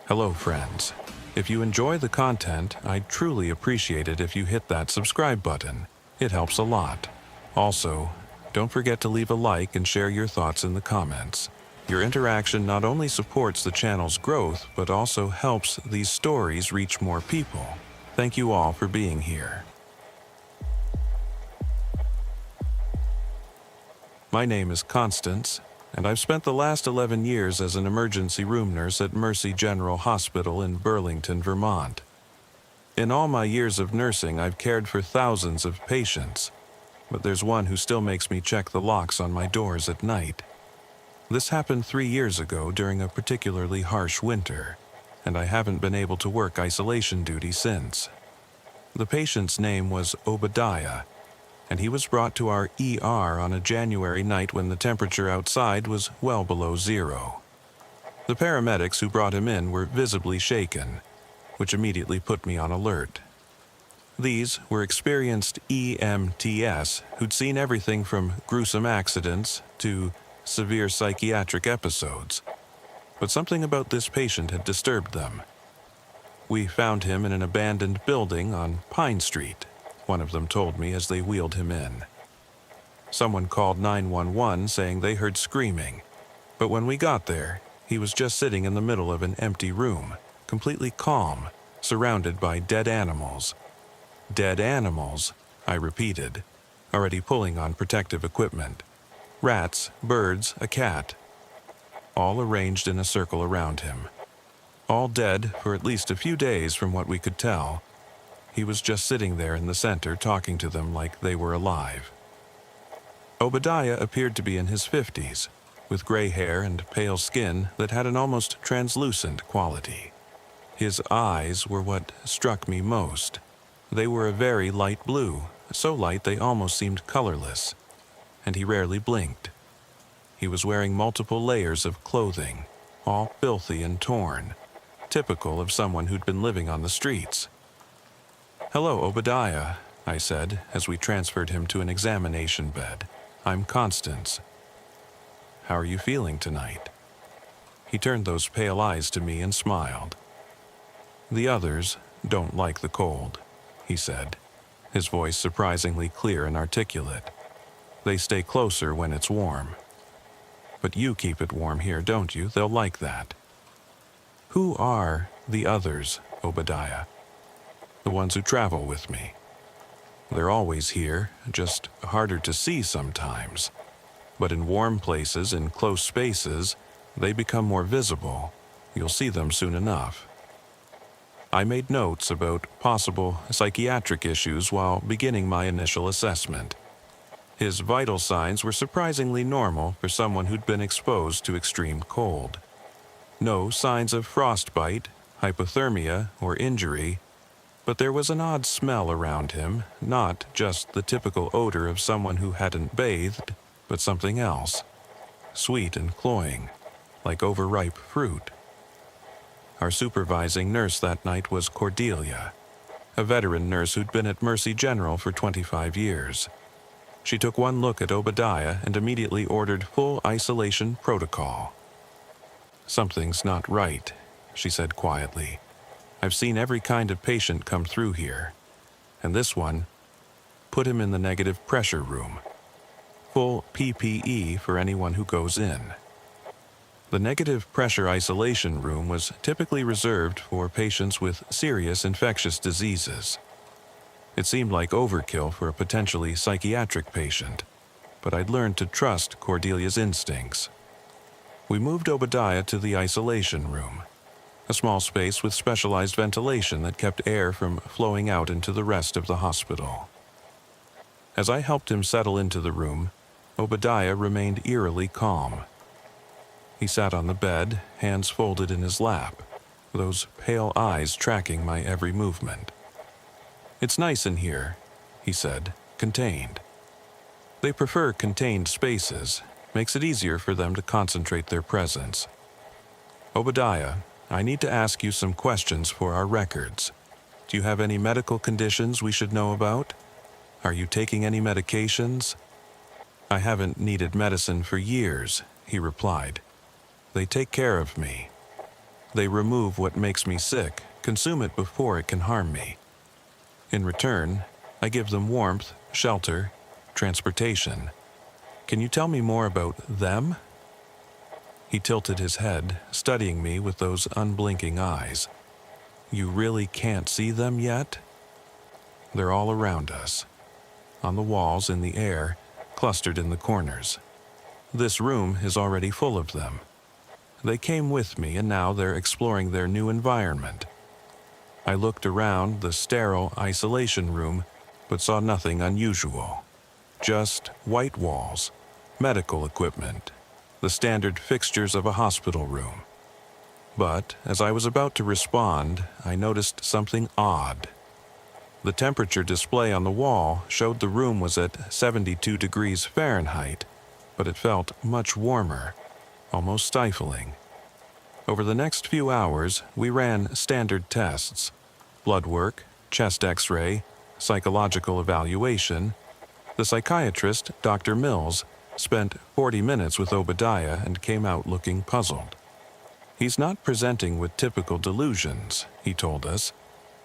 Hello, friends. If you enjoy the content, I'd truly appreciate it if you hit that subscribe button. It helps a lot. Also, don't forget to leave a like and share your thoughts in the comments. Your interaction not only supports the channel's growth, but also helps these stories reach more people. Thank you all for being here. My name is Constance, and I've spent the last 11 years as an emergency room nurse at Mercy General Hospital in Burlington, Vermont. In all my years of nursing, I've cared for thousands of patients, but there's one who still makes me check the locks on my doors at night. This happened 3 years ago during a particularly harsh winter, and I haven't been able to work isolation duty since. The patient's name was Obadiah, and he was brought to our ER on a January night when the temperature outside was well below zero. The paramedics who brought him in were visibly shaken, which immediately put me on alert. These were experienced EMTs who'd seen everything from gruesome accidents to severe psychiatric episodes, but something about this patient had disturbed them. We found him in an abandoned building on Pine Street, one of them told me as they wheeled him in. Someone called 911 saying they heard screaming, but when we got there, he was just sitting in the middle of an empty room, completely calm, surrounded by dead animals. Dead animals, I repeated, already pulling on protective equipment. Rats, birds, a cat, all arranged in a circle around him. All dead for at least a few days from what we could tell. He was just sitting there in the center talking to them like they were alive. Obadiah appeared to be in his 50s, with gray hair and pale skin that had an almost translucent quality. His eyes were what struck me most. They were a very light blue, so light they almost seemed colorless, and he rarely blinked. He was wearing multiple layers of clothing, all filthy and torn, typical of someone who'd been living on the streets. "Hello, Obadiah," I said as we transferred him to an examination bed. "I'm Constance. How are you feeling tonight?" He turned those pale eyes to me and smiled. "The others don't like the cold," he said, his voice surprisingly clear and articulate. "They stay closer when it's warm. But you keep it warm here, don't you? They'll like that." "Who are the others, Obadiah?" "The ones who travel with me. They're always here, just harder to see sometimes. But in warm places, in close spaces, they become more visible. You'll see them soon enough." I made notes about possible psychiatric issues while beginning my initial assessment. His vital signs were surprisingly normal for someone who'd been exposed to extreme cold. No signs of frostbite, hypothermia, or injury, but there was an odd smell around him, not just the typical odor of someone who hadn't bathed, but something else, sweet and cloying, like overripe fruit. Our supervising nurse that night was Cordelia, a veteran nurse who'd been at Mercy General for 25 years. She took one look at Obadiah and immediately ordered full isolation protocol. "Something's not right," she said quietly. "I've seen every kind of patient come through here. And this one, put him in the negative pressure room. Full PPE for anyone who goes in." The negative pressure isolation room was typically reserved for patients with serious infectious diseases. It seemed like overkill for a potentially psychiatric patient, but I'd learned to trust Cordelia's instincts. We moved Obadiah to the isolation room, a small space with specialized ventilation that kept air from flowing out into the rest of the hospital. As I helped him settle into the room, Obadiah remained eerily calm. He sat on the bed, hands folded in his lap, those pale eyes tracking my every movement. "It's nice in here," he said, "contained. They prefer contained spaces, makes it easier for them to concentrate their presence. Obadiah, I need to ask you some questions for our records. Do you have any medical conditions we should know about? Are you taking any medications?" "I haven't needed medicine for years," he replied. "They take care of me." They remove what makes me sick, consume it before it can harm me. In return, I give them warmth, shelter, transportation. Can you tell me more about them? He tilted his head, studying me with those unblinking eyes. You really can't see them yet? They're all around us. On the walls, in the air, clustered in the corners. This room is already full of them. They came with me and now they're exploring their new environment. I looked around the sterile isolation room, but saw nothing unusual. Just white walls, medical equipment, the standard fixtures of a hospital room. But as I was about to respond, I noticed something odd. The temperature display on the wall showed the room was at 72 degrees Fahrenheit, but it felt much warmer, almost stifling. Over the next few hours, we ran standard tests: blood work, chest x-ray, psychological evaluation. The psychiatrist, Dr. Mills, spent 40 minutes with Obadiah and came out looking puzzled. He's not presenting with typical delusions, he told us.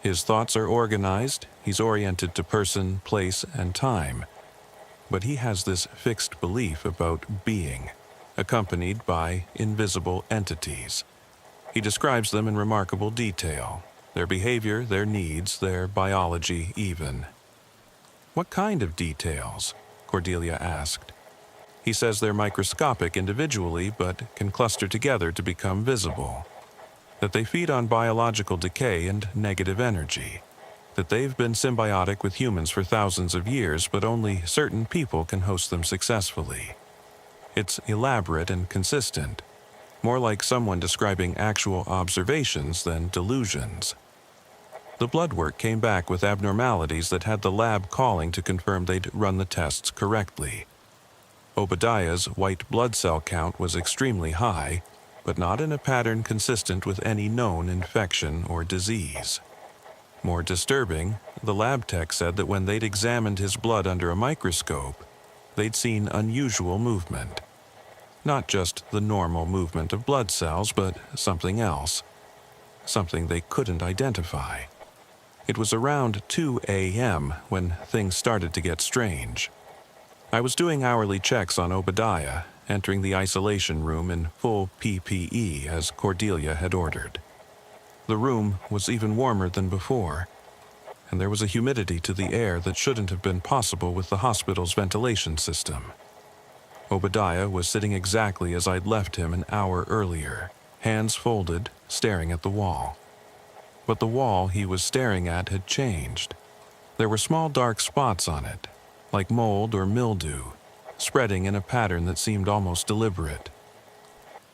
His thoughts are organized, he's oriented to person, place, and time. But he has this fixed belief about being, accompanied by invisible entities. He describes them in remarkable detail, their behavior, their needs, their biology even. What kind of details? Cordelia asked. He says they're microscopic individually, but can cluster together to become visible. That they feed on biological decay and negative energy. That they've been symbiotic with humans for thousands of years, but only certain people can host them successfully. It's elaborate and consistent, more like someone describing actual observations than delusions. The blood work came back with abnormalities that had the lab calling to confirm they'd run the tests correctly. Obadiah's white blood cell count was extremely high, but not in a pattern consistent with any known infection or disease. More disturbing, the lab tech said that when they'd examined his blood under a microscope, they'd seen unusual movement. Not just the normal movement of blood cells, but something else. Something they couldn't identify. It was around 2 a.m. when things started to get strange. I was doing hourly checks on Obadiah, entering the isolation room in full PPE as Cordelia had ordered. The room was even warmer than before, and there was a humidity to the air that shouldn't have been possible with the hospital's ventilation system. Obadiah was sitting exactly as I'd left him an hour earlier, hands folded, staring at the wall. But the wall he was staring at had changed. There were small dark spots on it, like mold or mildew, spreading in a pattern that seemed almost deliberate.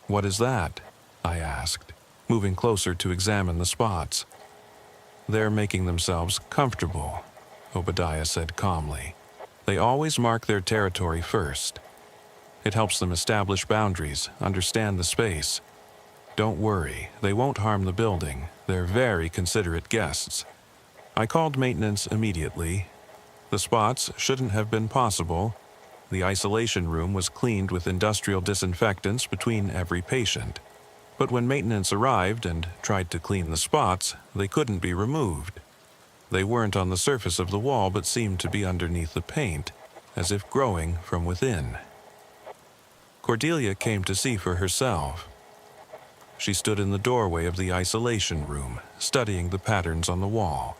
"What is that?" I asked, moving closer to examine the spots. "They're making themselves comfortable," Obadiah said calmly. "They always mark their territory first. It helps them establish boundaries, understand the space. Don't worry, they won't harm the building. They're very considerate guests." I called maintenance immediately. The spots shouldn't have been possible. The isolation room was cleaned with industrial disinfectants between every patient. But when maintenance arrived and tried to clean the spots, they couldn't be removed. They weren't on the surface of the wall but seemed to be underneath the paint, as if growing from within. Cordelia came to see for herself. She stood in the doorway of the isolation room, studying the patterns on the wall.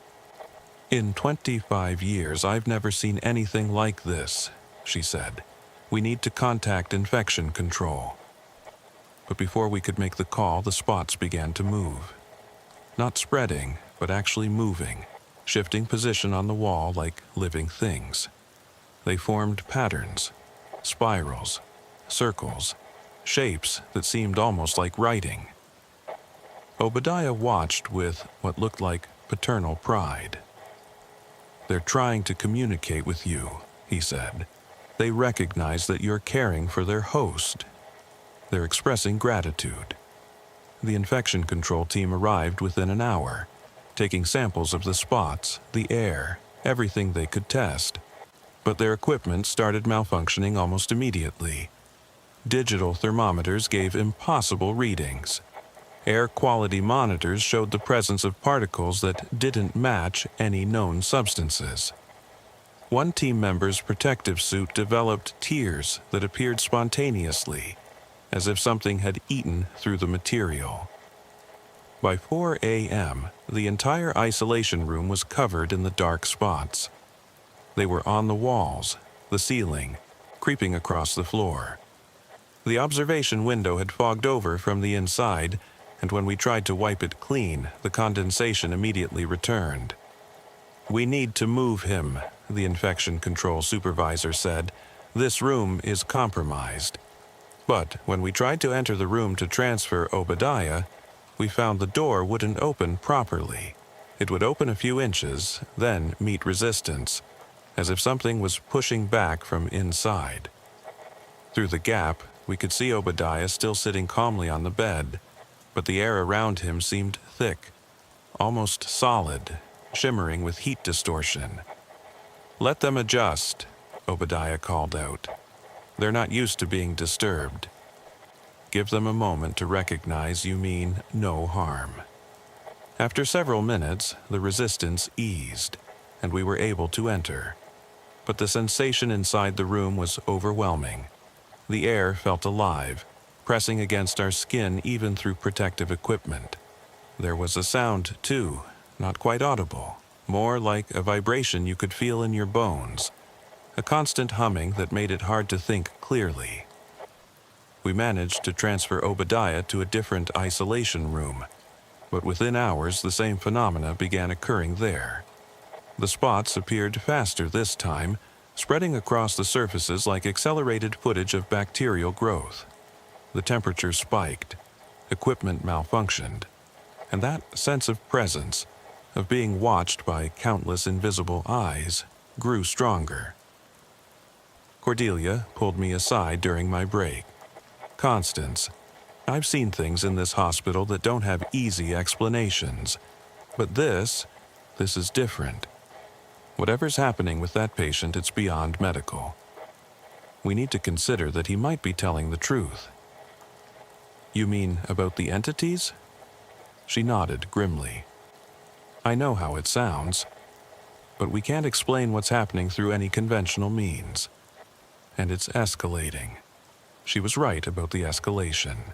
"In 25 years, I've never seen anything like this," she said. "We need to contact infection control." But before we could make the call, the spots began to move. Not spreading, but actually moving, shifting position on the wall like living things. They formed patterns, spirals, circles, shapes that seemed almost like writing. Obadiah watched with what looked like paternal pride. "They're trying to communicate with you," he said. "They recognize that you're caring for their host. They're expressing gratitude." The infection control team arrived within an hour, taking samples of the spots, the air, everything they could test. But their equipment started malfunctioning almost immediately. Digital thermometers gave impossible readings. Air quality monitors showed the presence of particles that didn't match any known substances. One team member's protective suit developed tears that appeared spontaneously, as if something had eaten through the material. By 4 a.m., the entire isolation room was covered in the dark spots. They were on the walls, the ceiling, creeping across the floor. The observation window had fogged over from the inside, and when we tried to wipe it clean, the condensation immediately returned. "We need to move him," the infection control supervisor said. "This room is compromised." But when we tried to enter the room to transfer Obadiah, we found the door wouldn't open properly. It would open a few inches, then meet resistance, as if something was pushing back from inside. Through the gap, we could see Obadiah still sitting calmly on the bed, but the air around him seemed thick, almost solid, shimmering with heat distortion. "Let them adjust," Obadiah called out. "They're not used to being disturbed. Give them a moment to recognize you mean no harm." After several minutes, the resistance eased, and we were able to enter. But the sensation inside the room was overwhelming. The air felt alive, pressing against our skin even through protective equipment. There was a sound, too, not quite audible, more like a vibration you could feel in your bones, a constant humming that made it hard to think clearly. We managed to transfer Obadiah to a different isolation room, but within hours the same phenomena began occurring there. The spots appeared faster this time, spreading across the surfaces like accelerated footage of bacterial growth. The temperature spiked, equipment malfunctioned, and that sense of presence, of being watched by countless invisible eyes, grew stronger. Cordelia pulled me aside during my break. "Constance, I've seen things in this hospital that don't have easy explanations, but this is different. Whatever's happening with that patient, it's beyond medical. We need to consider that he might be telling the truth." "You mean about the entities?" She nodded grimly. "I know how it sounds, but we can't explain what's happening through any conventional means. And it's escalating." She was right about the escalation.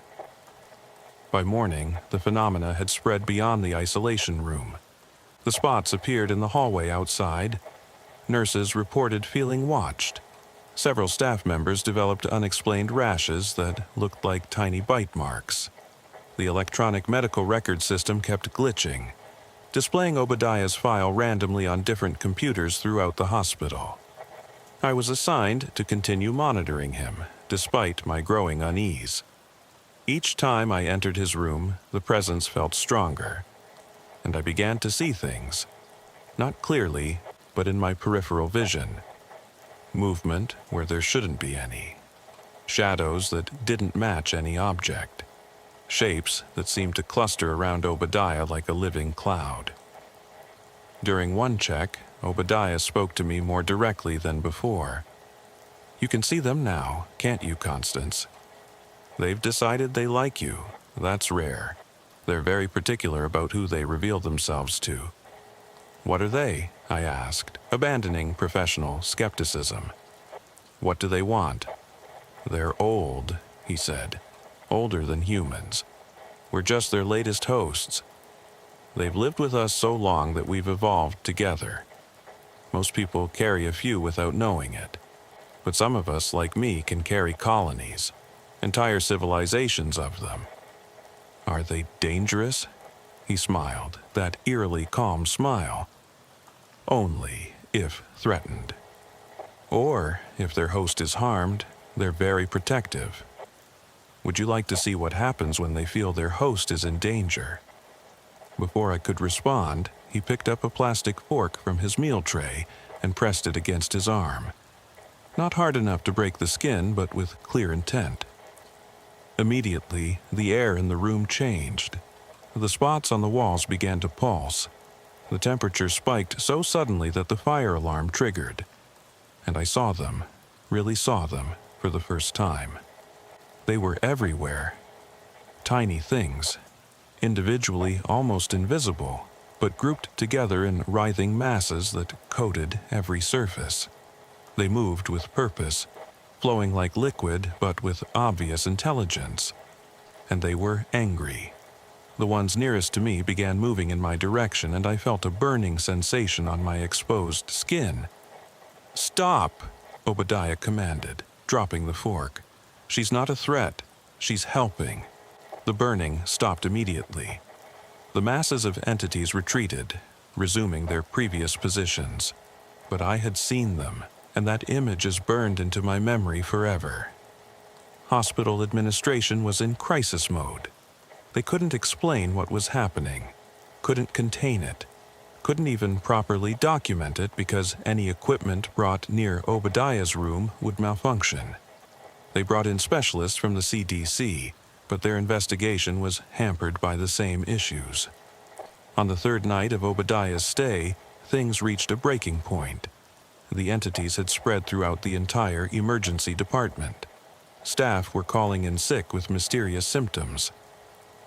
By morning, the phenomena had spread beyond the isolation room. The spots appeared in the hallway outside. Nurses reported feeling watched. Several staff members developed unexplained rashes that looked like tiny bite marks. The electronic medical record system kept glitching, displaying Obadiah's file randomly on different computers throughout the hospital. I was assigned to continue monitoring him, despite my growing unease. Each time I entered his room, the presence felt stronger, and I began to see things, not clearly, but in my peripheral vision. Movement where there shouldn't be any. Shadows that didn't match any object. Shapes that seemed to cluster around Obadiah like a living cloud. During one check, Obadiah spoke to me more directly than before. "You can see them now, can't you, Constance? They've decided they like you. That's rare. They're very particular about who they reveal themselves to." "What are they?" I asked, abandoning professional skepticism. "What do they want?" "They're old," he said. "Older than humans. We're just their latest hosts. They've lived with us so long that we've evolved together. Most people carry a few without knowing it. But some of us, like me, can carry colonies, entire civilizations of them." "Are they dangerous?" He smiled, that eerily calm smile. "Only if threatened. Or, if their host is harmed, they're very protective. Would you like to see what happens when they feel their host is in danger?" Before I could respond, he picked up a plastic fork from his meal tray and pressed it against his arm. Not hard enough to break the skin, but with clear intent. Immediately, the air in the room changed. The spots on the walls began to pulse. The temperature spiked so suddenly that the fire alarm triggered. And I saw them, really saw them, for the first time. They were everywhere. Tiny things, individually almost invisible, but grouped together in writhing masses that coated every surface. They moved with purpose, flowing like liquid but with obvious intelligence. And they were angry. The ones nearest to me began moving in my direction, and I felt a burning sensation on my exposed skin. "Stop!" Obadiah commanded, dropping the fork. "She's not a threat. She's helping." The burning stopped immediately. The masses of entities retreated, resuming their previous positions. But I had seen them, and that image is burned into my memory forever. Hospital administration was in crisis mode. They couldn't explain what was happening, couldn't contain it, couldn't even properly document it because any equipment brought near Obadiah's room would malfunction. They brought in specialists from the CDC, but their investigation was hampered by the same issues. On the third night of Obadiah's stay, things reached a breaking point. The entities had spread throughout the entire emergency department. Staff were calling in sick with mysterious symptoms.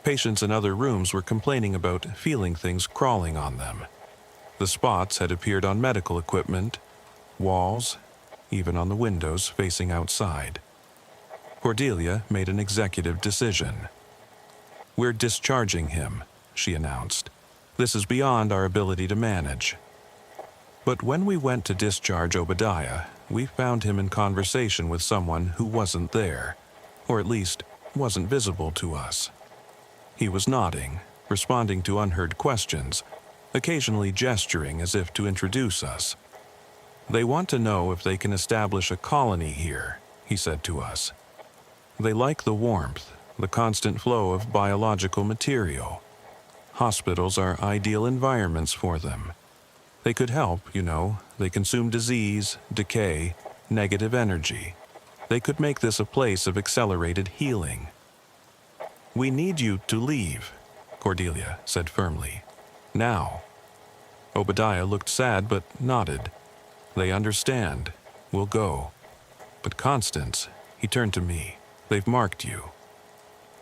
Patients in other rooms were complaining about feeling things crawling on them. The spots had appeared on medical equipment, walls, even on the windows facing outside. Cordelia made an executive decision. "We're discharging him," she announced. "This is beyond our ability to manage." But when we went to discharge Obadiah, we found him in conversation with someone who wasn't there, or at least wasn't visible to us. He was nodding, responding to unheard questions, occasionally gesturing as if to introduce us. "They want to know if they can establish a colony here," he said to us. "They like the warmth, the constant flow of biological material. Hospitals are ideal environments for them. They could help, they consume disease, decay, negative energy. They could make this a place of accelerated healing." "We need you to leave," Cordelia said firmly. "Now." Obadiah looked sad but nodded. "They understand. We'll go. But Constance," he turned to me, "they've marked you.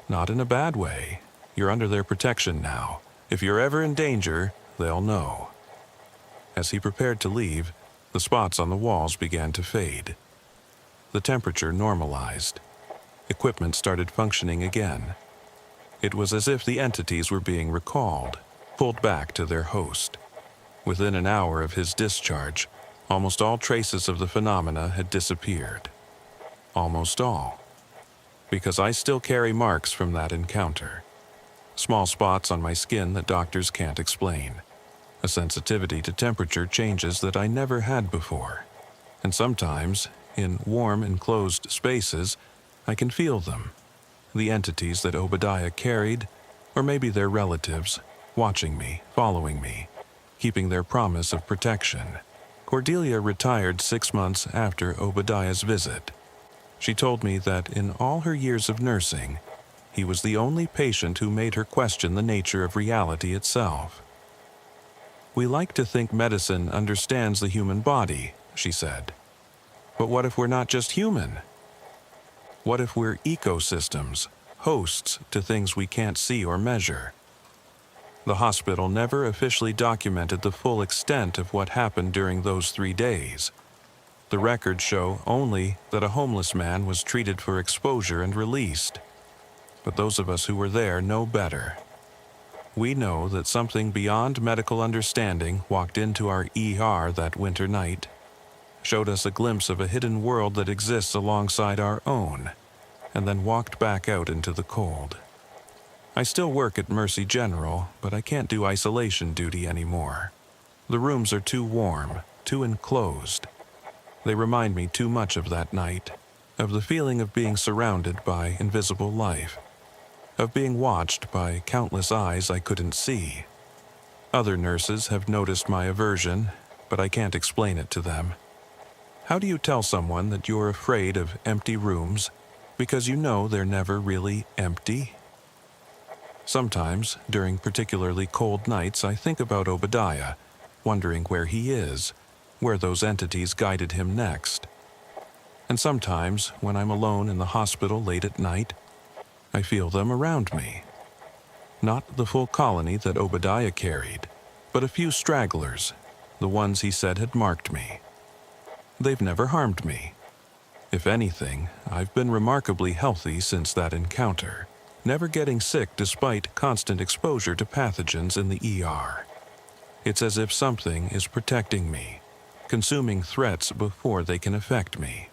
Not in a bad way. You're under their protection now. If you're ever in danger, they'll know." As he prepared to leave, the spots on the walls began to fade. The temperature normalized. Equipment started functioning again. It was as if the entities were being recalled, pulled back to their host. Within an hour of his discharge, almost all traces of the phenomena had disappeared. Almost all. Because I still carry marks from that encounter. Small spots on my skin that doctors can't explain. A sensitivity to temperature changes that I never had before. And sometimes, in warm, enclosed spaces, I can feel them. The entities that Obadiah carried, or maybe their relatives, watching me, following me, keeping their promise of protection. Cordelia retired 6 months after Obadiah's visit. She told me that in all her years of nursing, he was the only patient who made her question the nature of reality itself. "We like to think medicine understands the human body," she said. "But what if we're not just human? What if we're ecosystems, hosts to things we can't see or measure?" The hospital never officially documented the full extent of what happened during those 3 days. The records show only that a homeless man was treated for exposure and released. But those of us who were there know better. We know that something beyond medical understanding walked into our ER that winter night, showed us a glimpse of a hidden world that exists alongside our own, and then walked back out into the cold. I still work at Mercy General, but I can't do isolation duty anymore. The rooms are too warm, too enclosed. They remind me too much of that night, of the feeling of being surrounded by invisible life, of being watched by countless eyes I couldn't see. Other nurses have noticed my aversion, but I can't explain it to them. How do you tell someone that you're afraid of empty rooms because you know they're never really empty? Sometimes, during particularly cold nights, I think about Obadiah, wondering where he is, where those entities guided him next. And sometimes, when I'm alone in the hospital late at night, I feel them around me. Not the full colony that Obadiah carried, but a few stragglers, the ones he said had marked me. They've never harmed me. If anything, I've been remarkably healthy since that encounter, never getting sick despite constant exposure to pathogens in the ER. It's as if something is protecting me, consuming threats before they can affect me.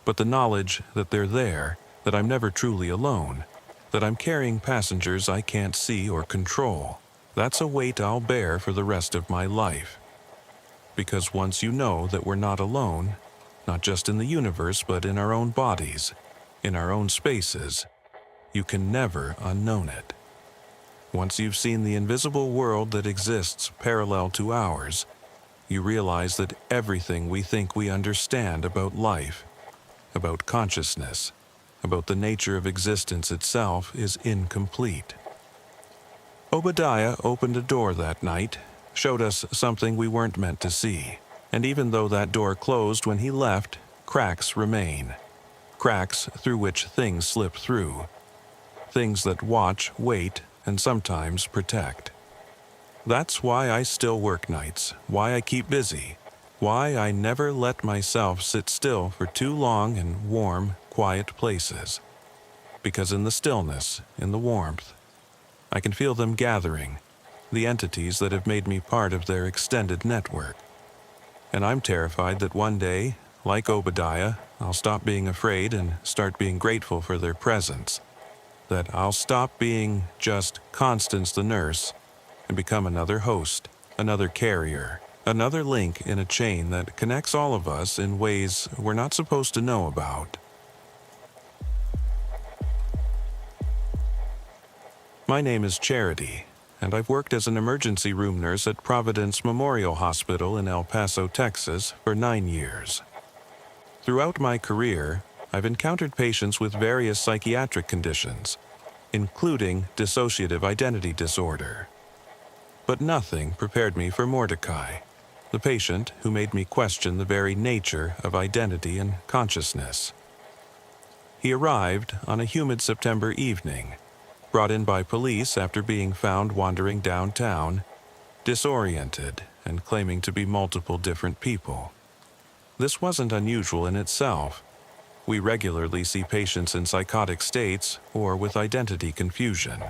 But the knowledge that they're there, that I'm never truly alone, that I'm carrying passengers I can't see or control, that's a weight I'll bear for the rest of my life. Because once you know that we're not alone, not just in the universe but in our own bodies, in our own spaces, you can never unknown it. Once you've seen the invisible world that exists parallel to ours, you realize that everything we think we understand about life, about consciousness, about the nature of existence itself is incomplete. Obadiah opened a door that night, showed us something we weren't meant to see, and even though that door closed when he left, cracks remain. Cracks through which things slip through. Things that watch, wait, and sometimes protect. That's why I still work nights, why I keep busy, why I never let myself sit still for too long in warm, quiet places. Because in the stillness, in the warmth, I can feel them gathering, the entities that have made me part of their extended network. And I'm terrified that one day, like Obadiah, I'll stop being afraid and start being grateful for their presence. That I'll stop being just Constance the nurse and become another host, another carrier, another link in a chain that connects all of us in ways we're not supposed to know about. My name is Charity, and I've worked as an emergency room nurse at Providence Memorial Hospital in El Paso, Texas, for 9 years. Throughout my career, I've encountered patients with various psychiatric conditions, including dissociative identity disorder. But nothing prepared me for Mordecai, the patient who made me question the very nature of identity and consciousness. He arrived on a humid September evening, brought in by police after being found wandering downtown, disoriented and claiming to be multiple different people. This wasn't unusual in itself. We regularly see patients in psychotic states or with identity confusion.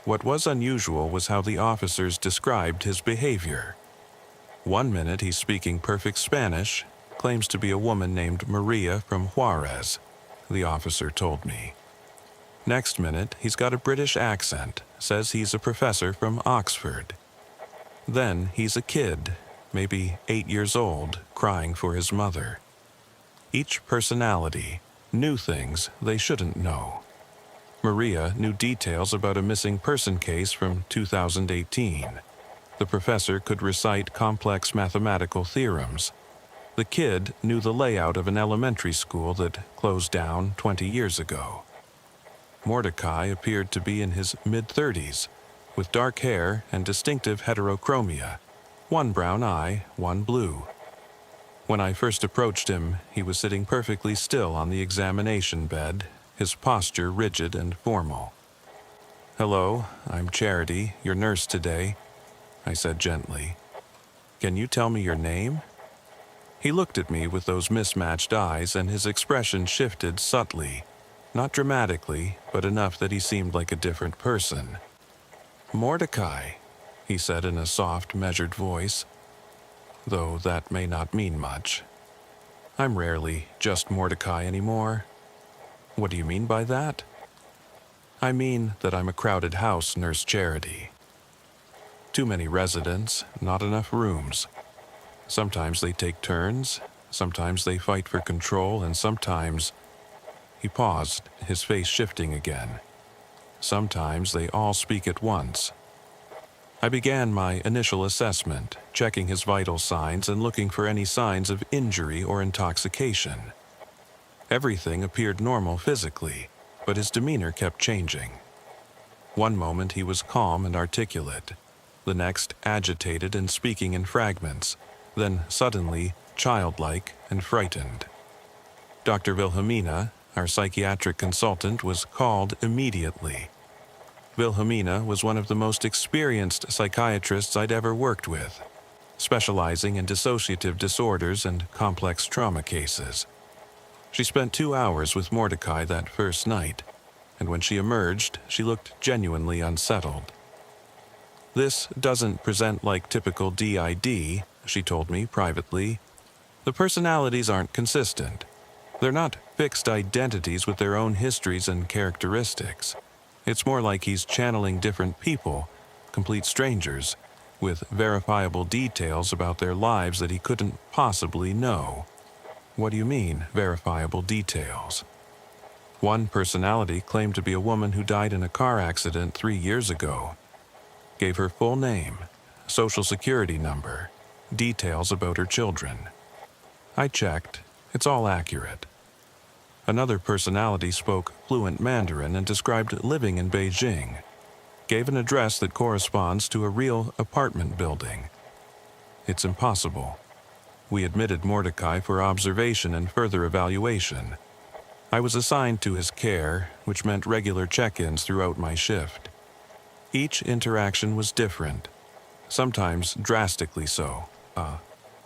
What was unusual was how the officers described his behavior. One minute he's speaking perfect Spanish, claims to be a woman named Maria from Juarez, the officer told me. Next minute, he's got a British accent, says he's a professor from Oxford. Then he's a kid, maybe 8 years old, crying for his mother. Each personality knew things they shouldn't know. Maria knew details about a missing person case from 2018. The professor could recite complex mathematical theorems. The kid knew the layout of an elementary school that closed down 20 years ago. Mordecai appeared to be in his mid-30s, with dark hair and distinctive heterochromia, one brown eye, one blue. When I first approached him, he was sitting perfectly still on the examination bed, his posture rigid and formal. "Hello, I'm Charity, your nurse today," I said gently. "Can you tell me your name?" He looked at me with those mismatched eyes, and his expression shifted subtly, not dramatically, but enough that he seemed like a different person. "Mordecai," he said in a soft, measured voice, though that may not mean much. I'm rarely just Mordecai anymore. What do you mean by that? I mean that I'm a crowded house, Nurse Charity. Too many residents, not enough rooms. Sometimes they take turns, sometimes they fight for control, and sometimes... He paused, his face shifting again. Sometimes they all speak at once. I began my initial assessment, checking his vital signs and looking for any signs of injury or intoxication. Everything appeared normal physically, but his demeanor kept changing. One moment he was calm and articulate, the next agitated and speaking in fragments, then suddenly childlike and frightened. Dr. Wilhelmina, our psychiatric consultant, was called immediately. Wilhelmina was one of the most experienced psychiatrists I'd ever worked with, specializing in dissociative disorders and complex trauma cases. She spent 2 hours with Mordecai that first night, and when she emerged, she looked genuinely unsettled. "This doesn't present like typical DID," she told me privately. "The personalities aren't consistent. They're not fixed identities with their own histories and characteristics. It's more like he's channeling different people, complete strangers, with verifiable details about their lives that he couldn't possibly know." "What do you mean, verifiable details?" "One personality claimed to be a woman who died in a car accident 3 years ago. Gave her full name, social security number, details about her children. I checked. It's all accurate." Another personality spoke fluent Mandarin and described living in Beijing. Gave an address that corresponds to a real apartment building. "It's impossible." We admitted Mordecai for observation and further evaluation. I was assigned to his care, which meant regular check-ins throughout my shift. Each interaction was different, sometimes drastically so.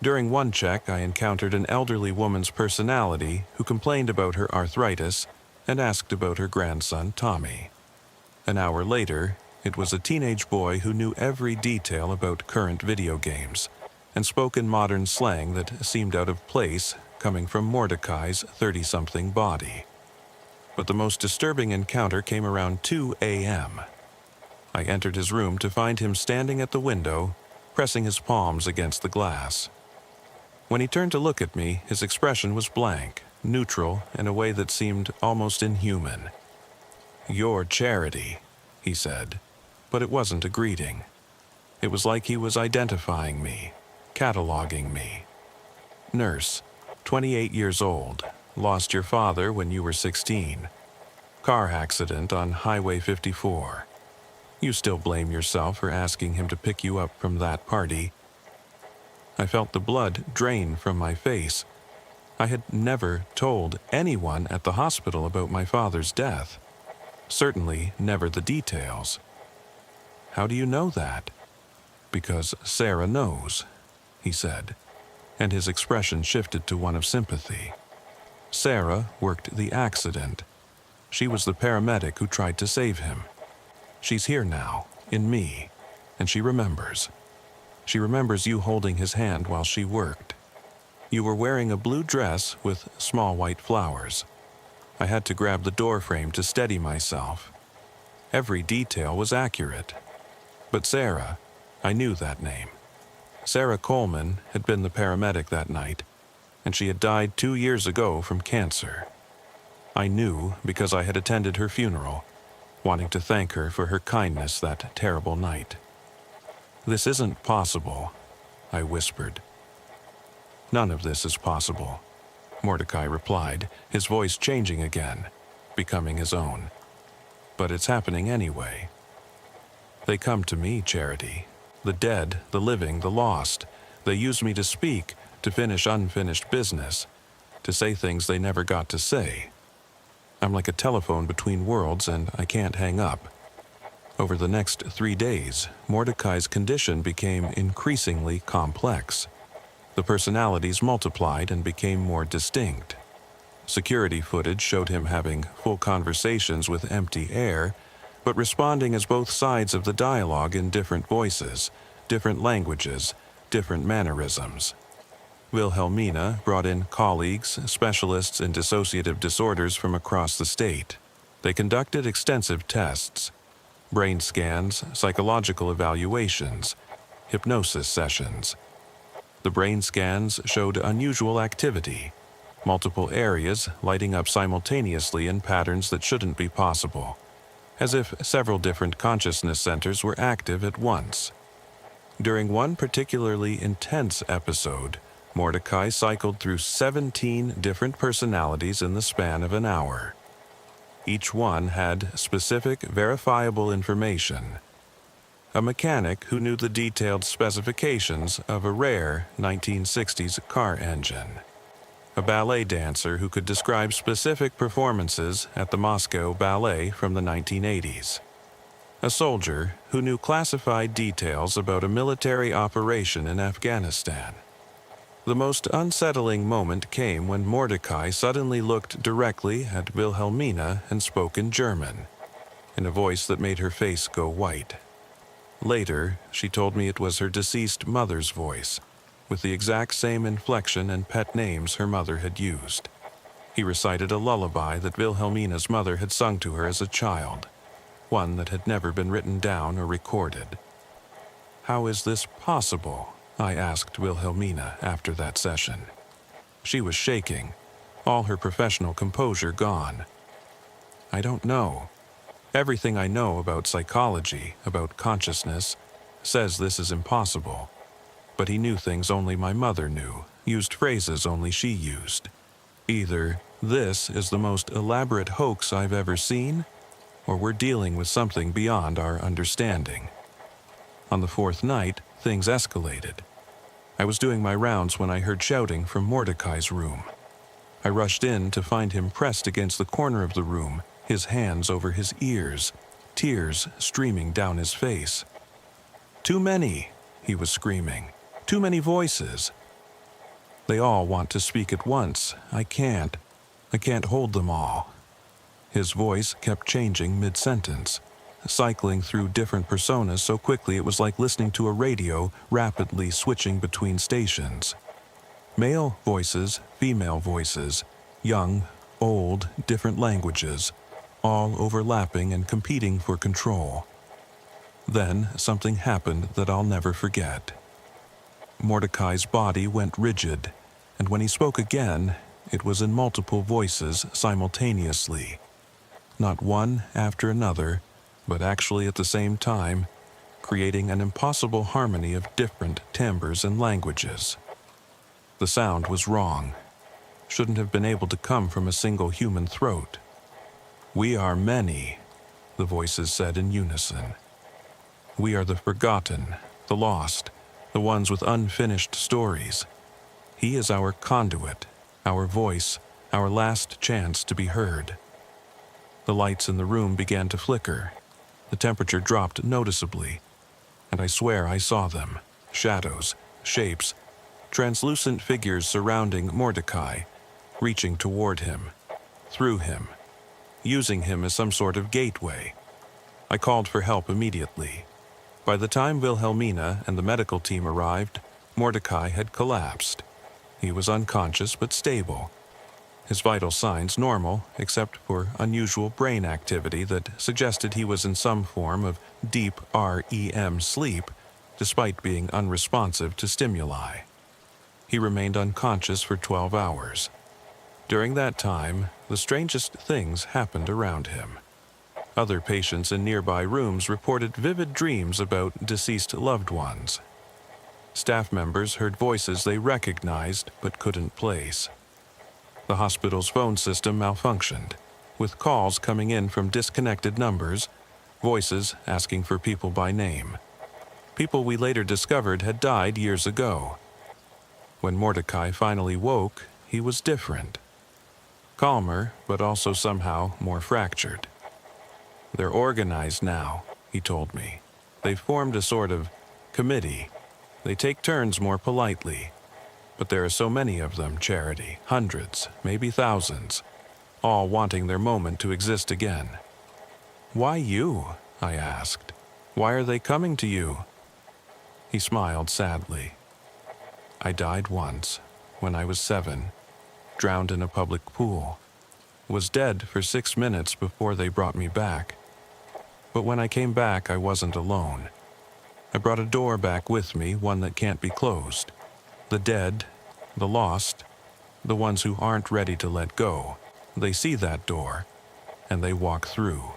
During one check, I encountered an elderly woman's personality who complained about her arthritis and asked about her grandson, Tommy. An hour later, it was a teenage boy who knew every detail about current video games and spoke in modern slang that seemed out of place coming from Mordecai's 30-something body. But the most disturbing encounter came around 2 a.m. I entered his room to find him standing at the window, pressing his palms against the glass. When he turned to look at me, his expression was blank, neutral, in a way that seemed almost inhuman. "You're Charity," he said, but it wasn't a greeting. It was like he was identifying me, cataloging me. "Nurse, 28 years old, lost your father when you were 16. Car accident on Highway 54. You still blame yourself for asking him to pick you up from that party." I felt the blood drain from my face. I had never told anyone at the hospital about my father's death. Certainly never the details. "How do you know that?" "Because Sarah knows," he said, and his expression shifted to one of sympathy. "Sarah worked the accident. She was the paramedic who tried to save him. She's here now, in me, and she remembers. She remembers you holding his hand while she worked. You were wearing a blue dress with small white flowers. I had to grab the doorframe to steady myself. Every detail was accurate. But Sarah, I knew that name. Sarah Coleman had been the paramedic that night, and she had died 2 years ago from cancer. I knew because I had attended her funeral, wanting to thank her for her kindness that terrible night." "This isn't possible," I whispered. "None of this is possible," Mordecai replied, his voice changing again, becoming his own. "But it's happening anyway. They come to me, Charity. The dead, the living, the lost. They use me to speak, to finish unfinished business, to say things they never got to say. I'm like a telephone between worlds, and I can't hang up." Over the next 3 days, Mordecai's condition became increasingly complex. The personalities multiplied and became more distinct. Security footage showed him having full conversations with empty air, but responding as both sides of the dialogue in different voices, different languages, different mannerisms. Wilhelmina brought in colleagues, specialists in dissociative disorders from across the state. They conducted extensive tests, brain scans, psychological evaluations, hypnosis sessions. The brain scans showed unusual activity, multiple areas lighting up simultaneously in patterns that shouldn't be possible, as if several different consciousness centers were active at once. During one particularly intense episode, Mordecai cycled through 17 different personalities in the span of an hour. Each one had specific, verifiable information. A mechanic who knew the detailed specifications of a rare 1960s car engine. A ballet dancer who could describe specific performances at the Moscow Ballet from the 1980s. a soldier who knew classified details about a military operation in Afghanistan. The most unsettling moment came when Mordecai suddenly looked directly at Wilhelmina and spoke in German, in a voice that made her face go white. Later, she told me it was her deceased mother's voice, with the exact same inflection and pet names her mother had used. He recited a lullaby that Wilhelmina's mother had sung to her as a child, one that had never been written down or recorded. "How is this possible?" I asked Wilhelmina after that session. She was shaking, all her professional composure gone. "I don't know. Everything I know about psychology, about consciousness, says this is impossible. But he knew things only my mother knew, used phrases only she used. Either this is the most elaborate hoax I've ever seen, or we're dealing with something beyond our understanding." On the fourth night, things escalated. I was doing my rounds when I heard shouting from Mordecai's room. I rushed in to find him pressed against the corner of the room, his hands over his ears, tears streaming down his face. "Too many," he was screaming. "Too many voices. They all want to speak at once. I can't hold them all." His voice kept changing mid-sentence, cycling through different personas so quickly it was like listening to a radio rapidly switching between stations. Male voices, female voices, young, old, different languages, all overlapping and competing for control. Then something happened that I'll never forget. Mordecai's body went rigid, and when he spoke again, it was in multiple voices simultaneously. Not one after another, but actually at the same time, creating an impossible harmony of different timbres and languages. The sound was wrong. Shouldn't have been able to come from a single human throat. "We are many," the voices said in unison. "We are the forgotten, the lost, the ones with unfinished stories. He is our conduit, our voice, our last chance to be heard." The lights in the room began to flicker. The temperature dropped noticeably, and I swear I saw them, shadows, shapes, translucent figures surrounding Mordecai, reaching toward him, through him, using him as some sort of gateway. I called for help immediately. By the time Wilhelmina and the medical team arrived, Mordecai had collapsed. He was unconscious but stable. His vital signs normal, except for unusual brain activity that suggested he was in some form of deep REM sleep, despite being unresponsive to stimuli. He remained unconscious for 12 hours. During that time, the strangest things happened around him. Other patients in nearby rooms reported vivid dreams about deceased loved ones. Staff members heard voices they recognized but couldn't place. The hospital's phone system malfunctioned, with calls coming in from disconnected numbers, voices asking for people by name. People we later discovered had died years ago. When Mordecai finally woke, he was different. Calmer, but also somehow more fractured. "They're organized now," he told me. "They've formed a sort of committee. They take turns more politely. But there are so many of them, Charity, hundreds, maybe thousands, all wanting their moment to exist again." "Why you?" I asked. "Why are they coming to you?" He smiled sadly. "I died once, when I was 7, drowned in a public pool. Was dead for 6 minutes before they brought me back. But when I came back, I wasn't alone. I brought a door back with me, one that can't be closed. The dead, the lost, the ones who aren't ready to let go, they see that door, and they walk through."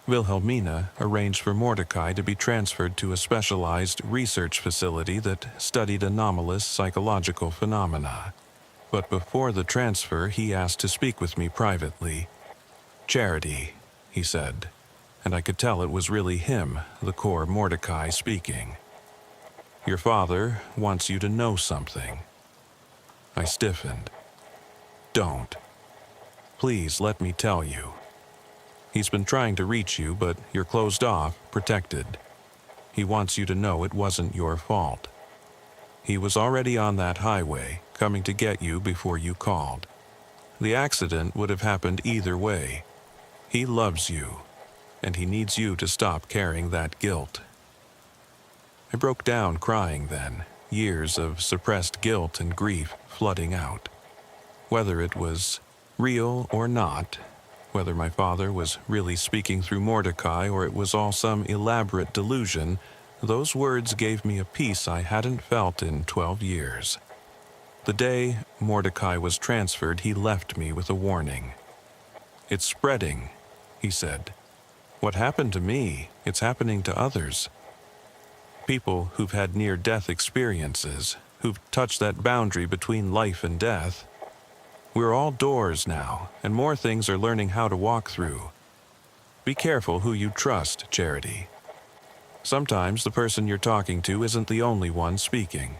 Wilhelmina arranged for Mordecai to be transferred to a specialized research facility that studied anomalous psychological phenomena. But before the transfer, he asked to speak with me privately. "Charity," he said, and I could tell it was really him, the core Mordecai, speaking. "Your father wants you to know something." I stiffened. "Don't. Please let me tell you." He's been trying to reach you, but you're closed off, protected. He wants you to know it wasn't your fault. He was already on that highway, coming to get you before you called. The accident would have happened either way. He loves you, and he needs you to stop carrying that guilt. I broke down crying then, years of suppressed guilt and grief flooding out. Whether it was real or not, whether my father was really speaking through Mordecai or it was all some elaborate delusion, those words gave me a peace I hadn't felt in 12 years. The day Mordecai was transferred, he left me with a warning. "It's spreading," he said. "What happened to me, it's happening to others." People who've had near-death experiences, who've touched that boundary between life and death. We're all doors now, and more things are learning how to walk through. Be careful who you trust, Charity. Sometimes the person you're talking to isn't the only one speaking.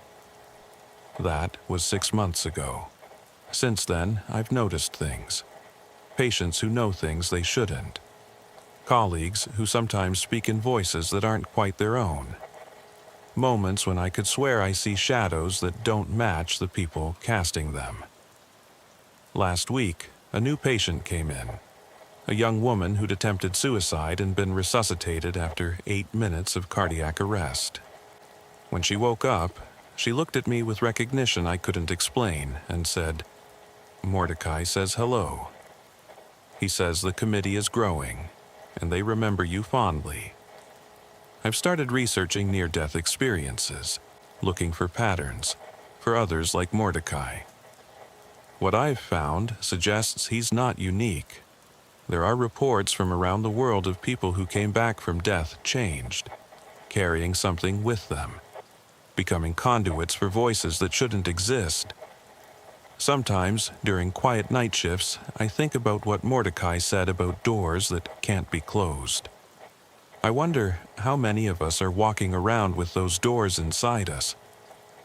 That was 6 months ago. Since then, I've noticed things. Patients who know things they shouldn't. Colleagues who sometimes speak in voices that aren't quite their own. Moments when I could swear I see shadows that don't match the people casting them. Last week, a new patient came in. A young woman who'd attempted suicide and been resuscitated after 8 minutes of cardiac arrest. When she woke up, she looked at me with recognition I couldn't explain and said, "Mordecai says hello. He says the committee is growing, and they remember you fondly." I've started researching near-death experiences, looking for patterns, for others like Mordecai. What I've found suggests he's not unique. There are reports from around the world of people who came back from death changed, carrying something with them, becoming conduits for voices that shouldn't exist. Sometimes, during quiet night shifts, I think about what Mordecai said about doors that can't be closed. I wonder how many of us are walking around with those doors inside us.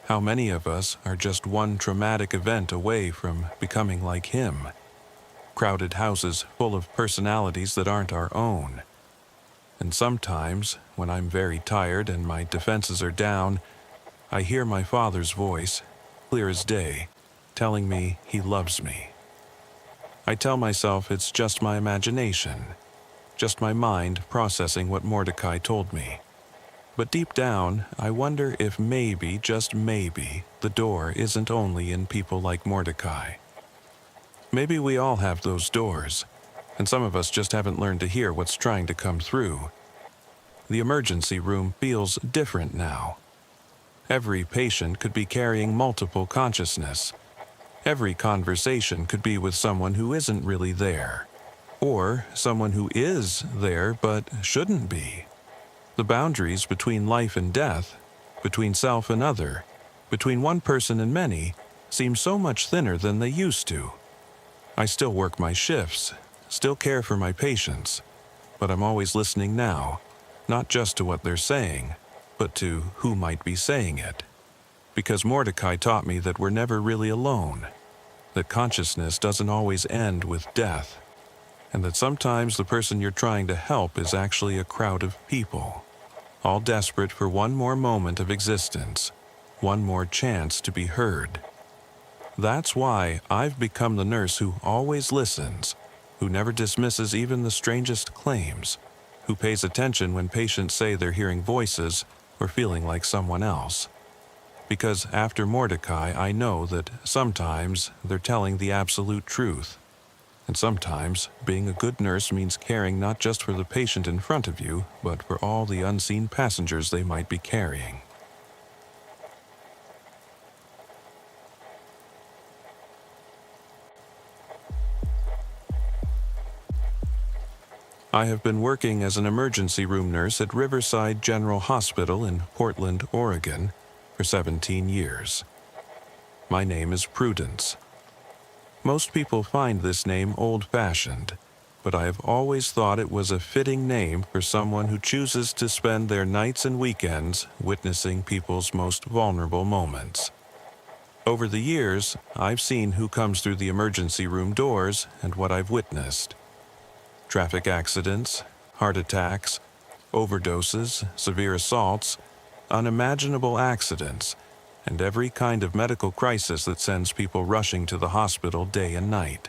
How many of us are just one traumatic event away from becoming like him? Crowded houses full of personalities that aren't our own. And sometimes, when I'm very tired and my defenses are down, I hear my father's voice, clear as day, telling me he loves me. I tell myself it's just my imagination, just my mind processing what Mordecai told me. But deep down, I wonder if maybe, just maybe, the door isn't only in people like Mordecai. Maybe we all have those doors, and some of us just haven't learned to hear what's trying to come through. The emergency room feels different now. Every patient could be carrying multiple consciousness. Every conversation could be with someone who isn't really there, or someone who is there but shouldn't be. The boundaries between life and death, between self and other, between one person and many, seem so much thinner than they used to. I still work my shifts, still care for my patients, but I'm always listening now, not just to what they're saying, but to who might be saying it. Because Mordecai taught me that we're never really alone, that consciousness doesn't always end with death, and that sometimes the person you're trying to help is actually a crowd of people, all desperate for one more moment of existence, one more chance to be heard. That's why I've become the nurse who always listens, who never dismisses even the strangest claims, who pays attention when patients say they're hearing voices or feeling like someone else. Because after Mordecai, I know that sometimes they're telling the absolute truth. And sometimes being a good nurse means caring not just for the patient in front of you, but for all the unseen passengers they might be carrying. I have been working as an emergency room nurse at Riverside General Hospital in Portland, Oregon, for 17 years. My name is Prudence. Most people find this name old-fashioned, but I have always thought it was a fitting name for someone who chooses to spend their nights and weekends witnessing people's most vulnerable moments. Over the years, I've seen who comes through the emergency room doors and what I've witnessed. traffic accidents, heart attacks, overdoses, severe assaults, unimaginable accidents, and every kind of medical crisis that sends people rushing to the hospital day and night.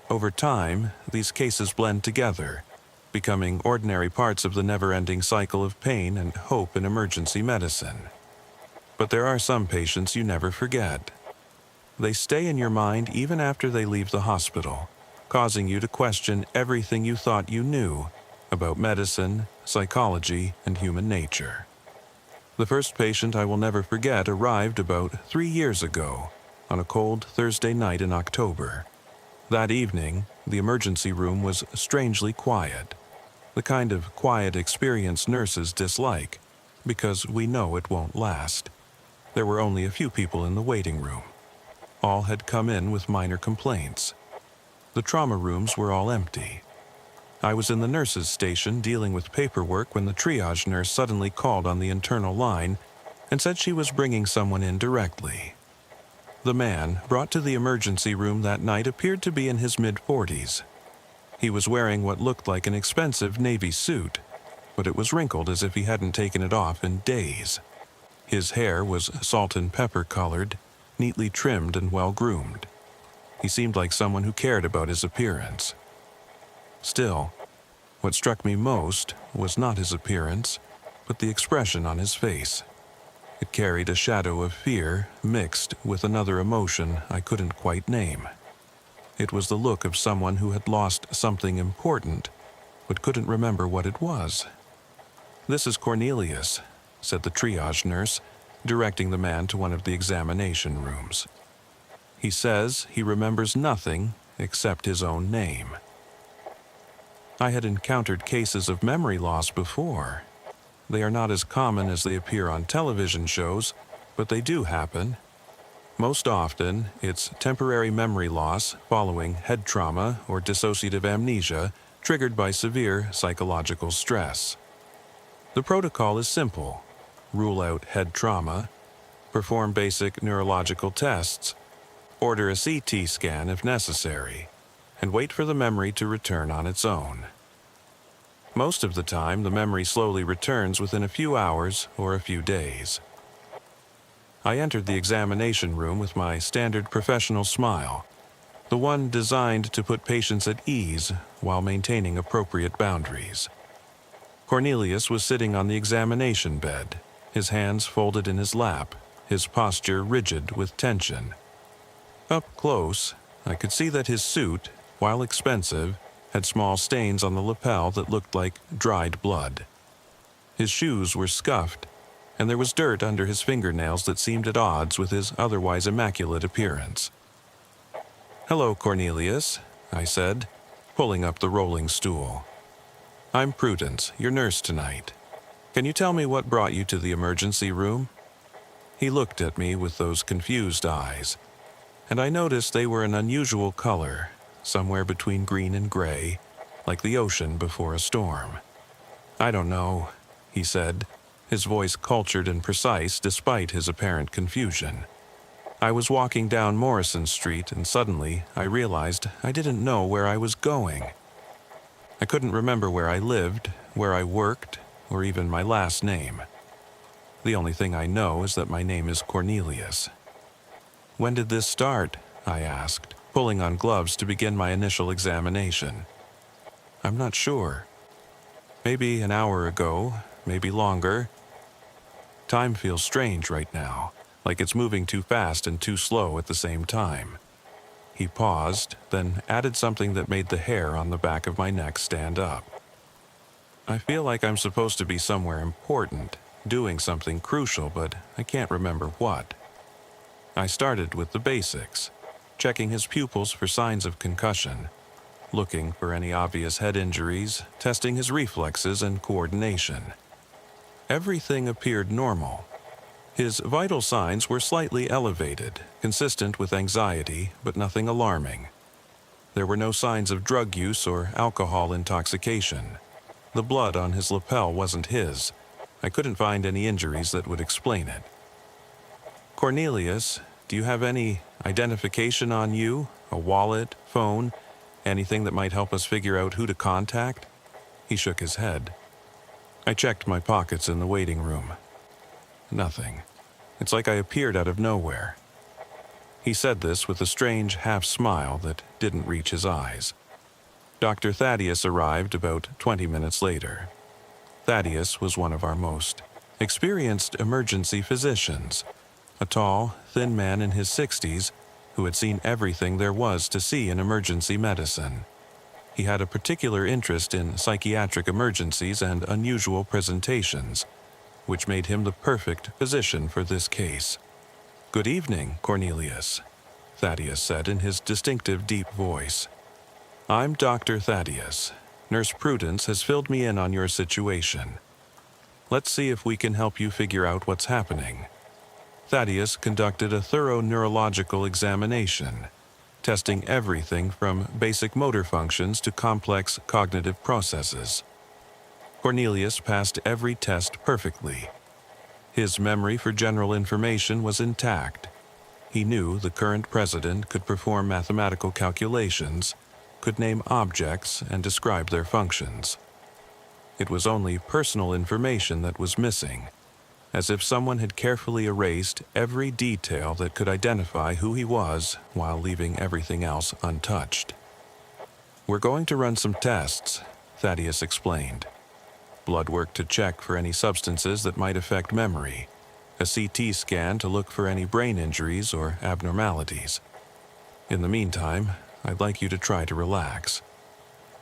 Over time, these cases blend together, becoming ordinary parts of the never-ending cycle of pain and hope in emergency medicine. But there are some patients you never forget. They stay in your mind even after they leave the hospital, causing you to question everything you thought you knew about medicine, psychology, and human nature. The first patient I will never forget arrived about 3 years ago, on a cold Thursday night in October. That evening, the emergency room was strangely quiet, the kind of quiet experience nurses dislike, because we know it won't last. There were only a few people in the waiting room. All had come in with minor complaints. The trauma rooms were all empty. I was in the nurses' station dealing with paperwork when the triage nurse suddenly called on the internal line and said she was bringing someone in directly. The man brought to the emergency room that night appeared to be in his mid-40s. He was wearing what looked like an expensive navy suit, but it was wrinkled as if he hadn't taken it off in days. His hair was salt and pepper colored, neatly trimmed and well-groomed. He seemed like someone who cared about his appearance. Still, what struck me most was not his appearance, but the expression on his face. It carried a shadow of fear mixed with another emotion I couldn't quite name. It was the look of someone who had lost something important, but couldn't remember what it was. "This is Cornelius," said the triage nurse, directing the man to one of the examination rooms. "He says he remembers nothing except his own name." I had encountered cases of memory loss before. They are not as common as they appear on television shows, but they do happen. Most often, it's temporary memory loss following head trauma or dissociative amnesia triggered by severe psychological stress. The protocol is simple: rule out head trauma, perform basic neurological tests, order a CT scan if necessary, and wait for the memory to return on its own. Most of the time, the memory slowly returns within a few hours or a few days. I entered the examination room with my standard professional smile, the one designed to put patients at ease while maintaining appropriate boundaries. Cornelius was sitting on the examination bed, his hands folded in his lap, his posture rigid with tension. Up close, I could see that his suit, while expensive, had small stains on the lapel that looked like dried blood. His shoes were scuffed, and there was dirt under his fingernails that seemed at odds with his otherwise immaculate appearance. "Hello, Cornelius," I said, pulling up the rolling stool. "I'm Prudence, your nurse tonight. Can you tell me what brought you to the emergency room?" He looked at me with those confused eyes, and I noticed they were an unusual color, somewhere between green and gray, like the ocean before a storm. "I don't know," he said, his voice cultured and precise despite his apparent confusion. "I was walking down Morrison Street and suddenly I realized I didn't know where I was going. I couldn't remember where I lived, where I worked, or even my last name. The only thing I know is that my name is Cornelius." "When did this start?" I asked, pulling on gloves to begin my initial examination. "I'm not sure. Maybe an hour ago, maybe longer. Time feels strange right now, like it's moving too fast and too slow at the same time." He paused, then added something that made the hair on the back of my neck stand up. "I feel like I'm supposed to be somewhere important, doing something crucial, but I can't remember what." I started with the basics, checking his pupils for signs of concussion, looking for any obvious head injuries, testing his reflexes and coordination. Everything appeared normal. His vital signs were slightly elevated, consistent with anxiety, but nothing alarming. There were no signs of drug use or alcohol intoxication. The blood on his lapel wasn't his. I couldn't find any injuries that would explain it. "Cornelius, do you have any identification on you? A wallet, phone, Anything that might help us figure out who to contact? He shook his head. I checked my pockets in the waiting room. Nothing. It's like I appeared out of nowhere. He said this with a strange half-smile that didn't reach his eyes. Dr. Thaddeus arrived about 20 minutes later. Thaddeus was one of our most experienced emergency physicians, a tall, thin man in his 60s who had seen everything there was to see in emergency medicine. He had a particular interest in psychiatric emergencies and unusual presentations, which made him the perfect physician for this case. "Good evening, Cornelius," Thaddeus said in his distinctive deep voice. "I'm Dr. Thaddeus. Nurse Prudence has filled me in on your situation. Let's see if we can help you figure out what's happening." Thaddeus conducted a thorough neurological examination, testing everything from basic motor functions to complex cognitive processes. Cornelius passed every test perfectly. His memory for general information was intact. He knew the current president could perform mathematical calculations, could name objects and describe their functions. It was only personal information that was missing, as if someone had carefully erased every detail that could identify who he was while leaving everything else untouched. "We're going to run some tests," Thaddeus explained. "Blood work to check for any substances that might affect memory, a CT scan to look for any brain injuries or abnormalities. In the meantime, I'd like you to try to relax.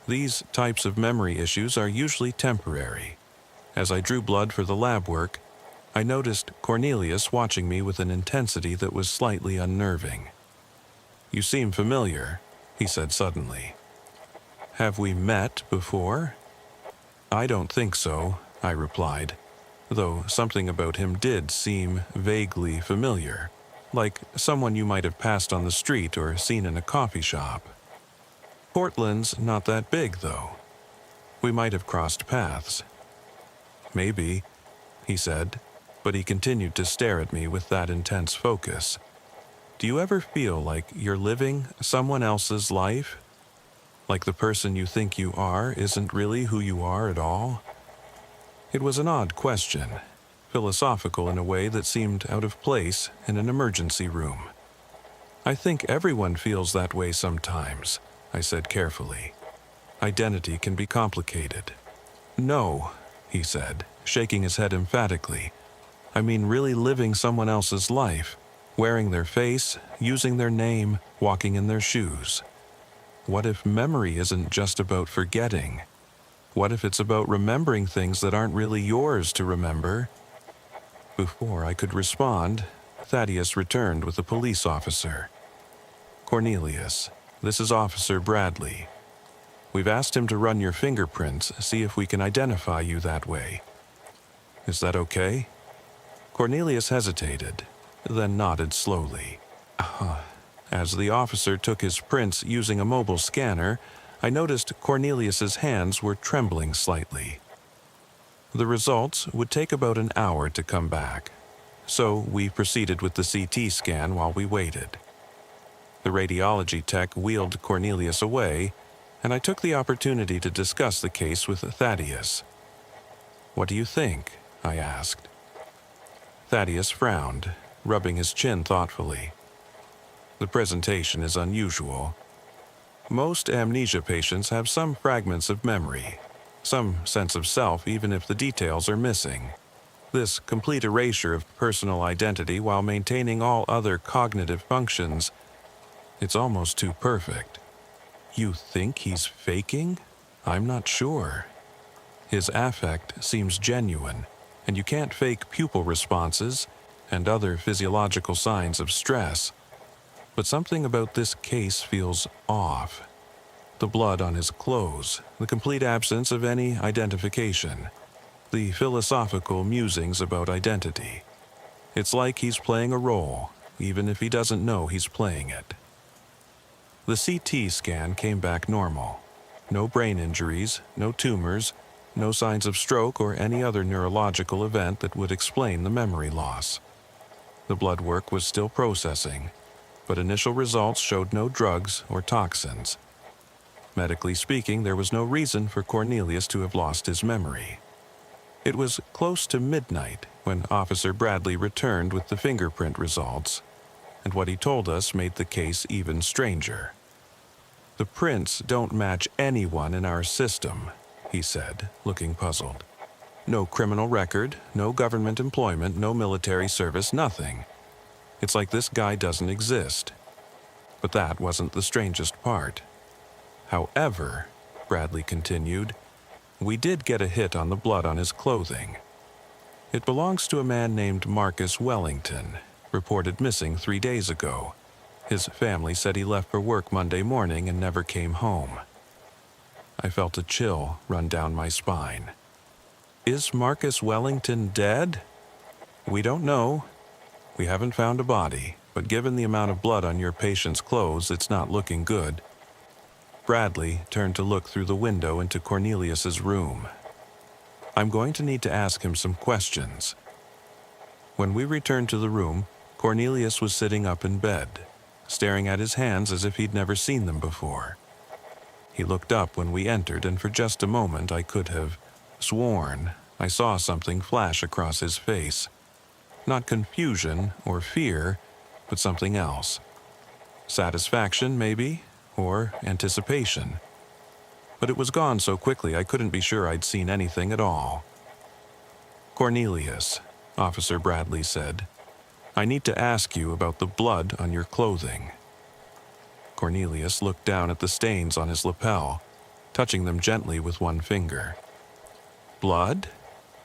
These types of memory issues are usually temporary. As I drew blood for the lab work, I noticed Cornelius watching me with an intensity that was slightly unnerving. "You seem familiar," he said suddenly. "Have we met before?" "I don't think so," I replied, though something about him did seem vaguely familiar, like someone you might have passed on the street or seen in a coffee shop. "Portland's not that big, though. We might have crossed paths." "Maybe," he said, but he continued to stare at me with that intense focus. "Do you ever feel like you're living someone else's life? Like the person you think you are isn't really who you are at all?" It was an odd question, philosophical in a way that seemed out of place in an emergency room. "I think everyone feels that way sometimes," I said carefully. "Identity can be complicated." "No," he said, shaking his head emphatically. "I mean really living someone else's life, wearing their face, using their name, walking in their shoes. What if memory isn't just about forgetting? What if it's about remembering things that aren't really yours to remember?" Before I could respond, Thaddeus returned with a police officer. "Cornelius, this is Officer Bradley. We've asked him to run your fingerprints, see if we can identify you that way. Is that okay?" Cornelius hesitated, then nodded slowly. As the officer took his prints using a mobile scanner, I noticed Cornelius's hands were trembling slightly. The results would take about an hour to come back, so we proceeded with the CT scan while we waited. The radiology tech wheeled Cornelius away, and I took the opportunity to discuss the case with Thaddeus. "What do you think?" I asked. Thaddeus frowned, rubbing his chin thoughtfully. "The presentation is unusual. Most amnesia patients have some fragments of memory, some sense of self even if the details are missing. This complete erasure of personal identity while maintaining all other cognitive functions, it's almost too perfect." "You think he's faking?" "I'm not sure. His affect seems genuine, and you can't fake pupil responses and other physiological signs of stress. But something about this case feels off. The blood on his clothes, the complete absence of any identification, the philosophical musings about identity. It's like he's playing a role, even if he doesn't know he's playing it." The CT scan came back normal. No brain injuries, no tumors, no signs of stroke or any other neurological event that would explain the memory loss. The blood work was still processing, but initial results showed no drugs or toxins. Medically speaking, there was no reason for Cornelius to have lost his memory. It was close to midnight when Officer Bradley returned with the fingerprint results, and what he told us made the case even stranger. "The prints don't match anyone in our system," he said, looking puzzled. "No criminal record, no government employment, no military service, nothing. It's like this guy doesn't exist." But that wasn't the strangest part. "However," Bradley continued, "we did get a hit on the blood on his clothing. It belongs to a man named Marcus Wellington, reported missing 3 days ago. His family said he left for work Monday morning and never came home." I felt a chill run down my spine. "Is Marcus Wellington dead?" "We don't know. We haven't found a body, but given the amount of blood on your patient's clothes, it's not looking good." Bradley turned to look through the window into Cornelius's room. "I'm going to need to ask him some questions." When we returned to the room, Cornelius was sitting up in bed, staring at his hands as if he'd never seen them before. He looked up when we entered, and for just a moment I could have sworn I saw something flash across his face. Not confusion or fear, but something else. Satisfaction, maybe, or anticipation. But it was gone so quickly I couldn't be sure I'd seen anything at all. "Cornelius," Officer Bradley said, "I need to ask you about the blood on your clothing." Cornelius looked down at the stains on his lapel, touching them gently with one finger. "Blood?"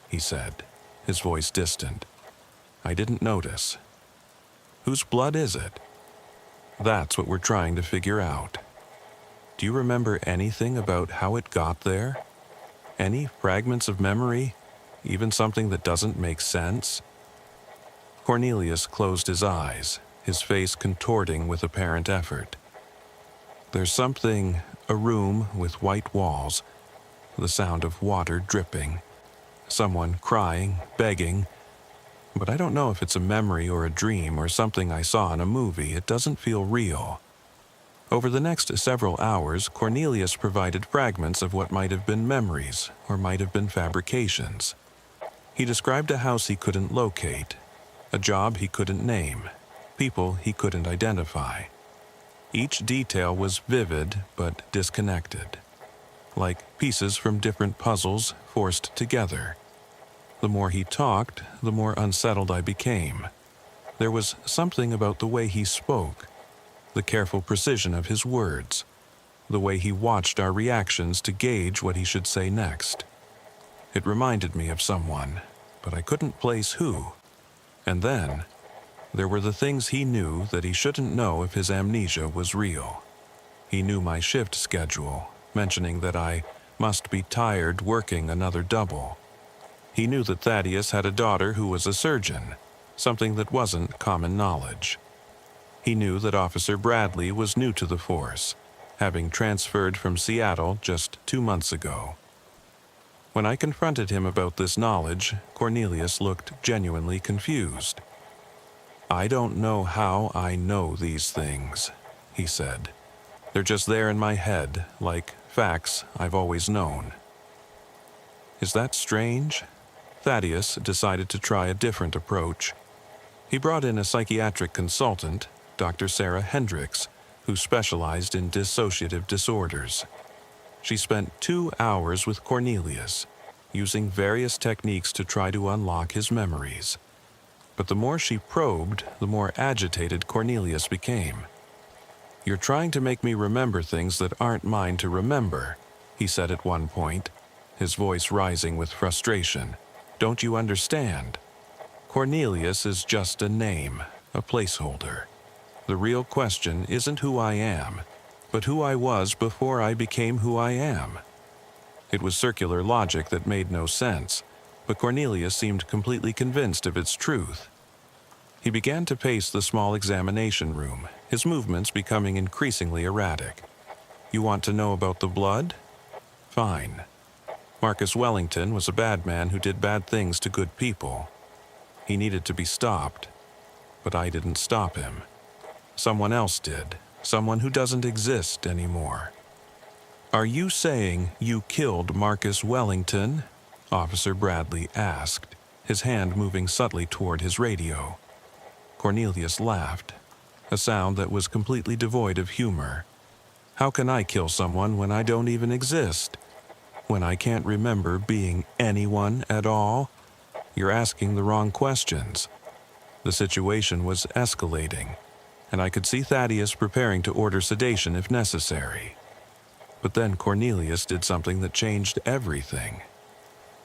he said, his voice distant. I didn't notice. "Whose blood is it?" "That's what we're trying to figure out. Do you remember anything about how it got there? Any fragments of memory? Even something that doesn't make sense?" Cornelius closed his eyes, his face contorting with apparent effort. "There's something, a room with white walls, the sound of water dripping, someone crying, begging, but I don't know if it's a memory or a dream or something I saw in a movie. It doesn't feel real." Over the next several hours, Cornelius provided fragments of what might have been memories or might have been fabrications. He described a house he couldn't locate, a job he couldn't name, people he couldn't identify. Each detail was vivid but disconnected, like pieces from different puzzles forced together. The more he talked, the more unsettled I became. There was something about the way he spoke, the careful precision of his words, the way he watched our reactions to gauge what he should say next. It reminded me of someone, but I couldn't place who. And then, there were the things he knew that he shouldn't know if his amnesia was real. He knew my shift schedule, mentioning that I must be tired working another double. He knew that Thaddeus had a daughter who was a surgeon, something that wasn't common knowledge. He knew that Officer Bradley was new to the force, having transferred from Seattle just 2 months ago. When I confronted him about this knowledge, Cornelius looked genuinely confused. "I don't know how I know these things," he said. "They're just there in my head, like facts I've always known." Is that strange? Thaddeus decided to try a different approach. He brought in a psychiatric consultant, Dr. Sarah Hendricks, who specialized in dissociative disorders. She spent 2 hours with Cornelius, using various techniques to try to unlock his memories. But the more she probed, the more agitated Cornelius became. "You're trying to make me remember things that aren't mine to remember," he said at one point, his voice rising with frustration. "Don't you understand? Cornelius is just a name, a placeholder. The real question isn't who I am, but who I was before I became who I am." It was circular logic that made no sense, but Cornelius seemed completely convinced of its truth. He began to pace the small examination room, his movements becoming increasingly erratic. "You want to know about the blood? Fine. Marcus Wellington was a bad man who did bad things to good people. He needed to be stopped, but I didn't stop him. Someone else did, someone who doesn't exist anymore. "Are you saying you killed Marcus Wellington?" Officer Bradley asked, his hand moving subtly toward his radio. Cornelius laughed, a sound that was completely devoid of humor. "How can I kill someone when I don't even exist? When I can't remember being anyone at all? You're asking the wrong questions." The situation was escalating, and I could see Thaddeus preparing to order sedation if necessary. But then Cornelius did something that changed everything.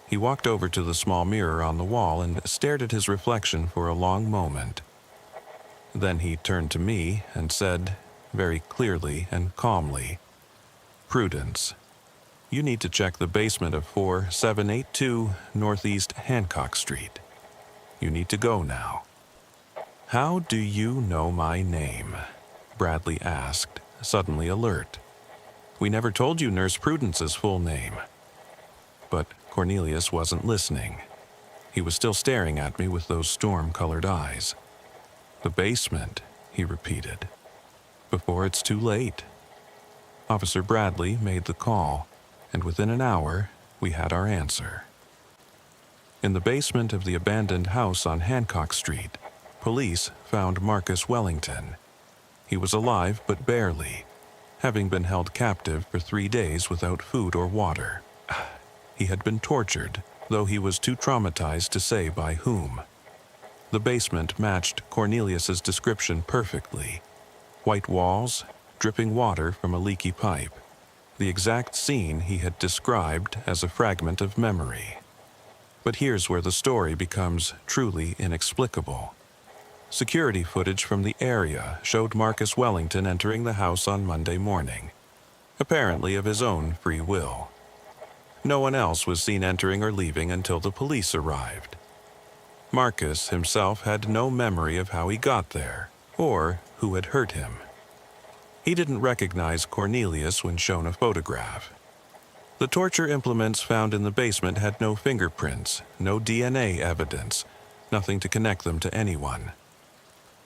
He walked over to the small mirror on the wall and stared at his reflection for a long moment. Then he turned to me and said, very clearly and calmly, "Prudence, you need to check the basement of 4782 Northeast Hancock Street. You need to go now." "How do you know my name?" Bradley asked, suddenly alert. "We never told you Nurse Prudence's full name." But Cornelius wasn't listening. He was still staring at me with those storm-colored eyes. "The basement," he repeated. "Before it's too late." Officer Bradley made the call, and within an hour, we had our answer. In the basement of the abandoned house on Hancock Street, police found Marcus Wellington. He was alive, but barely, having been held captive for 3 days without food or water. He had been tortured, though he was too traumatized to say by whom. The basement matched Cornelius's description perfectly. White walls, dripping water from a leaky pipe. The exact scene he had described as a fragment of memory. But here's where the story becomes truly inexplicable. Security footage from the area showed Marcus Wellington entering the house on Monday morning, apparently of his own free will. No one else was seen entering or leaving until the police arrived. Marcus himself had no memory of how he got there, or who had hurt him. He didn't recognize Cornelius when shown a photograph. The torture implements found in the basement had no fingerprints, no DNA evidence, nothing to connect them to anyone.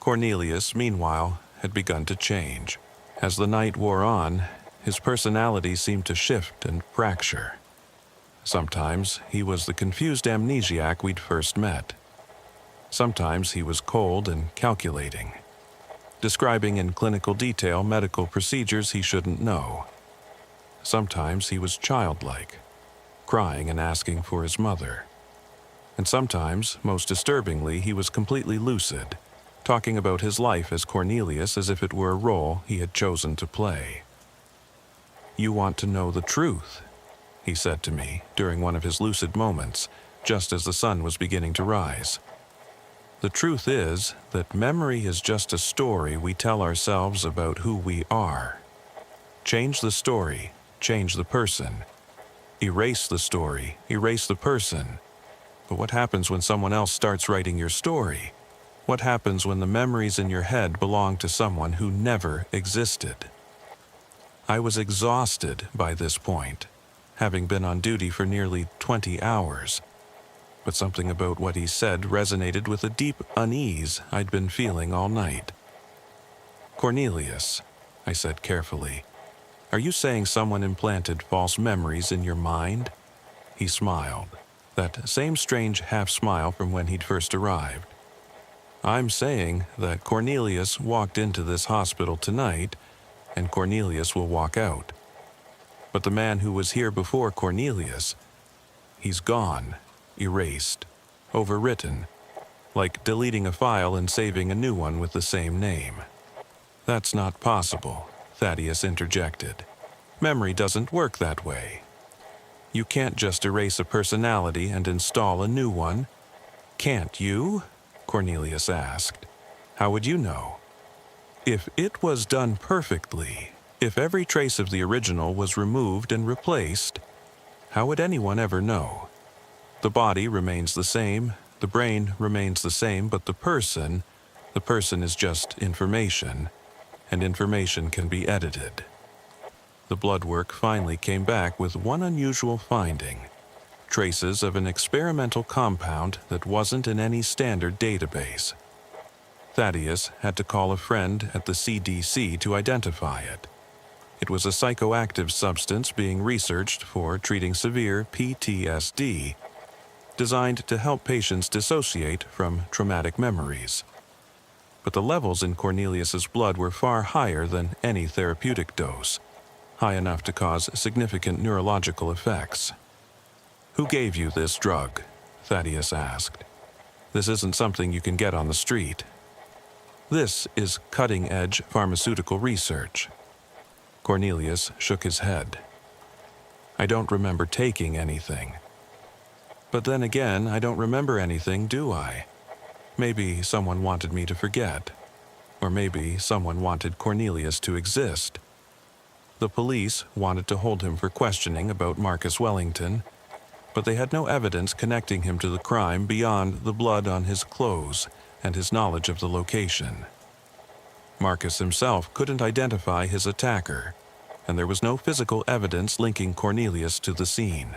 Cornelius, meanwhile, had begun to change. As the night wore on, his personality seemed to shift and fracture. Sometimes he was the confused amnesiac we'd first met. Sometimes he was cold and calculating, describing in clinical detail medical procedures he shouldn't know. Sometimes he was childlike, crying and asking for his mother. And sometimes, most disturbingly, he was completely lucid, talking about his life as Cornelius as if it were a role he had chosen to play. "You want to know the truth," he said to me during one of his lucid moments, just as the sun was beginning to rise. "The truth is that memory is just a story we tell ourselves about who we are. Change the story, change the person. Erase the story, erase the person. But what happens when someone else starts writing your story? What happens when the memories in your head belong to someone who never existed?" I was exhausted by this point, having been on duty for nearly 20 hours. But something about what he said resonated with a deep unease I'd been feeling all night. "Cornelius," I said carefully, "are you saying someone implanted false memories in your mind?" He smiled, that same strange half-smile from when he'd first arrived. "I'm saying that Cornelius walked into this hospital tonight, and Cornelius will walk out. But the man who was here before Cornelius, he's gone, erased, overwritten, like deleting a file and saving a new one with the same name." "That's not possible," Thaddeus interjected. "Memory doesn't work that way. You can't just erase a personality and install a new one." "Can't you?" Cornelius asked. "How would you know?" "If it was done perfectly, if every trace of the original was removed and replaced, how would anyone ever know? The body remains the same, the brain remains the same, but the person is just information, and information can be edited." The blood work finally came back with one unusual finding: traces of an experimental compound that wasn't in any standard database. Thaddeus had to call a friend at the CDC to identify it. It was a psychoactive substance being researched for treating severe PTSD, designed to help patients dissociate from traumatic memories. But the levels in Cornelius's blood were far higher than any therapeutic dose, high enough to cause significant neurological effects. "Who gave you this drug?" Thaddeus asked. "This isn't something you can get on the street. This is cutting-edge pharmaceutical research." Cornelius shook his head. "I don't remember taking anything. But then again, I don't remember anything, do I? Maybe someone wanted me to forget. Or maybe someone wanted Cornelius to exist. The police wanted to hold him for questioning about Marcus Wellington, but they had no evidence connecting him to the crime beyond the blood on his clothes and his knowledge of the location. Marcus himself couldn't identify his attacker, and there was no physical evidence linking Cornelius to the scene.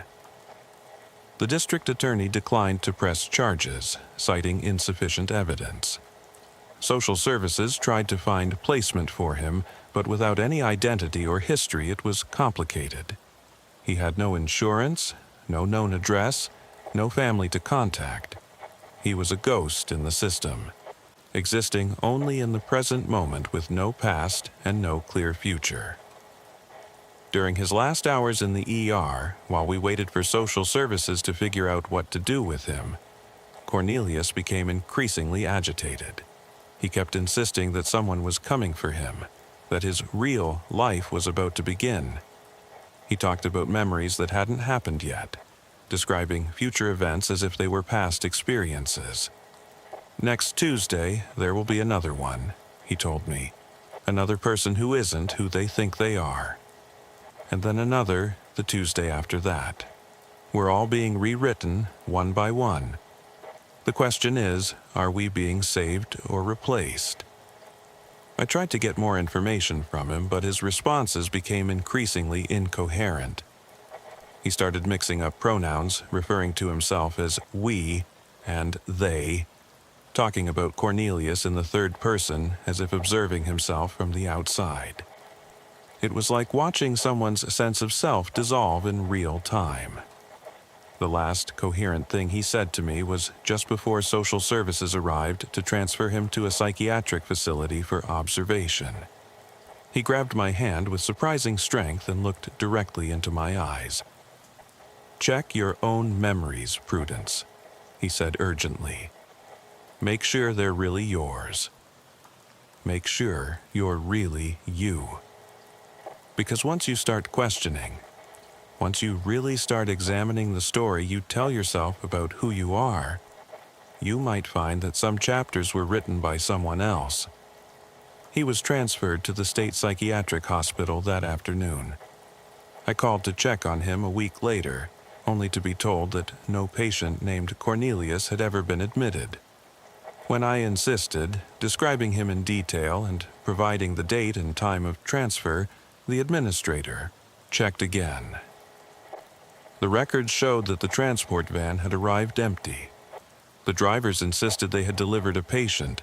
The district attorney declined to press charges, citing insufficient evidence. Social services tried to find placement for him, but without any identity or history, it was complicated. He had no insurance, no known address, no family to contact. He was a ghost in the system, existing only in the present moment with no past and no clear future. During his last hours in the ER, while we waited for social services to figure out what to do with him, Cornelius became increasingly agitated. He kept insisting that someone was coming for him, that his real life was about to begin. He talked about memories that hadn't happened yet, describing future events as if they were past experiences. "Next Tuesday, there will be another one," he told me. "Another person who isn't who they think they are. And then another the Tuesday after that. We're all being rewritten, one by one. The question is, are we being saved or replaced?" I tried to get more information from him, but his responses became increasingly incoherent. He started mixing up pronouns, referring to himself as we and they, talking about Cornelius in the third person as if observing himself from the outside. It was like watching someone's sense of self dissolve in real time. The last coherent thing he said to me was just before social services arrived to transfer him to a psychiatric facility for observation. He grabbed my hand with surprising strength and looked directly into my eyes. "Check your own memories, Prudence," he said urgently. "Make sure they're really yours. Make sure you're really you. Because once you start questioning, once you really start examining the story you tell yourself about who you are, you might find that some chapters were written by someone else." He was transferred to the state psychiatric hospital that afternoon. I called to check on him a week later, only to be told that no patient named Cornelius had ever been admitted. When I insisted, describing him in detail and providing the date and time of transfer, the administrator checked again. The records showed that the transport van had arrived empty. The drivers insisted they had delivered a patient,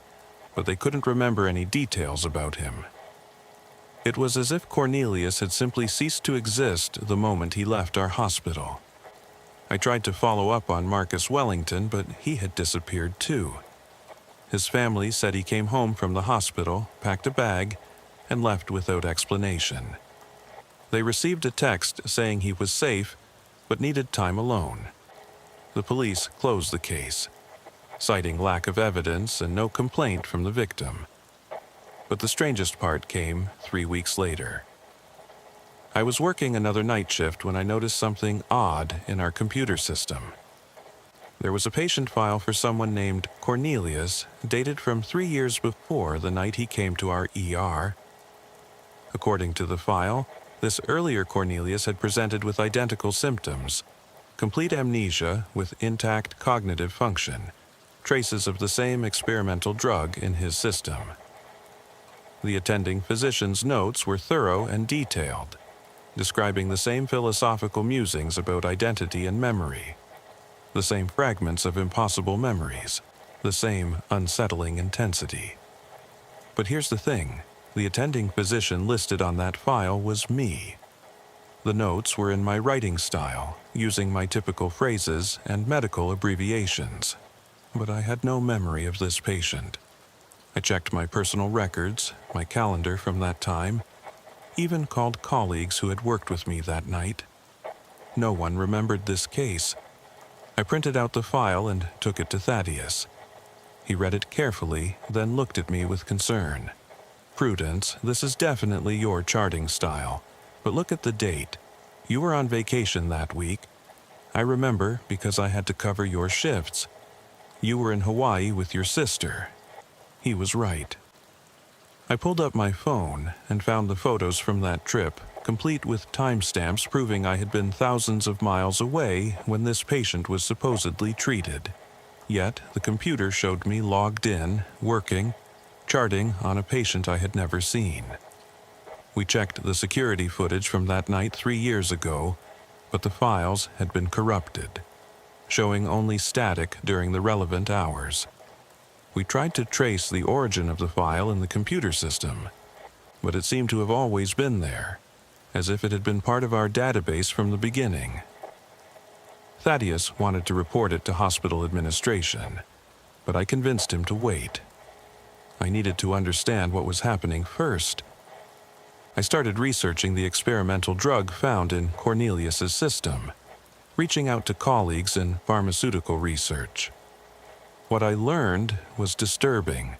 but they couldn't remember any details about him. It was as if Cornelius had simply ceased to exist the moment he left our hospital. I tried to follow up on Marcus Wellington, but he had disappeared too. His family said he came home from the hospital, packed a bag, and left without explanation. They received a text saying he was safe, but needed time alone. The police closed the case, citing lack of evidence and no complaint from the victim. But the strangest part came 3 weeks later. I was working another night shift when I noticed something odd in our computer system. There was a patient file for someone named Cornelius, dated from 3 years before the night he came to our ER. According to the file, this earlier Cornelius had presented with identical symptoms: complete amnesia with intact cognitive function, traces of the same experimental drug in his system. The attending physician's notes were thorough and detailed, describing the same philosophical musings about identity and memory, the same fragments of impossible memories, the same unsettling intensity. But here's the thing, The attending physician listed on that file was me. The notes were in my writing style, using my typical phrases and medical abbreviations. But I had no memory of this patient. I checked my personal records, my calendar from that time, even called colleagues who had worked with me that night. No one remembered this case. I printed out the file and took it to Thaddeus. He read it carefully, then looked at me with concern. "Prudence, this is definitely your charting style. But look at the date. You were on vacation that week. I remember because I had to cover your shifts. You were in Hawaii with your sister." He was right. I pulled up my phone and found the photos from that trip, complete with timestamps proving I had been thousands of miles away when this patient was supposedly treated. Yet the computer showed me logged in, working, charting on a patient I had never seen. We checked the security footage from that night 3 years ago, but the files had been corrupted, showing only static during the relevant hours. We tried to trace the origin of the file in the computer system, but it seemed to have always been there, as if it had been part of our database from the beginning. Thaddeus wanted to report it to hospital administration, but I convinced him to wait. I needed to understand what was happening first. I started researching the experimental drug found in Cornelius's system, reaching out to colleagues in pharmaceutical research. What I learned was disturbing.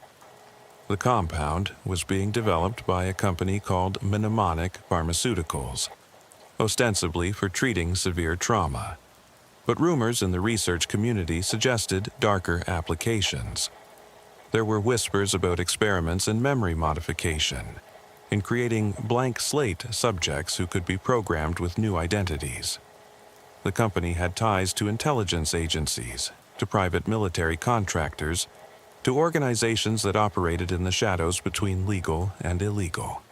The compound was being developed by a company called Mnemonic Pharmaceuticals, ostensibly for treating severe trauma. But rumors in the research community suggested darker applications. There were whispers about experiments in memory modification, in creating blank slate subjects who could be programmed with new identities. The company had ties to intelligence agencies, to private military contractors, to organizations that operated in the shadows between legal and illegal.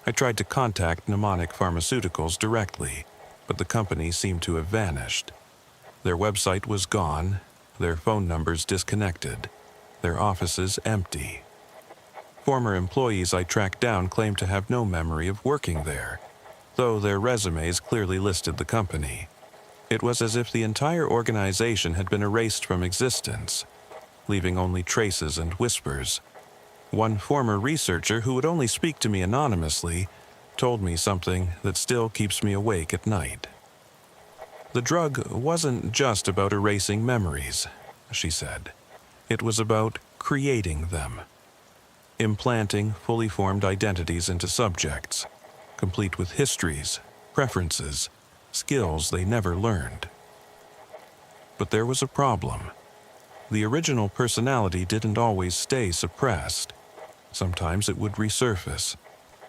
I tried to contact Mnemonic Pharmaceuticals directly, but the company seemed to have vanished. Their website was gone, their phone numbers disconnected, their offices empty. Former employees I tracked down claimed to have no memory of working there, though their resumes clearly listed the company. It was as if the entire organization had been erased from existence, leaving only traces and whispers. One former researcher who would only speak to me anonymously told me something that still keeps me awake at night. The drug wasn't just about erasing memories, she said. It was about creating them, implanting fully formed identities into subjects, complete with histories, preferences, skills they never learned. But there was a problem. The original personality didn't always stay suppressed. Sometimes it would resurface,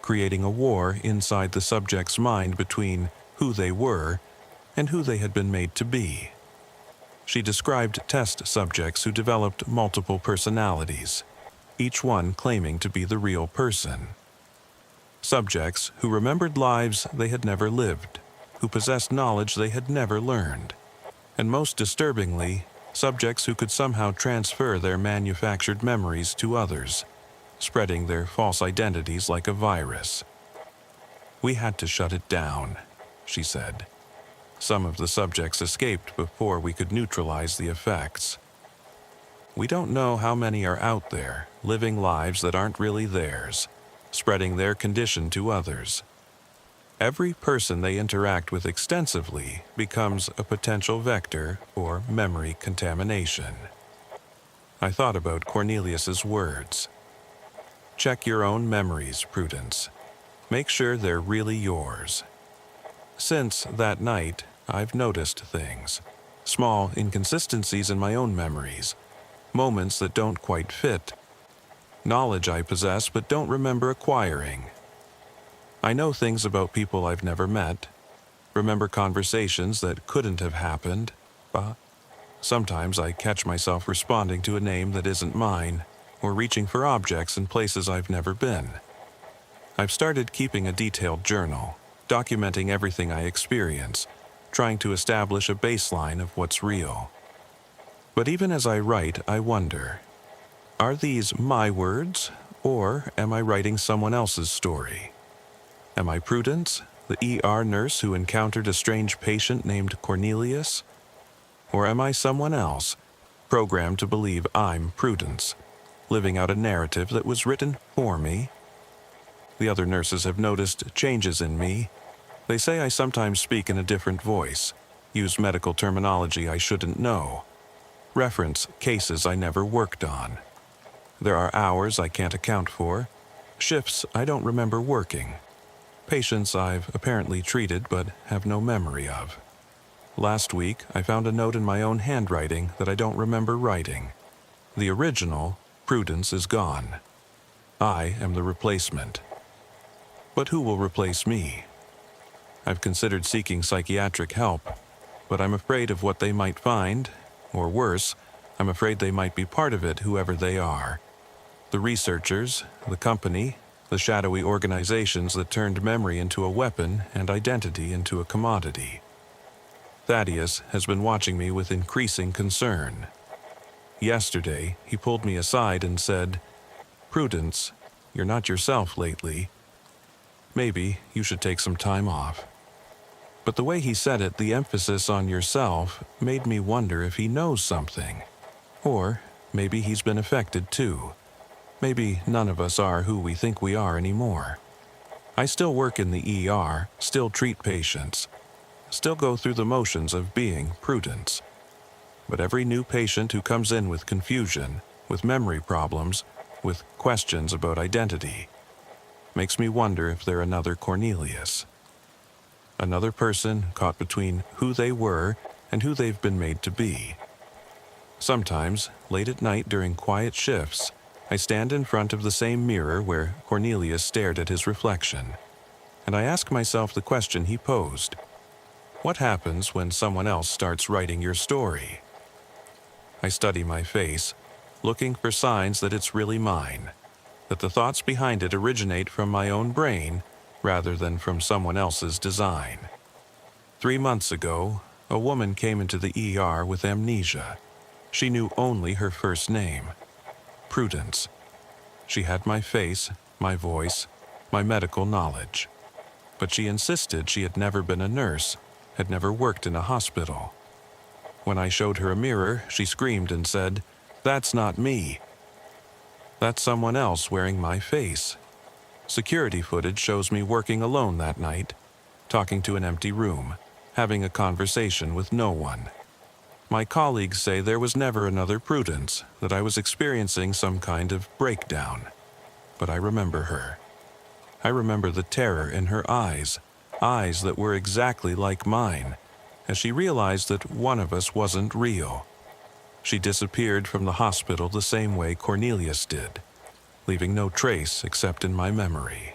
creating a war inside the subject's mind between who they were and who they had been made to be. She described test subjects who developed multiple personalities, each one claiming to be the real person. Subjects who remembered lives they had never lived, who possessed knowledge they had never learned, and most disturbingly, subjects who could somehow transfer their manufactured memories to others, spreading their false identities like a virus. "We had to shut it down," she said. "Some of the subjects escaped before we could neutralize the effects. We don't know how many are out there, living lives that aren't really theirs, spreading their condition to others. Every person they interact with extensively becomes a potential vector for memory contamination." I thought about Cornelius's words. Check your own memories, Prudence. Make sure they're really yours. Since that night, I've noticed things, small inconsistencies in my own memories, moments that don't quite fit, knowledge I possess but don't remember acquiring. I know things about people I've never met, remember conversations that couldn't have happened, but sometimes I catch myself responding to a name that isn't mine, or reaching for objects in places I've never been. I've started keeping a detailed journal, documenting everything I experience, trying to establish a baseline of what's real. But even as I write, I wonder, are these my words, Or am I writing someone else's story? Am I Prudence, the ER nurse who encountered a strange patient named Cornelius? Or am I someone else, programmed to believe I'm Prudence, living out a narrative that was written for me? The other nurses have noticed changes in me. They say I sometimes speak in a different voice, use medical terminology I shouldn't know, reference cases I never worked on. There are hours I can't account for, shifts I don't remember working, patients I've apparently treated but have no memory of. Last week, I found a note in my own handwriting that I don't remember writing. The original, Prudence, is gone. I am the replacement. But who will replace me? I've considered seeking psychiatric help, but I'm afraid of what they might find, or worse, I'm afraid they might be part of it, whoever they are. The researchers, the company, the shadowy organizations that turned memory into a weapon and identity into a commodity. Thaddeus has been watching me with increasing concern. Yesterday, he pulled me aside and said, "Prudence, you're not yourself lately. Maybe you should take some time off." But the way he said it, the emphasis on yourself, made me wonder if he knows something. Or maybe he's been affected too. Maybe none of us are who we think we are anymore. I still work in the ER, still treat patients, still go through the motions of being Prudence. But every new patient who comes in with confusion, with memory problems, with questions about identity, makes me wonder if they're another Cornelius. Another person caught between who they were and who they've been made to be. Sometimes, late at night during quiet shifts, I stand in front of the same mirror where Cornelius stared at his reflection, and I ask myself the question he posed. What happens when someone else starts writing your story? I study my face, looking for signs that it's really mine, that the thoughts behind it originate from my own brain rather than from someone else's design. 3 months ago, a woman came into the ER with amnesia. She knew only her first name, Prudence. She had my face, my voice, my medical knowledge. But she insisted she had never been a nurse, had never worked in a hospital. When I showed her a mirror, she screamed and said, "That's not me. That's someone else wearing my face." Security footage shows me working alone that night, talking to an empty room, having a conversation with no one. My colleagues say there was never another Prudence, that I was experiencing some kind of breakdown. But I remember her. I remember the terror in her eyes that were exactly like mine, as she realized that one of us wasn't real. She disappeared from the hospital the same way Cornelius did, leaving no trace except in my memory.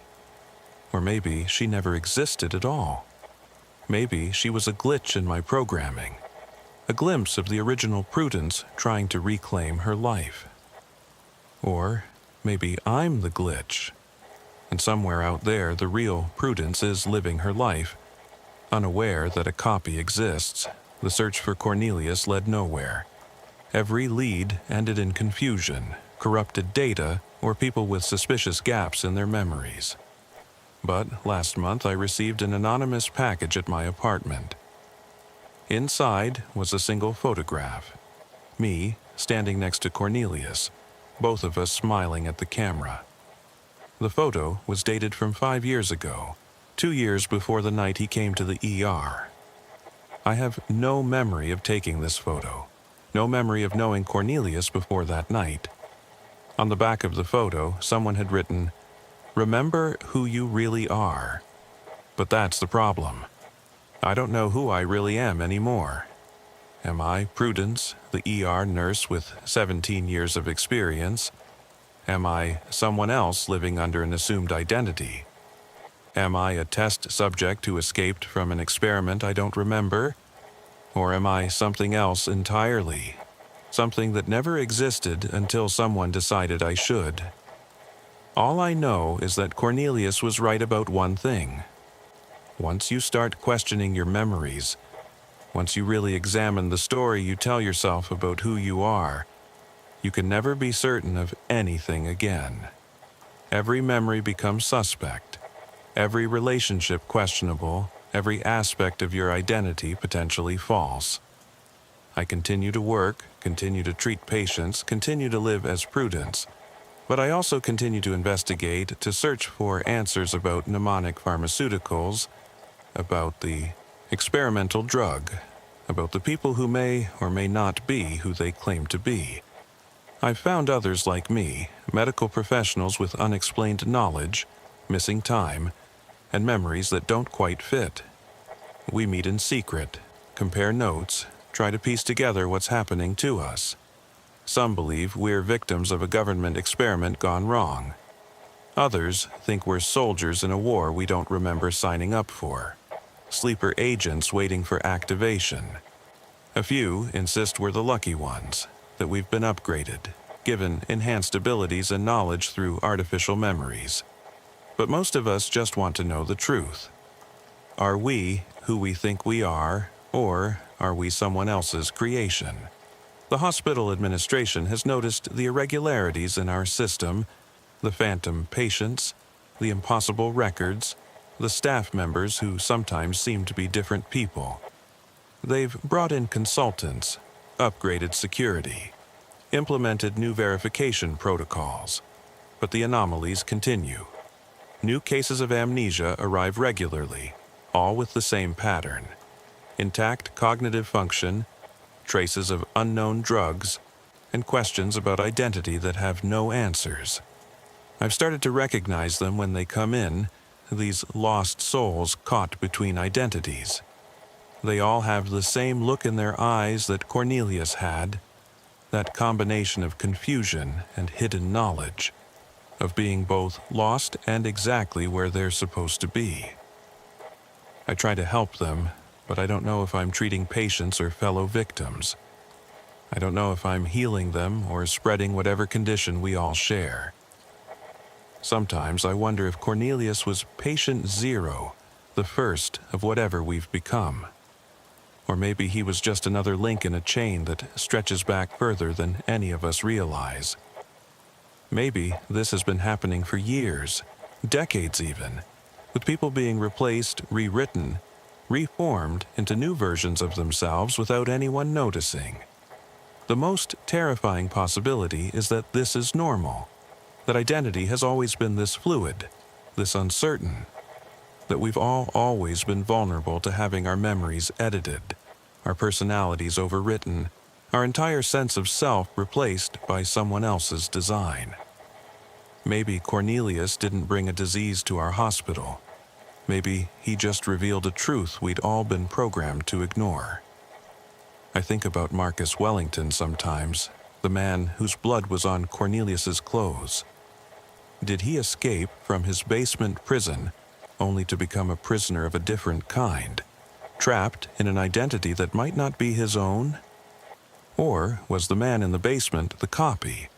Or maybe she never existed at all. Maybe she was a glitch in my programming, a glimpse of the original Prudence trying to reclaim her life. Or maybe I'm the glitch, and somewhere out there the real Prudence is living her life, unaware that a copy exists. The search for Cornelius led nowhere. Every lead ended in confusion, corrupted data, or people with suspicious gaps in their memories. But last month I received an anonymous package at my apartment. Inside was a single photograph. Me, standing next to Cornelius, both of us smiling at the camera. The photo was dated from 5 years ago, 2 years before the night he came to the ER. I have no memory of taking this photo, no memory of knowing Cornelius before that night. On the back of the photo, someone had written, "Remember who you really are." But that's the problem. I don't know who I really am anymore. Am I Prudence, the ER nurse with 17 years of experience? Am I someone else living under an assumed identity? Am I a test subject who escaped from an experiment I don't remember? Or am I something else entirely? Something that never existed until someone decided I should. All I know is that Cornelius was right about one thing. Once you start questioning your memories, once you really examine the story you tell yourself about who you are, you can never be certain of anything again. Every memory becomes suspect, every relationship questionable, every aspect of your identity potentially false. I continue to work, continue to treat patients, continue to live as Prudence, but I also continue to investigate, to search for answers about mnemonic pharmaceuticals, about the experimental drug, about the people who may or may not be who they claim to be. I've found others like me, medical professionals with unexplained knowledge, missing time, and memories that don't quite fit. We meet in secret, compare notes, try to piece together what's happening to us. Some believe we're victims of a government experiment gone wrong. Others think we're soldiers in a war we don't remember signing up for, sleeper agents waiting for activation. A few insist we're the lucky ones, that we've been upgraded, given enhanced abilities and knowledge through artificial memories. But most of us just want to know the truth. Are we who we think we are, or are we someone else's creation? The hospital administration has noticed the irregularities in our system, the phantom patients, the impossible records, the staff members who sometimes seem to be different people. They've brought in consultants, upgraded security, implemented new verification protocols, but the anomalies continue. New cases of amnesia arrive regularly, all with the same pattern: intact cognitive function, traces of unknown drugs, and questions about identity that have no answers. I've started to recognize them when they come in, these lost souls caught between identities. They all have the same look in their eyes that Cornelius had, that combination of confusion and hidden knowledge, of being both lost and exactly where they're supposed to be. I try to help them, but I don't know if I'm treating patients or fellow victims. I don't know if I'm healing them or spreading whatever condition we all share. Sometimes I wonder if Cornelius was patient zero, the first of whatever we've become. Or maybe he was just another link in a chain that stretches back further than any of us realize. Maybe this has been happening for years, decades even, with people being replaced, rewritten, reformed into new versions of themselves without anyone noticing. The most terrifying possibility is that this is normal, that identity has always been this fluid, this uncertain, that we've all always been vulnerable to having our memories edited, our personalities overwritten, our entire sense of self replaced by someone else's design. Maybe Cornelius didn't bring a disease to our hospital. Maybe he just revealed a truth we'd all been programmed to ignore. I think about Marcus Wellington sometimes, the man whose blood was on Cornelius's clothes. Did he escape from his basement prison only to become a prisoner of a different kind, trapped in an identity that might not be his own? Or was the man in the basement the copy,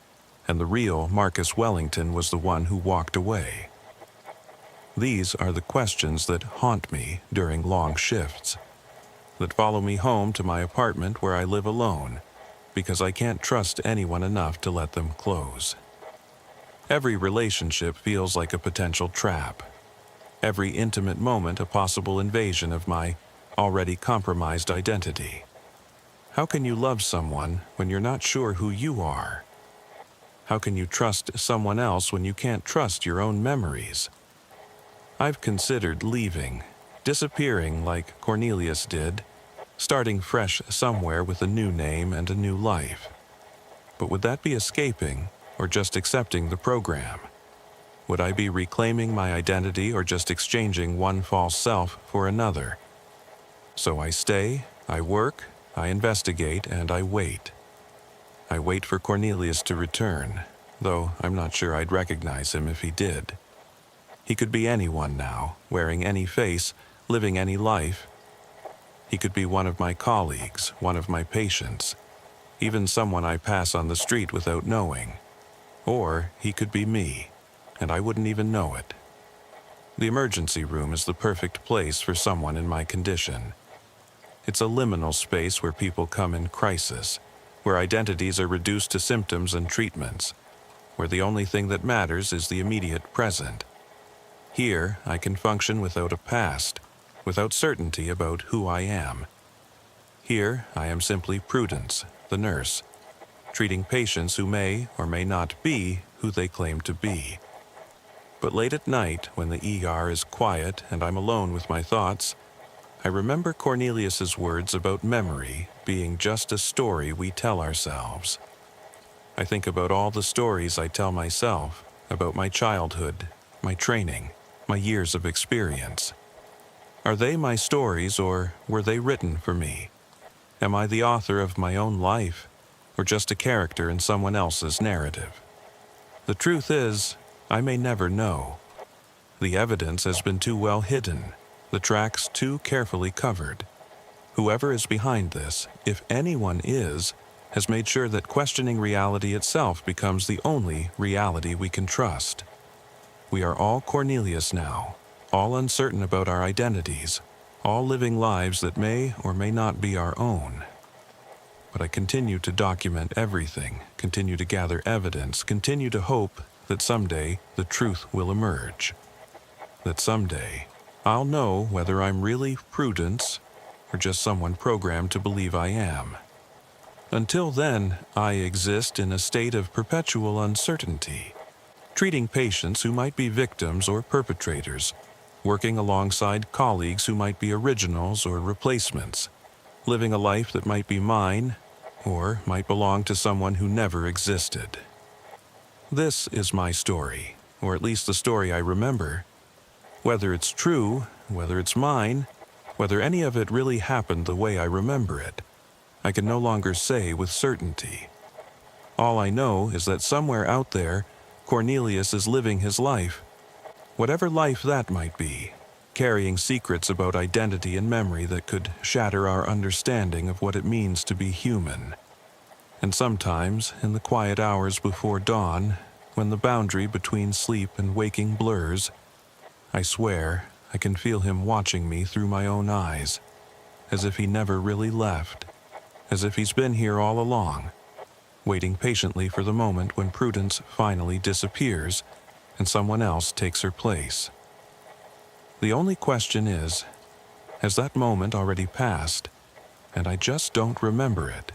and the real Marcus Wellington was the one who walked away? These are the questions that haunt me during long shifts, that follow me home to my apartment where I live alone, because I can't trust anyone enough to let them close. Every relationship feels like a potential trap. Every intimate moment a possible invasion of my already compromised identity. How can you love someone when you're not sure who you are? How can you trust someone else when you can't trust your own memories? I've considered leaving, disappearing like Cornelius did, starting fresh somewhere with a new name and a new life. But would that be escaping, or just accepting the program? Would I be reclaiming my identity or just exchanging one false self for another? So I stay, I work, I investigate, and I wait. I wait for Cornelius to return, though I'm not sure I'd recognize him if he did. He could be anyone now, wearing any face, living any life. He could be one of my colleagues, one of my patients, even someone I pass on the street without knowing. Or he could be me, and I wouldn't even know it. The emergency room is the perfect place for someone in my condition. It's a liminal space where people come in crisis, where identities are reduced to symptoms and treatments. where the only thing that matters is the immediate present. Here, I can function without a past, without certainty about who I am. Here, I am simply Prudence, the nurse, treating patients who may or may not be who they claim to be. But late at night, when the ER is quiet and I'm alone with my thoughts, I remember Cornelius's words about memory being just a story we tell ourselves. I think about all the stories I tell myself about my childhood, my training, my years of experience. Are they my stories, or were they written for me? Am I the author of my own life, or just a character in someone else's narrative? The truth is, I may never know. The evidence has been too well hidden, the tracks too carefully covered. Whoever is behind this, if anyone is, has made sure that questioning reality itself becomes the only reality we can trust. We are all Cornelius now, all uncertain about our identities, all living lives that may or may not be our own. But I continue to document everything, continue to gather evidence, continue to hope that someday the truth will emerge. That someday I'll know whether I'm really Prudence or just someone programmed to believe I am. Until then, I exist in a state of perpetual uncertainty, treating patients who might be victims or perpetrators, working alongside colleagues who might be originals or replacements, living a life that might be mine or might belong to someone who never existed. This is my story, or at least the story I remember. Whether it's true, whether it's mine, whether any of it really happened the way I remember it, I can no longer say with certainty. All I know is that somewhere out there, Cornelius is living his life, whatever life that might be, carrying secrets about identity and memory that could shatter our understanding of what it means to be human. And sometimes, in the quiet hours before dawn, when the boundary between sleep and waking blurs, I swear I can feel him watching me through my own eyes, as if he never really left, as if he's been here all along, waiting patiently for the moment when Prudence finally disappears and someone else takes her place. The only question is, has that moment already passed, and I just don't remember it?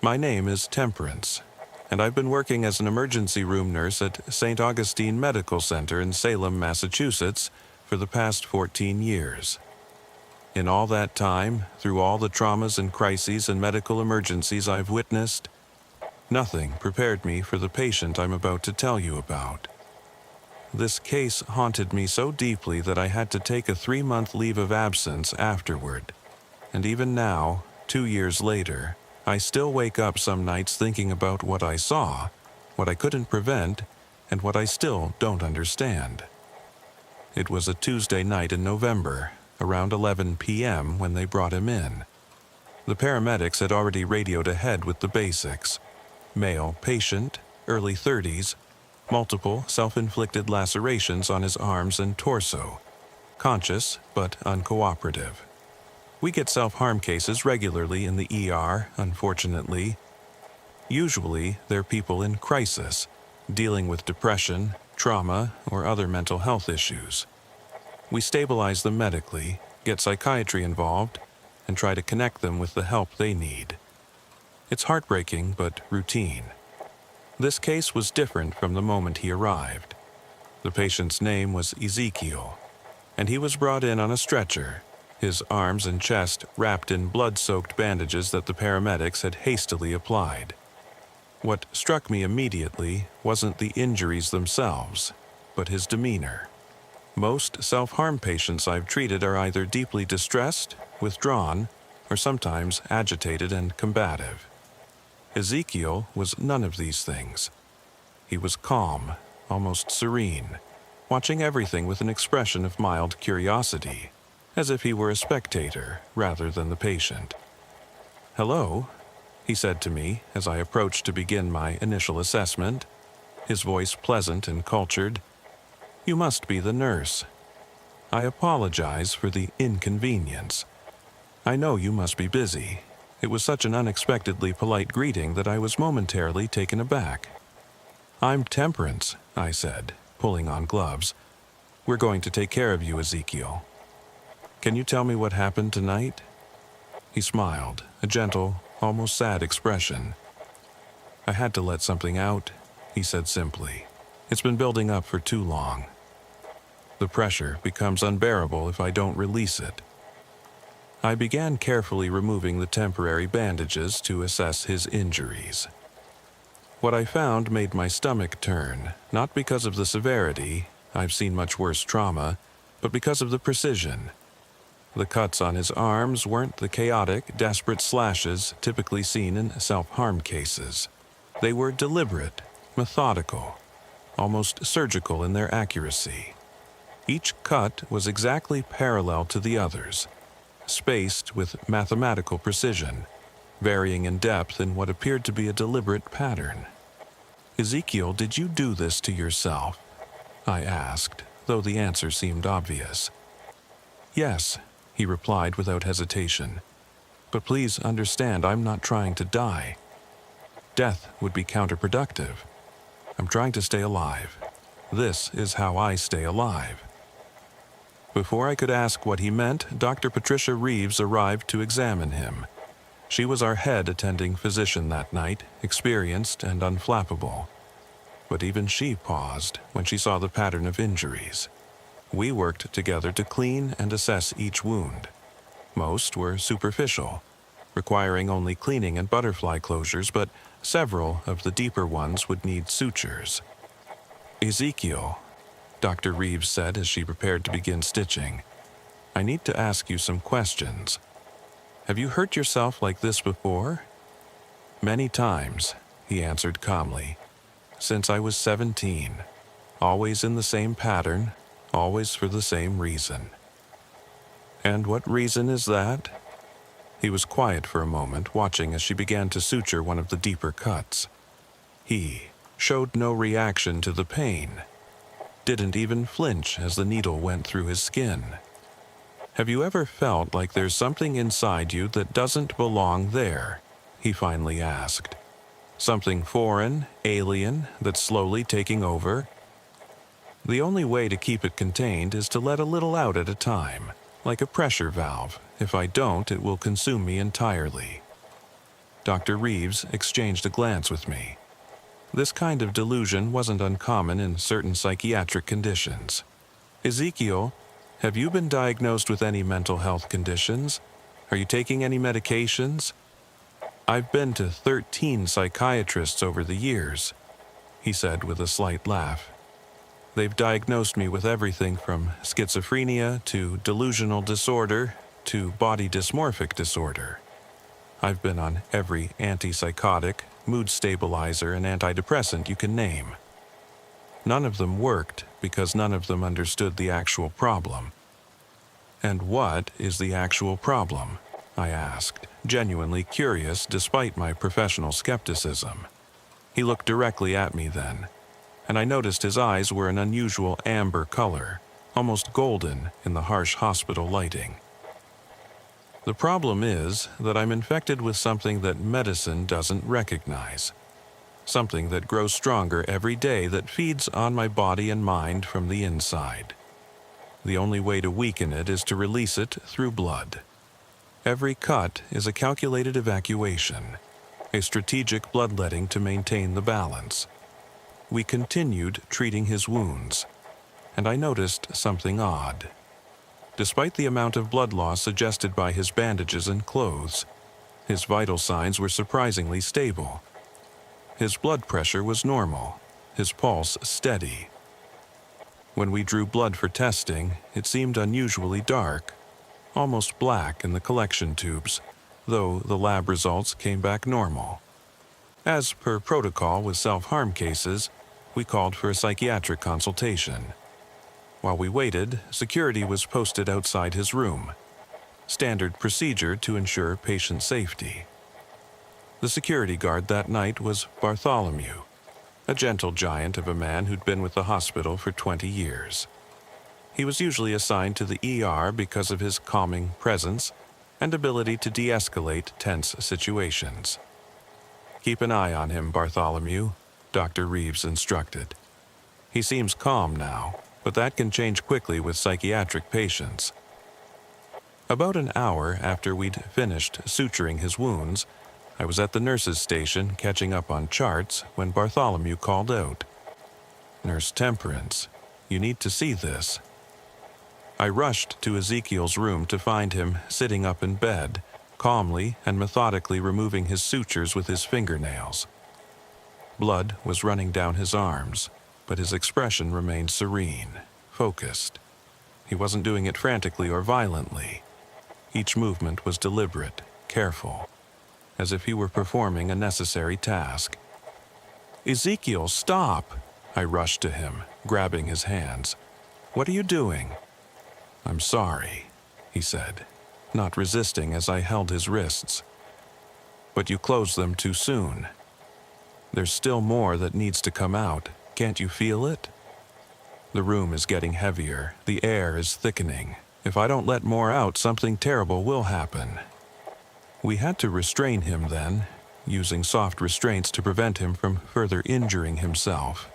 My name is Temperance, and I've been working as an emergency room nurse at St. Augustine Medical Center in Salem, Massachusetts, for the past 14 years. In all that time, through all the traumas and crises and medical emergencies I've witnessed, nothing prepared me for the patient I'm about to tell you about. This case haunted me so deeply that I had to take a 3-month leave of absence afterward. And even now, 2 years later, I still wake up some nights thinking about what I saw, what I couldn't prevent, and what I still don't understand. It was a Tuesday night in November, around 11 p.m. when they brought him in. The paramedics had already radioed ahead with the basics. Male patient, early 30s, multiple self-inflicted lacerations on his arms and torso, conscious but uncooperative. We get self-harm cases regularly in the ER, unfortunately. Usually, they're people in crisis, dealing with depression, trauma, or other mental health issues. We stabilize them medically, get psychiatry involved, and try to connect them with the help they need. It's heartbreaking, but routine. This case was different from the moment he arrived. The patient's name was Ezekiel, and he was brought in on a stretcher, his arms and chest wrapped in blood-soaked bandages that the paramedics had hastily applied. What struck me immediately wasn't the injuries themselves, but his demeanor. Most self-harm patients I've treated are either deeply distressed, withdrawn, or sometimes agitated and combative. Ezekiel was none of these things. He was calm, almost serene, watching everything with an expression of mild curiosity, as if he were a spectator rather than the patient. "Hello," he said to me as I approached to begin my initial assessment, his voice pleasant and cultured. "You must be the nurse. I apologize for the inconvenience. I know you must be busy. It was such an unexpectedly polite greeting that I was momentarily taken aback. "I'm Temperance," I said, pulling on gloves. "We're going to take care of you, Ezekiel. Can you tell me what happened tonight?" He smiled, a gentle, almost sad expression. "I had to let something out," he said simply. "It's been building up for too long. The pressure becomes unbearable if I don't release it." I began carefully removing the temporary bandages to assess his injuries. What I found made my stomach turn, not because of the severity, I've seen much worse trauma, but because of the precision. The cuts on his arms weren't the chaotic, desperate slashes typically seen in self-harm cases. They were deliberate, methodical, almost surgical in their accuracy. Each cut was exactly parallel to the others, spaced with mathematical precision, varying in depth in what appeared to be a deliberate pattern. "Ezekiel, did you do this to yourself?" I asked, though the answer seemed obvious. "Yes," he replied without hesitation. "But please understand, I'm not trying to die. Death would be counterproductive. I'm trying to stay alive. This is how I stay alive." Before I could ask what he meant, Dr. Patricia Reeves arrived to examine him. She was our head attending physician that night, experienced and unflappable. But even she paused when she saw the pattern of injuries. We worked together to clean and assess each wound. Most were superficial, requiring only cleaning and butterfly closures, but several of the deeper ones would need sutures. "Ezekiel," Dr. Reeves said as she prepared to begin stitching, "I need to ask you some questions. Have you hurt yourself like this before?" "Many times," he answered calmly. "Since I was 17. Always in the same pattern, always for the same reason." "And what reason is that?" He was quiet for a moment, watching as she began to suture one of the deeper cuts. He showed no reaction to the pain, didn't even flinch as the needle went through his skin. "Have you ever felt like there's something inside you that doesn't belong there?" he finally asked. "Something foreign, alien, that's slowly taking over?" "The only way to keep it contained is to let a little out at a time, like a pressure valve. If I don't, it will consume me entirely." Dr. Reeves exchanged a glance with me. This kind of delusion wasn't uncommon in certain psychiatric conditions. "Ezekiel, have you been diagnosed with any mental health conditions? Are you taking any medications?" "I've been to 13 psychiatrists over the years," he said with a slight laugh. "They've diagnosed me with everything from schizophrenia to delusional disorder to body dysmorphic disorder. I've been on every antipsychotic, mood stabilizer, and antidepressant you can name. None of them worked because none of them understood the actual problem." "And what is the actual problem?" I asked, genuinely curious despite my professional skepticism. He looked directly at me then, and I noticed his eyes were an unusual amber color, almost golden in the harsh hospital lighting. "The problem is that I'm infected with something that medicine doesn't recognize. Something that grows stronger every day that feeds on my body and mind from the inside. The only way to weaken it is to release it through blood. Every cut is a calculated evacuation, a strategic bloodletting to maintain the balance." We continued treating his wounds, and I noticed something odd. Despite the amount of blood loss suggested by his bandages and clothes, his vital signs were surprisingly stable. His blood pressure was normal, his pulse steady. When we drew blood for testing, it seemed unusually dark, almost black in the collection tubes, though the lab results came back normal. As per protocol with self-harm cases, we called for a psychiatric consultation. While we waited, security was posted outside his room, standard procedure to ensure patient safety. The security guard that night was Bartholomew, a gentle giant of a man who'd been with the hospital for 20 years. He was usually assigned to the ER because of his calming presence, and ability to de-escalate tense situations. "Keep an eye on him, Bartholomew," Dr. Reeves instructed. "He seems calm now, but that can change quickly with psychiatric patients." About an hour after we'd finished suturing his wounds, I was at the nurse's station catching up on charts when Bartholomew called out, "Nurse Temperance, you need to see this." I rushed to Ezekiel's room to find him sitting up in bed, calmly and methodically removing his sutures with his fingernails. Blood was running down his arms, but his expression remained serene, focused. He wasn't doing it frantically or violently. Each movement was deliberate, careful, as if he were performing a necessary task. "Ezekiel, stop!" I rushed to him, grabbing his hands. "What are you doing?" "I'm sorry," he said, not resisting as I held his wrists. "But you closed them too soon. There's still more that needs to come out. Can't you feel it? The room is getting heavier. The air is thickening. If I don't let more out, something terrible will happen." We had to restrain him then, using soft restraints to prevent him from further injuring himself.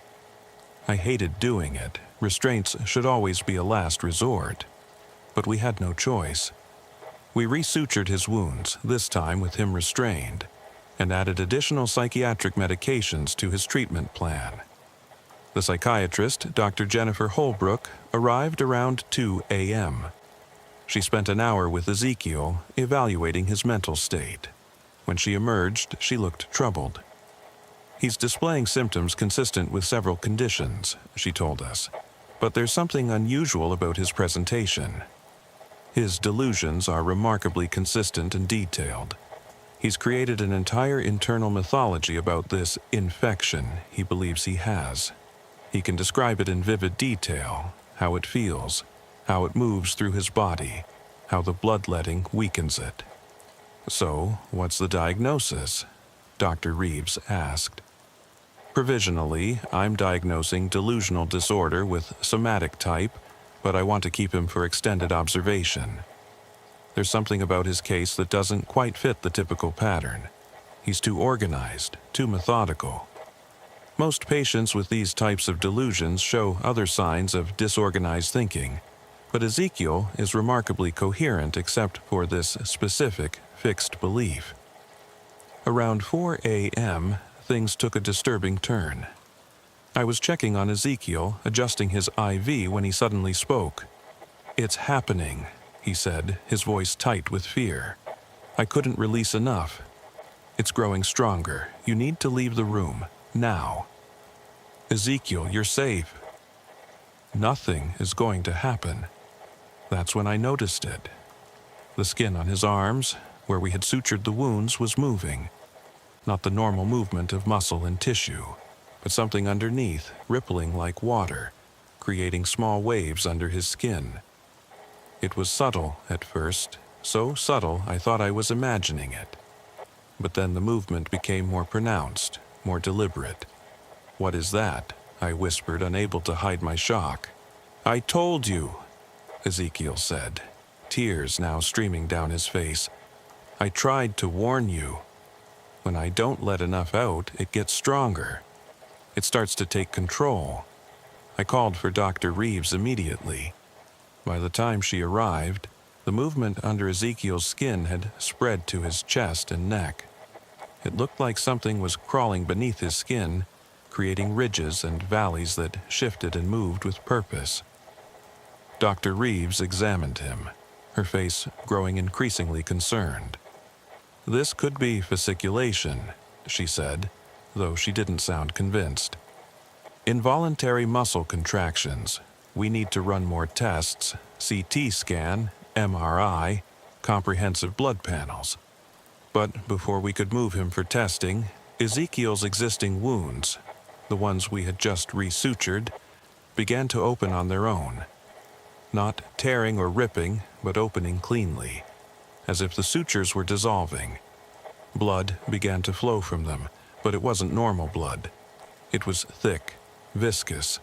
I hated doing it. Restraints should always be a last resort. But we had no choice. We resutured his wounds, this time with him restrained, and added additional psychiatric medications to his treatment plan. The psychiatrist, Dr. Jennifer Holbrook, arrived around 2 a.m. She spent an hour with Ezekiel, evaluating his mental state. When she emerged, she looked troubled. "He's displaying symptoms consistent with several conditions," she told us, "but there's something unusual about his presentation. His delusions are remarkably consistent and detailed. He's created an entire internal mythology about this infection he believes he has. He can describe it in vivid detail, how it feels, how it moves through his body, how the bloodletting weakens it." "So, what's the diagnosis?" Dr. Reeves asked. "Provisionally, I'm diagnosing delusional disorder with somatic type, but I want to keep him for extended observation. There's something about his case that doesn't quite fit the typical pattern. He's too organized, too methodical. Most patients with these types of delusions show other signs of disorganized thinking, but Ezekiel is remarkably coherent except for this specific, fixed belief." Around 4 a.m., things took a disturbing turn. I was checking on Ezekiel, adjusting his IV, when he suddenly spoke. "It's happening," he said, his voice tight with fear. "I couldn't release enough. It's growing stronger. You need to leave the room. Now." "Ezekiel, you're safe." Nothing is going to happen. That's when I noticed it. The skin on his arms, where we had sutured the wounds, was moving. Not the normal movement of muscle and tissue, but something underneath, rippling like water, creating small waves under his skin. It was subtle at first, so subtle I thought I was imagining it. But then the movement became more pronounced, more deliberate. "What is that?" I whispered, unable to hide my shock. "I told you," Ezekiel said, tears now streaming down his face. "I tried to warn you. When I don't let enough out, it gets stronger. It starts to take control." I called for Dr. Reeves immediately. By the time she arrived, the movement under Ezekiel's skin had spread to his chest and neck. It looked like something was crawling beneath his skin, creating ridges and valleys that shifted and moved with purpose. Dr. Reeves examined him, her face growing increasingly concerned. "This could be fasciculation," she said, though she didn't sound convinced. "Involuntary muscle contractions. We need to run more tests, CT scan, MRI, comprehensive blood panels." But before we could move him for testing, Ezekiel's existing wounds, the ones we had just resutured, began to open on their own. Not tearing or ripping, but opening cleanly, as if the sutures were dissolving. Blood began to flow from them, but it wasn't normal blood. It was thick, viscous,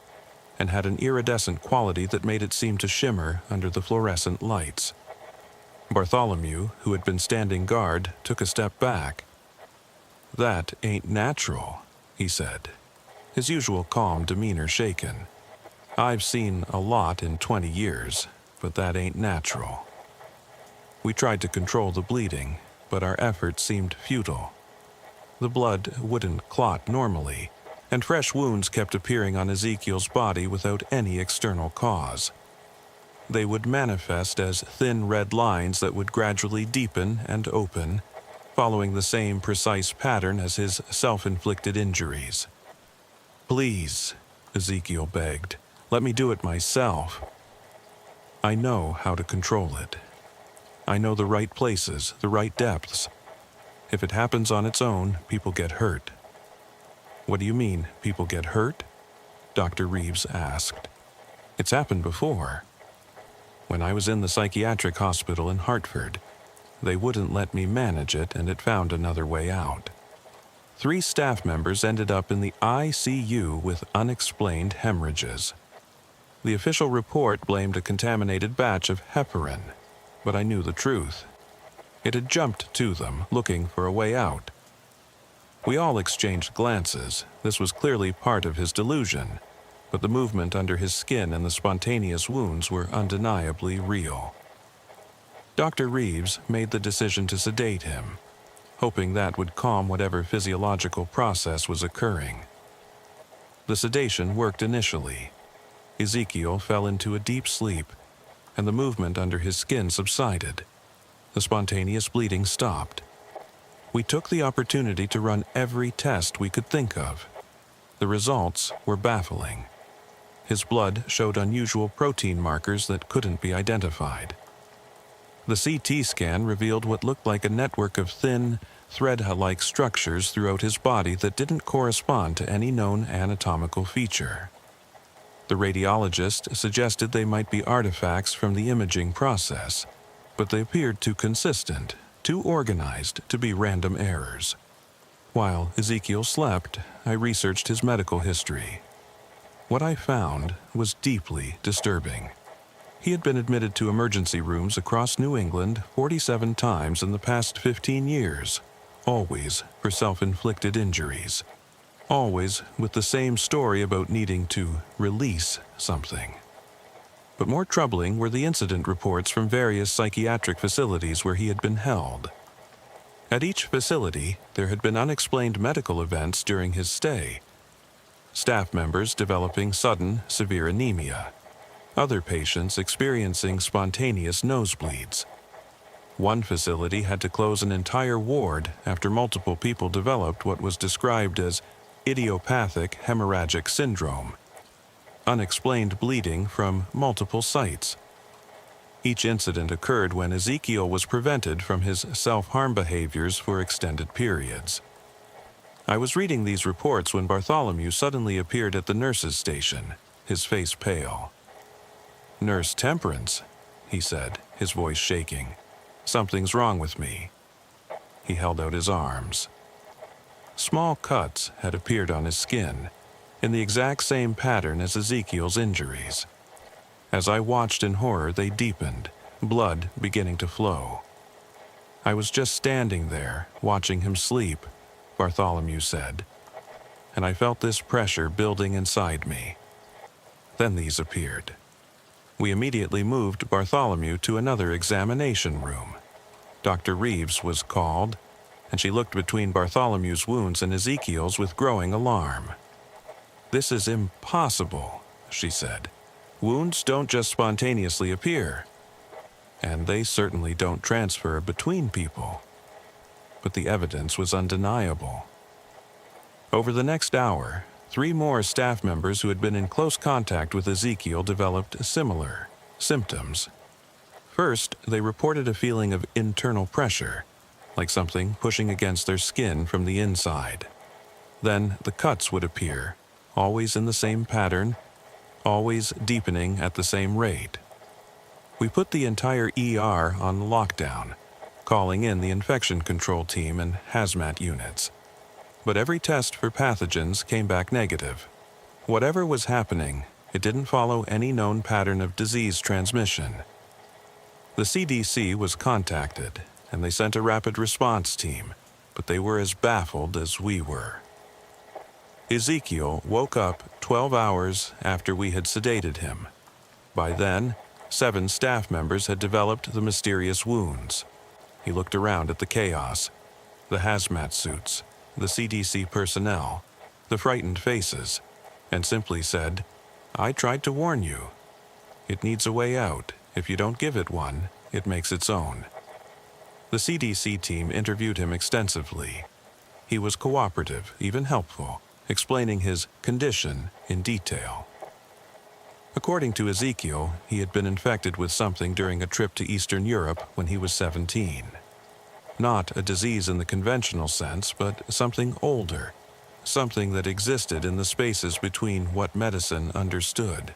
and had an iridescent quality that made it seem to shimmer under the fluorescent lights. Bartholomew, who had been standing guard, took a step back. "That ain't natural," he said, his usual calm demeanor shaken. "I've seen a lot in 20 years, but that ain't natural." We tried to control the bleeding, but our efforts seemed futile. The blood wouldn't clot normally, and fresh wounds kept appearing on Ezekiel's body without any external cause. They would manifest as thin red lines that would gradually deepen and open, following the same precise pattern as his self-inflicted injuries. "Please," Ezekiel begged, "let me do it myself. I know how to control it. I know the right places, the right depths. If it happens on its own, people get hurt." "What do you mean, people get hurt?" Dr. Reeves asked. "It's happened before. When I was in the psychiatric hospital in Hartford, they wouldn't let me manage it, and it found another way out. 3 staff members ended up in the ICU with unexplained hemorrhages. The official report blamed a contaminated batch of heparin, but I knew the truth. It had jumped to them, looking for a way out. We all exchanged glances. This was clearly part of his delusion, but the movement under his skin and the spontaneous wounds were undeniably real. Dr. Reeves made the decision to sedate him, hoping that would calm whatever physiological process was occurring. The sedation worked initially. Ezekiel fell into a deep sleep, and the movement under his skin subsided. The spontaneous bleeding stopped. We took the opportunity to run every test we could think of. The results were baffling. His blood showed unusual protein markers that couldn't be identified. The CT scan revealed what looked like a network of thin, thread-like structures throughout his body that didn't correspond to any known anatomical feature. The radiologist suggested they might be artifacts from the imaging process, but they appeared too consistent, too organized to be random errors. While Ezekiel slept, I researched his medical history. What I found was deeply disturbing. He had been admitted to emergency rooms across New England 47 times in the past 15 years, always for self-inflicted injuries, always with the same story about needing to release something. But more troubling were the incident reports from various psychiatric facilities where he had been held. At each facility, there had been unexplained medical events during his stay. Staff members developing sudden, severe anemia. Other patients experiencing spontaneous nosebleeds. One facility had to close an entire ward after multiple people developed what was described as idiopathic hemorrhagic syndrome, unexplained bleeding from multiple sites. Each incident occurred when Ezekiel was prevented from his self-harm behaviors for extended periods. I was reading these reports when Bartholomew suddenly appeared at the nurse's station, his face pale. "Nurse Temperance," he said, his voice shaking. "Something's wrong with me." He held out his arms. Small cuts had appeared on his skin, in the exact same pattern as Ezekiel's injuries. As I watched in horror, they deepened, blood beginning to flow. "I was just standing there, watching him sleep," Bartholomew said, "and I felt this pressure building inside me. Then these appeared." We immediately moved Bartholomew to another examination room. Dr. Reeves was called, and she looked between Bartholomew's wounds and Ezekiel's with growing alarm. "This is impossible," she said. "Wounds don't just spontaneously appear, and they certainly don't transfer between people." But the evidence was undeniable. Over the next hour, 3 more staff members who had been in close contact with Ezekiel developed similar symptoms. First, they reported a feeling of internal pressure, like something pushing against their skin from the inside. Then the cuts would appear, always in the same pattern, always deepening at the same rate. We put the entire ER on lockdown, calling in the infection control team and hazmat units. But every test for pathogens came back negative. Whatever was happening, it didn't follow any known pattern of disease transmission. The CDC was contacted, and they sent a rapid response team, but they were as baffled as we were. Ezekiel woke up 12 hours after we had sedated him. By then, 7 staff members had developed the mysterious wounds. He looked around at the chaos, the hazmat suits, the CDC personnel, the frightened faces, and simply said, "I tried to warn you. It needs a way out. If you don't give it one, it makes its own." The CDC team interviewed him extensively. He was cooperative, even helpful, explaining his condition in detail. According to Ezekiel, he had been infected with something during a trip to Eastern Europe when he was 17. Not a disease in the conventional sense, but something older, something that existed in the spaces between what medicine understood.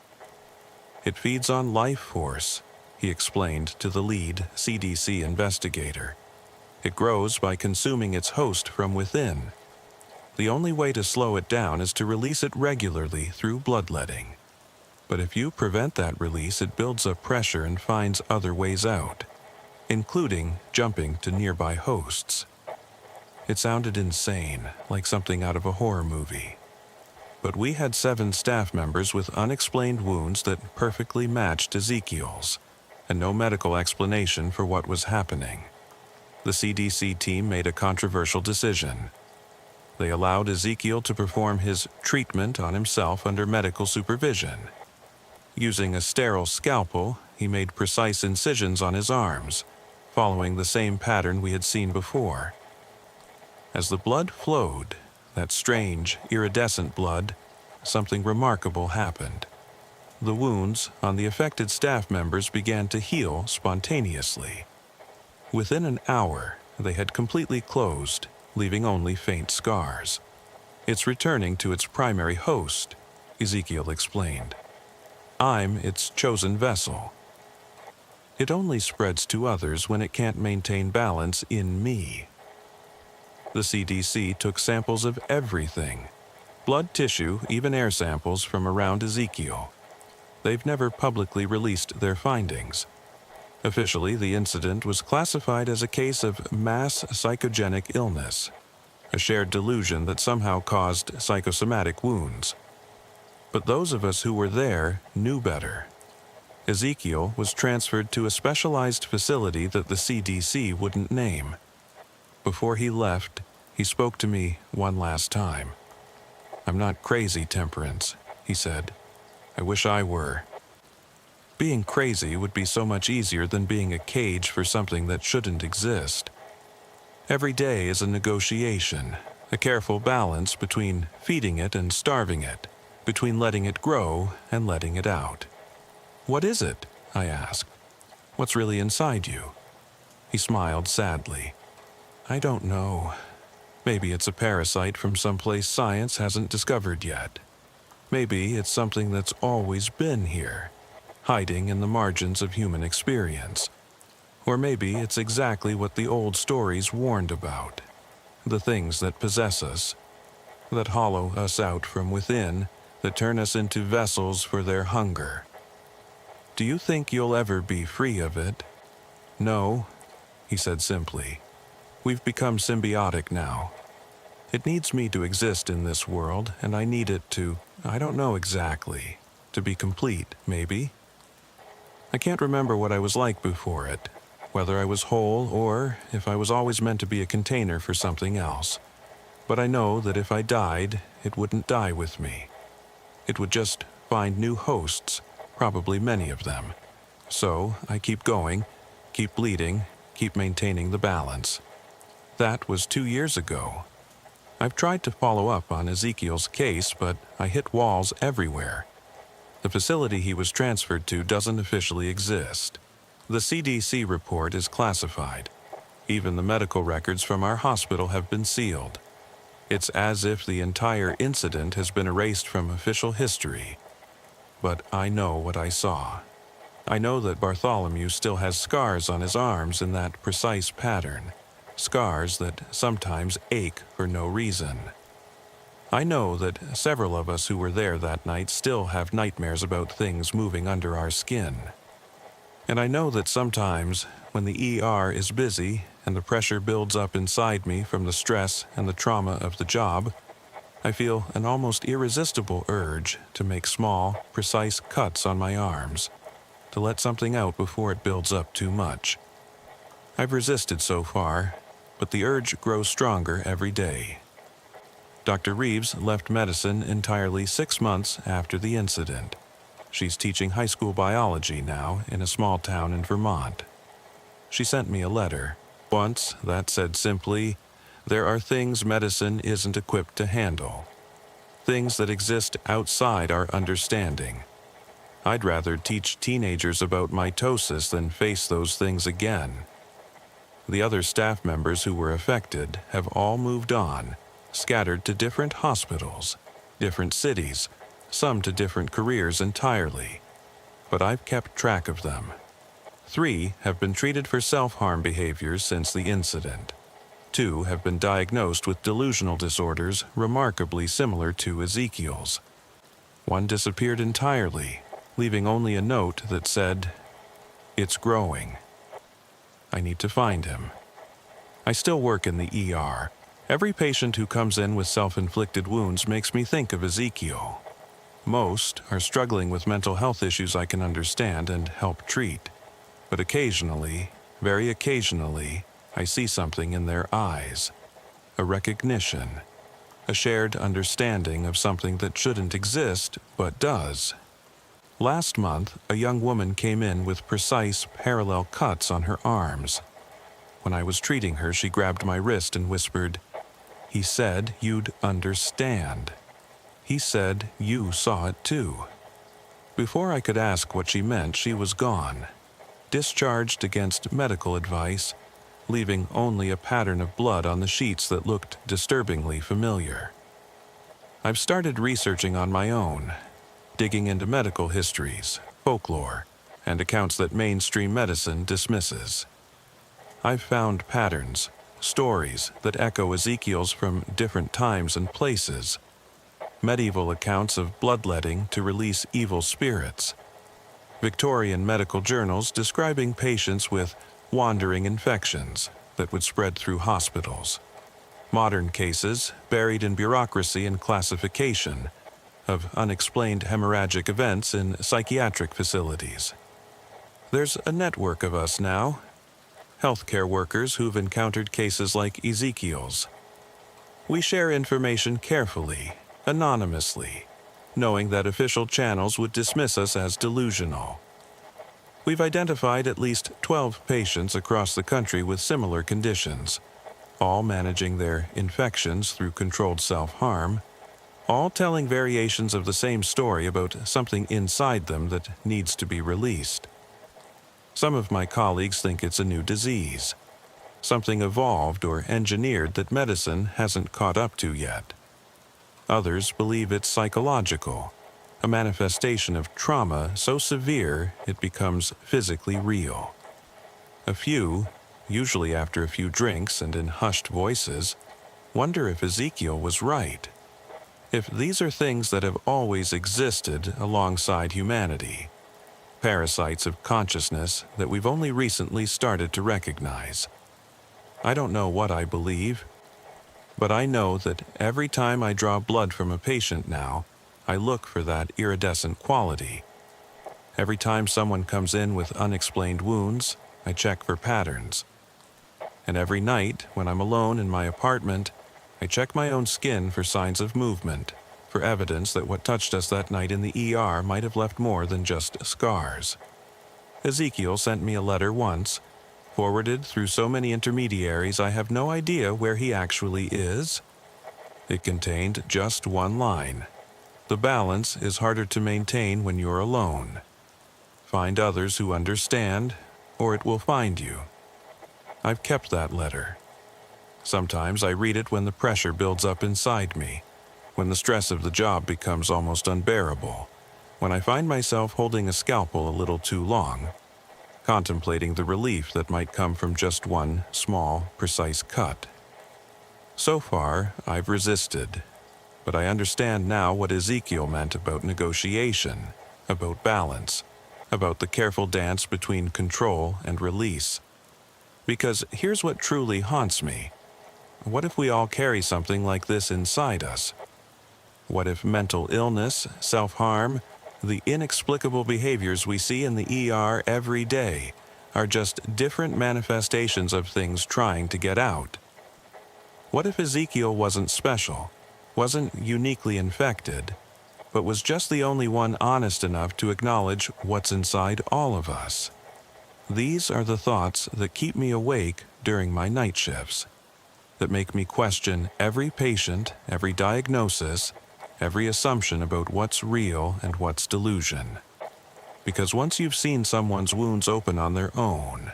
"It feeds on life force," he explained to the lead CDC investigator. "It grows by consuming its host from within. The only way to slow it down is to release it regularly through bloodletting. But if you prevent that release, it builds up pressure and finds other ways out, including jumping to nearby hosts." It sounded insane, like something out of a horror movie. But we had 7 staff members with unexplained wounds that perfectly matched Ezekiel's, and no medical explanation for what was happening. The CDC team made a controversial decision. They allowed Ezekiel to perform his treatment on himself under medical supervision. Using a sterile scalpel, he made precise incisions on his arms, following the same pattern we had seen before. As the blood flowed, that strange, iridescent blood, something remarkable happened. The wounds on the affected staff members began to heal spontaneously. Within an hour, they had completely closed, leaving only faint scars. "It's returning to its primary host," Ezekiel explained. "I'm its chosen vessel. It only spreads to others when it can't maintain balance in me." The CDC took samples of everything: blood, tissue, even air samples from around Ezekiel. They've never publicly released their findings. Officially, the incident was classified as a case of mass psychogenic illness, a shared delusion that somehow caused psychosomatic wounds. But those of us who were there knew better. Ezekiel was transferred to a specialized facility that the CDC wouldn't name. Before he left, he spoke to me one last time. "I'm not crazy, Temperance," he said. "I wish I were. Being crazy would be so much easier than being a cage for something that shouldn't exist. Every day is a negotiation, a careful balance between feeding it and starving it, between letting it grow and letting it out." "What is it?" I asked. "What's really inside you?" He smiled sadly. "I don't know. Maybe it's a parasite from someplace science hasn't discovered yet. Maybe it's something that's always been here, hiding in the margins of human experience. Or maybe it's exactly what the old stories warned about: the things that possess us, that hollow us out from within, that turn us into vessels for their hunger. Do you think you'll ever be free of it?" "No," he said simply. "We've become symbiotic now. It needs me to exist in this world, and I need it to, I don't know exactly, to be complete, maybe. I can't remember what I was like before it, whether I was whole or if I was always meant to be a container for something else. But I know that if I died, it wouldn't die with me. It would just find new hosts, probably many of them. So I keep going, keep bleeding, keep maintaining the balance." That was 2 years ago. I've tried to follow up on Ezekiel's case, but I hit walls everywhere. The facility he was transferred to doesn't officially exist. The CDC report is classified. Even the medical records from our hospital have been sealed. It's as if the entire incident has been erased from official history. But I know what I saw. I know that Bartholomew still has scars on his arms in that precise pattern, scars that sometimes ache for no reason. I know that several of us who were there that night still have nightmares about things moving under our skin. And I know that sometimes, when the ER is busy and the pressure builds up inside me from the stress and the trauma of the job, I feel an almost irresistible urge to make small, precise cuts on my arms, to let something out before it builds up too much. I've resisted so far, but the urge grows stronger every day. Dr. Reeves left medicine entirely 6 months after the incident. She's teaching high school biology now in a small town in Vermont. She sent me a letter, once that said simply, "There are things medicine isn't equipped to handle. Things that exist outside our understanding. I'd rather teach teenagers about mitosis than face those things again." The other staff members who were affected have all moved on, scattered to different hospitals, different cities, some to different careers entirely. But I've kept track of them. 3 have been treated for self-harm behaviors since the incident. 2 have been diagnosed with delusional disorders remarkably similar to Ezekiel's. 1 disappeared entirely, leaving only a note that said, "It's growing." I need to find him. I still work in the ER. Every patient who comes in with self-inflicted wounds makes me think of Ezekiel. Most are struggling with mental health issues I can understand and help treat. But occasionally, very occasionally, I see something in their eyes. A recognition. A shared understanding of something that shouldn't exist, but does. Last month, a young woman came in with precise, parallel cuts on her arms. When I was treating her, she grabbed my wrist and whispered, "He said you'd understand. He said you saw it too." Before I could ask what she meant, she was gone, discharged against medical advice, leaving only a pattern of blood on the sheets that looked disturbingly familiar. I've started researching on my own, digging into medical histories, folklore, and accounts that mainstream medicine dismisses. I've found patterns, stories that echo Ezekiel's from different times and places, medieval accounts of bloodletting to release evil spirits, Victorian medical journals describing patients with wandering infections that would spread through hospitals, modern cases buried in bureaucracy and classification of unexplained hemorrhagic events in psychiatric facilities. There's a network of us now, healthcare workers who've encountered cases like Ezekiel's. We share information carefully, anonymously, knowing that official channels would dismiss us as delusional. We've identified at least 12 patients across the country with similar conditions, all managing their infections through controlled self-harm, all telling variations of the same story about something inside them that needs to be released. Some of my colleagues think it's a new disease, something evolved or engineered that medicine hasn't caught up to yet. Others believe it's psychological, a manifestation of trauma so severe it becomes physically real. A few, usually after a few drinks and in hushed voices, wonder if Ezekiel was right. If these are things that have always existed alongside humanity, parasites of consciousness that we've only recently started to recognize. I don't know what I believe, but I know that every time I draw blood from a patient now, I look for that iridescent quality. Every time someone comes in with unexplained wounds, I check for patterns. And every night, when I'm alone in my apartment, I check my own skin for signs of movement, for evidence that what touched us that night in the ER might have left more than just scars. Ezekiel sent me a letter once, forwarded through so many intermediaries I have no idea where he actually is. It contained just one line. The balance is harder to maintain when you're alone. Find others who understand, or it will find you. I've kept that letter. Sometimes I read it when the pressure builds up inside me, when the stress of the job becomes almost unbearable, when I find myself holding a scalpel a little too long, contemplating the relief that might come from just one small, precise cut. So far, I've resisted, but I understand now what Ezekiel meant about negotiation, about balance, about the careful dance between control and release. Because here's what truly haunts me. What if we all carry something like this inside us? What if mental illness, self-harm, the inexplicable behaviors we see in the ER every day are just different manifestations of things trying to get out? What if Ezekiel wasn't special, wasn't uniquely infected, but was just the only one honest enough to acknowledge what's inside all of us? These are the thoughts that keep me awake during my night shifts, that make me question every patient, every diagnosis, every assumption about what's real and what's delusion. Because once you've seen someone's wounds open on their own,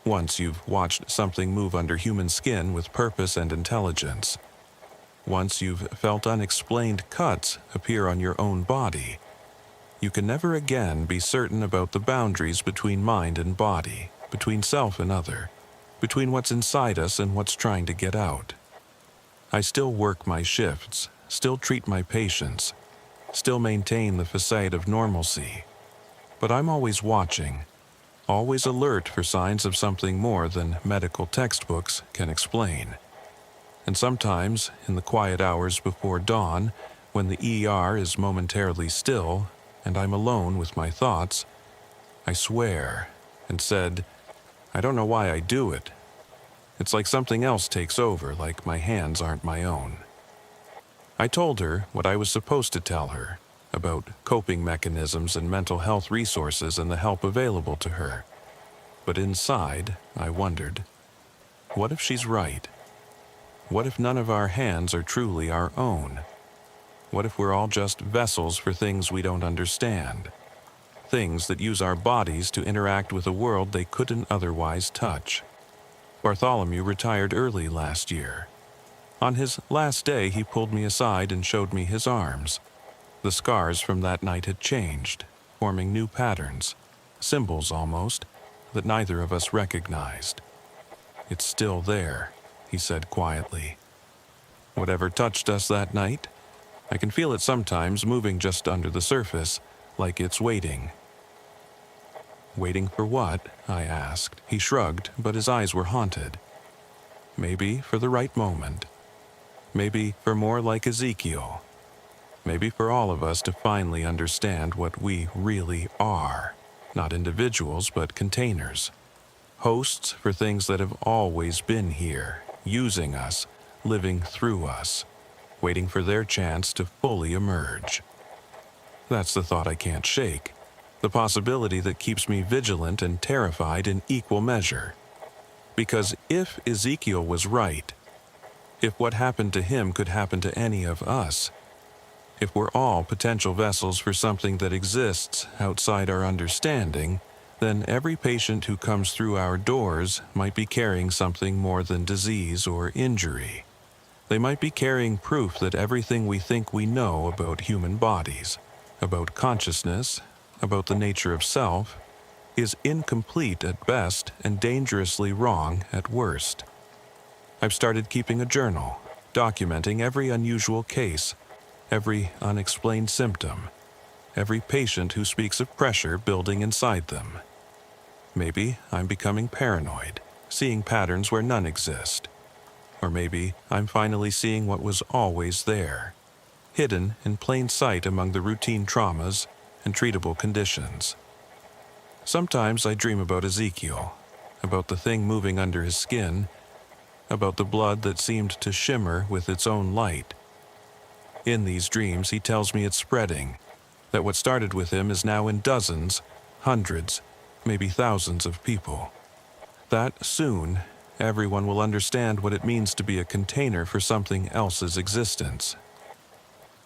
once you've watched something move under human skin with purpose and intelligence, once you've felt unexplained cuts appear on your own body, you can never again be certain about the boundaries between mind and body, between self and other, between what's inside us and what's trying to get out. I still work my shifts, still treat my patients, still maintain the facade of normalcy, but I'm always watching, always alert for signs of something more than medical textbooks can explain. And sometimes, in the quiet hours before dawn, when the ER is momentarily still and I'm alone with my thoughts, I swear and said, I don't know why I do it. It's like something else takes over, like my hands aren't my own. I told her what I was supposed to tell her about coping mechanisms and mental health resources and the help available to her. But inside, I wondered, what if she's right? What if none of our hands are truly our own? What if we're all just vessels for things we don't understand? Things that use our bodies to interact with a world they couldn't otherwise touch. Bartholomew retired early last year. On his last day, he pulled me aside and showed me his arms. The scars from that night had changed, forming new patterns, symbols almost, that neither of us recognized. It's still there, he said quietly. Whatever touched us that night, I can feel it sometimes moving just under the surface, like it's waiting. Waiting for what? I asked. He shrugged, but his eyes were haunted. Maybe for the right moment. Maybe for more like Ezekiel. Maybe for all of us to finally understand what we really are. Not individuals, but containers. Hosts for things that have always been here, using us, living through us, waiting for their chance to fully emerge. That's the thought I can't shake. The possibility that keeps me vigilant and terrified in equal measure. Because if Ezekiel was right, if what happened to him could happen to any of us, if we're all potential vessels for something that exists outside our understanding, then every patient who comes through our doors might be carrying something more than disease or injury. They might be carrying proof that everything we think we know about human bodies, about consciousness, about the nature of self, is incomplete at best and dangerously wrong at worst. I've started keeping a journal, documenting every unusual case, every unexplained symptom, every patient who speaks of pressure building inside them. Maybe I'm becoming paranoid, seeing patterns where none exist. Or maybe I'm finally seeing what was always there, hidden in plain sight among the routine traumas and treatable conditions. Sometimes I dream about Ezekiel, about the thing moving under his skin, about the blood that seemed to shimmer with its own light. In these dreams, he tells me it's spreading, that what started with him is now in dozens, hundreds, maybe thousands of people. That soon, everyone will understand what it means to be a container for something else's existence.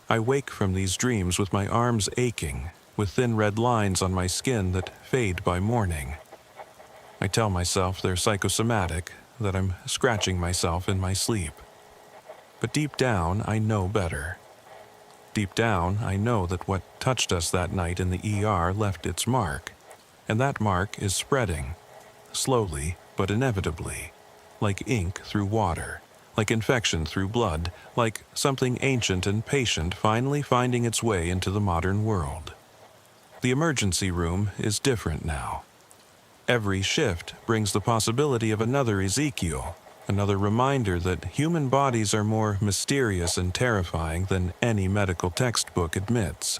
I wake from these dreams with my arms aching, with thin red lines on my skin that fade by morning. I tell myself they're psychosomatic, that I'm scratching myself in my sleep. But deep down, I know better. Deep down, I know that what touched us that night in the ER left its mark, and that mark is spreading, slowly but inevitably, like ink through water, like infection through blood, like something ancient and patient finally finding its way into the modern world. The emergency room is different now. Every shift brings the possibility of another Ezekiel, another reminder that human bodies are more mysterious and terrifying than any medical textbook admits.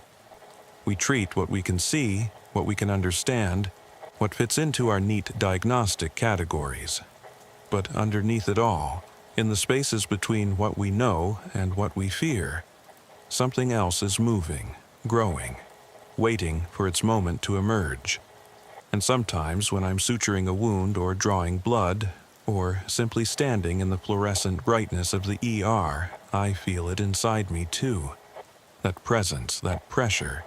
We treat what we can see, what we can understand, what fits into our neat diagnostic categories. But underneath it all, in the spaces between what we know and what we fear, something else is moving, growing, waiting for its moment to emerge. And sometimes when I'm suturing a wound or drawing blood, or simply standing in the fluorescent brightness of the ER, I feel it inside me too. That presence, that pressure,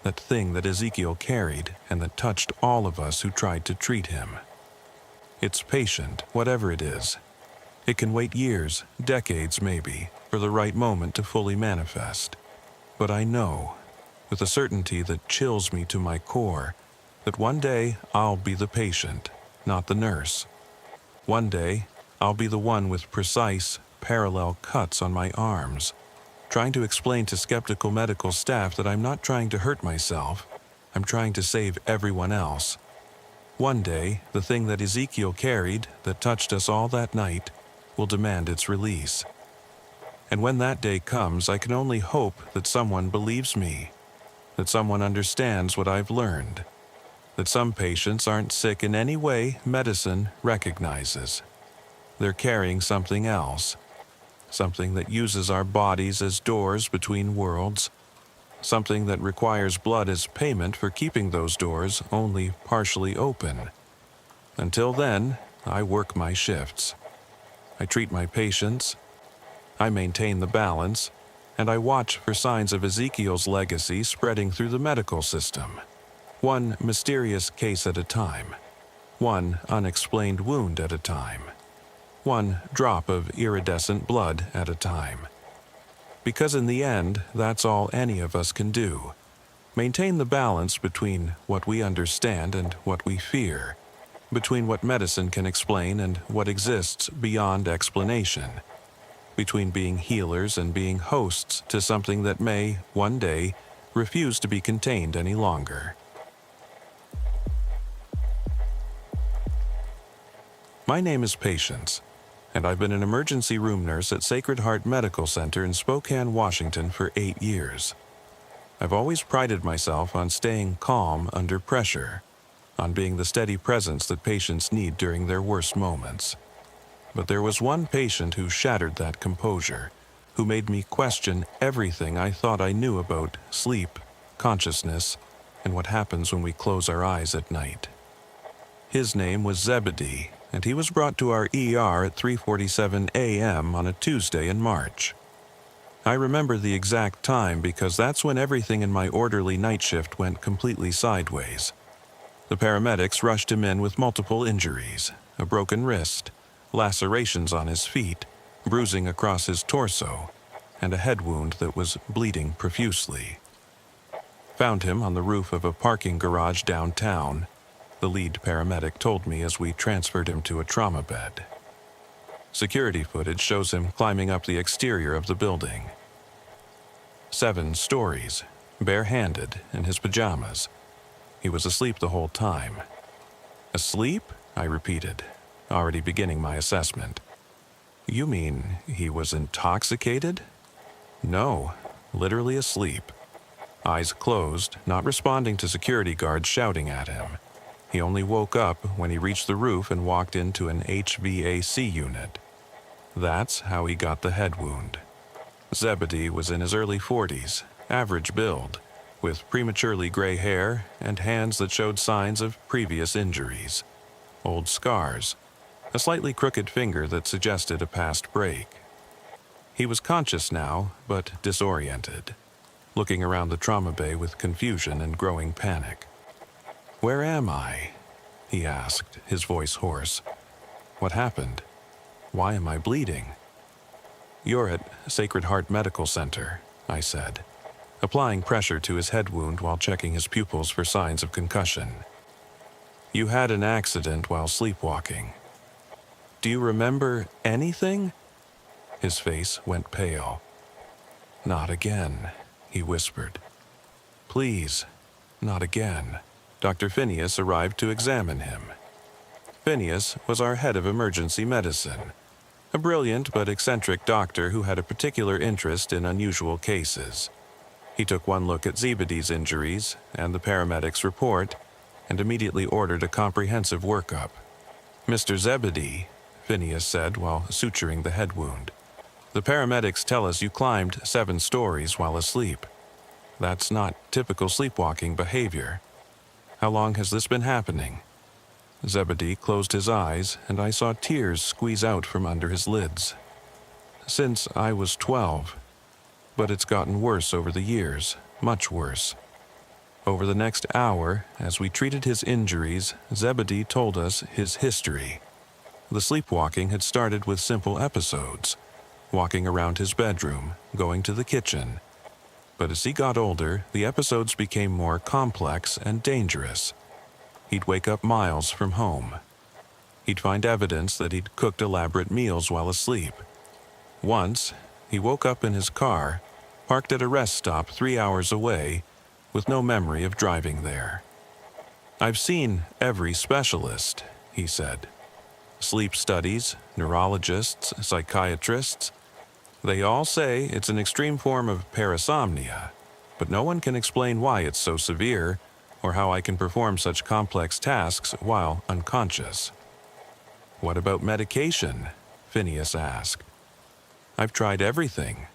that thing that Ezekiel carried and that touched all of us who tried to treat him. It's patient, whatever it is. It can wait years, decades maybe, for the right moment to fully manifest. But I know, with a certainty that chills me to my core, that one day I'll be the patient, not the nurse. One day I'll be the one with precise, parallel cuts on my arms, trying to explain to skeptical medical staff that I'm not trying to hurt myself, I'm trying to save everyone else. One day, the thing that Ezekiel carried, that touched us all that night, will demand its release. And when that day comes, I can only hope that someone believes me, that someone understands what I've learned, that some patients aren't sick in any way medicine recognizes. They're carrying something else, something that uses our bodies as doors between worlds, something that requires blood as payment for keeping those doors only partially open. Until then, I work my shifts. I treat my patients, I maintain the balance, and I watch for signs of Ezekiel's legacy spreading through the medical system. One mysterious case at a time, one unexplained wound at a time, one drop of iridescent blood at a time. Because in the end, that's all any of us can do. Maintain the balance between what we understand and what we fear, between what medicine can explain and what exists beyond explanation, between being healers and being hosts to something that may, one day, refuse to be contained any longer. My name is Patience, and I've been an emergency room nurse at Sacred Heart Medical Center in Spokane, Washington for 8 years. I've always prided myself on staying calm under pressure, on being the steady presence that patients need during their worst moments. But there was one patient who shattered that composure, who made me question everything I thought I knew about sleep, consciousness, and what happens when we close our eyes at night. His name was Zebedee, and he was brought to our ER at 3:47 a.m. on a Tuesday in March. I remember the exact time because that's when everything in my orderly night shift went completely sideways. The paramedics rushed him in with multiple injuries, a broken wrist, lacerations on his feet, bruising across his torso, and a head wound that was bleeding profusely. Found him on the roof of a parking garage downtown, the lead paramedic told me as we transferred him to a trauma bed. Security footage shows him climbing up the exterior of the building. 7 stories, barehanded, in his pajamas. He was asleep the whole time. Asleep? I repeated, already beginning my assessment. You mean he was intoxicated? No, literally asleep. Eyes closed, not responding to security guards shouting at him. He only woke up when he reached the roof and walked into an HVAC unit. That's how he got the head wound. Zebedee was in his early 40s, average build, with prematurely gray hair and hands that showed signs of previous injuries. Old scars, a slightly crooked finger that suggested a past break. He was conscious now, but disoriented, looking around the trauma bay with confusion and growing panic. "Where am I?" he asked, his voice hoarse. "What happened? Why am I bleeding?" "You're at Sacred Heart Medical Center," I said, applying pressure to his head wound while checking his pupils for signs of concussion. "You had an accident while sleepwalking. Do you remember anything?" His face went pale. "Not again," he whispered. "Please, not again. Dr. Phineas arrived to examine him. Phineas was our head of emergency medicine, a brilliant but eccentric doctor who had a particular interest in unusual cases. He took one look at Zebedee's injuries and the paramedics' report and immediately ordered a comprehensive workup. "Mr. Zebedee," Phineas said while suturing the head wound, "the paramedics tell us you climbed 7 stories while asleep. That's not typical sleepwalking behavior. How long has this been happening?" Zebedee closed his eyes, and I saw tears squeeze out from under his lids. "Since I was 12. But it's gotten worse over the years, much worse." Over the next hour, as we treated his injuries, Zebedee told us his history. The sleepwalking had started with simple episodes, walking around his bedroom, going to the kitchen. But as he got older, the episodes became more complex and dangerous. He'd wake up miles from home. He'd find evidence that he'd cooked elaborate meals while asleep. Once, he woke up in his car, parked at a rest stop 3 hours away, with no memory of driving there. "I've seen every specialist," he said. "Sleep studies, neurologists, psychiatrists. They all say it's an extreme form of parasomnia, but no one can explain why it's so severe or how I can perform such complex tasks while unconscious." "What about medication?" Phineas asked. "I've tried everything.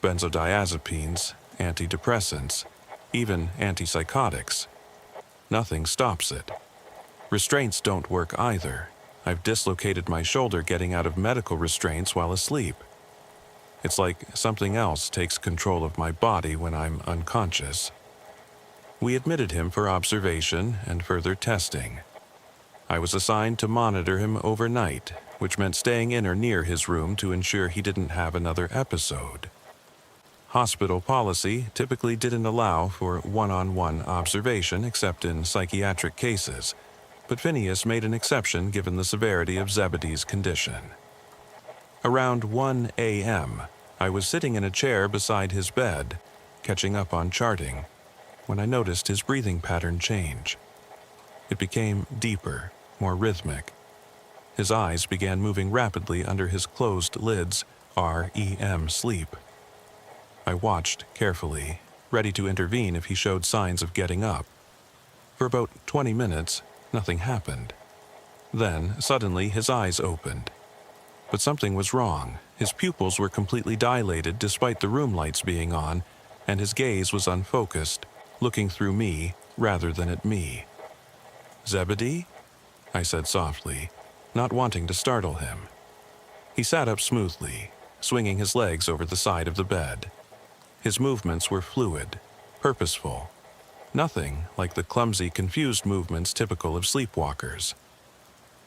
Benzodiazepines, antidepressants, even antipsychotics. Nothing stops it. Restraints don't work either. I've dislocated my shoulder getting out of medical restraints while asleep. It's like something else takes control of my body when I'm unconscious." We admitted him for observation and further testing. I was assigned to monitor him overnight, which meant staying in or near his room to ensure he didn't have another episode. Hospital policy typically didn't allow for one-on-one observation except in psychiatric cases, but Phineas made an exception given the severity of Zebedee's condition. Around 1 a.m., I was sitting in a chair beside his bed, catching up on charting, when I noticed his breathing pattern change. It became deeper, more rhythmic. His eyes began moving rapidly under his closed lids, REM sleep. I watched carefully, ready to intervene if he showed signs of getting up. For about 20 minutes, nothing happened. Then, suddenly, his eyes opened. But something was wrong. His pupils were completely dilated despite the room lights being on, and his gaze was unfocused, looking through me rather than at me. "Zebedee?" I said softly, not wanting to startle him. He sat up smoothly, swinging his legs over the side of the bed. His movements were fluid, purposeful, nothing like the clumsy, confused movements typical of sleepwalkers.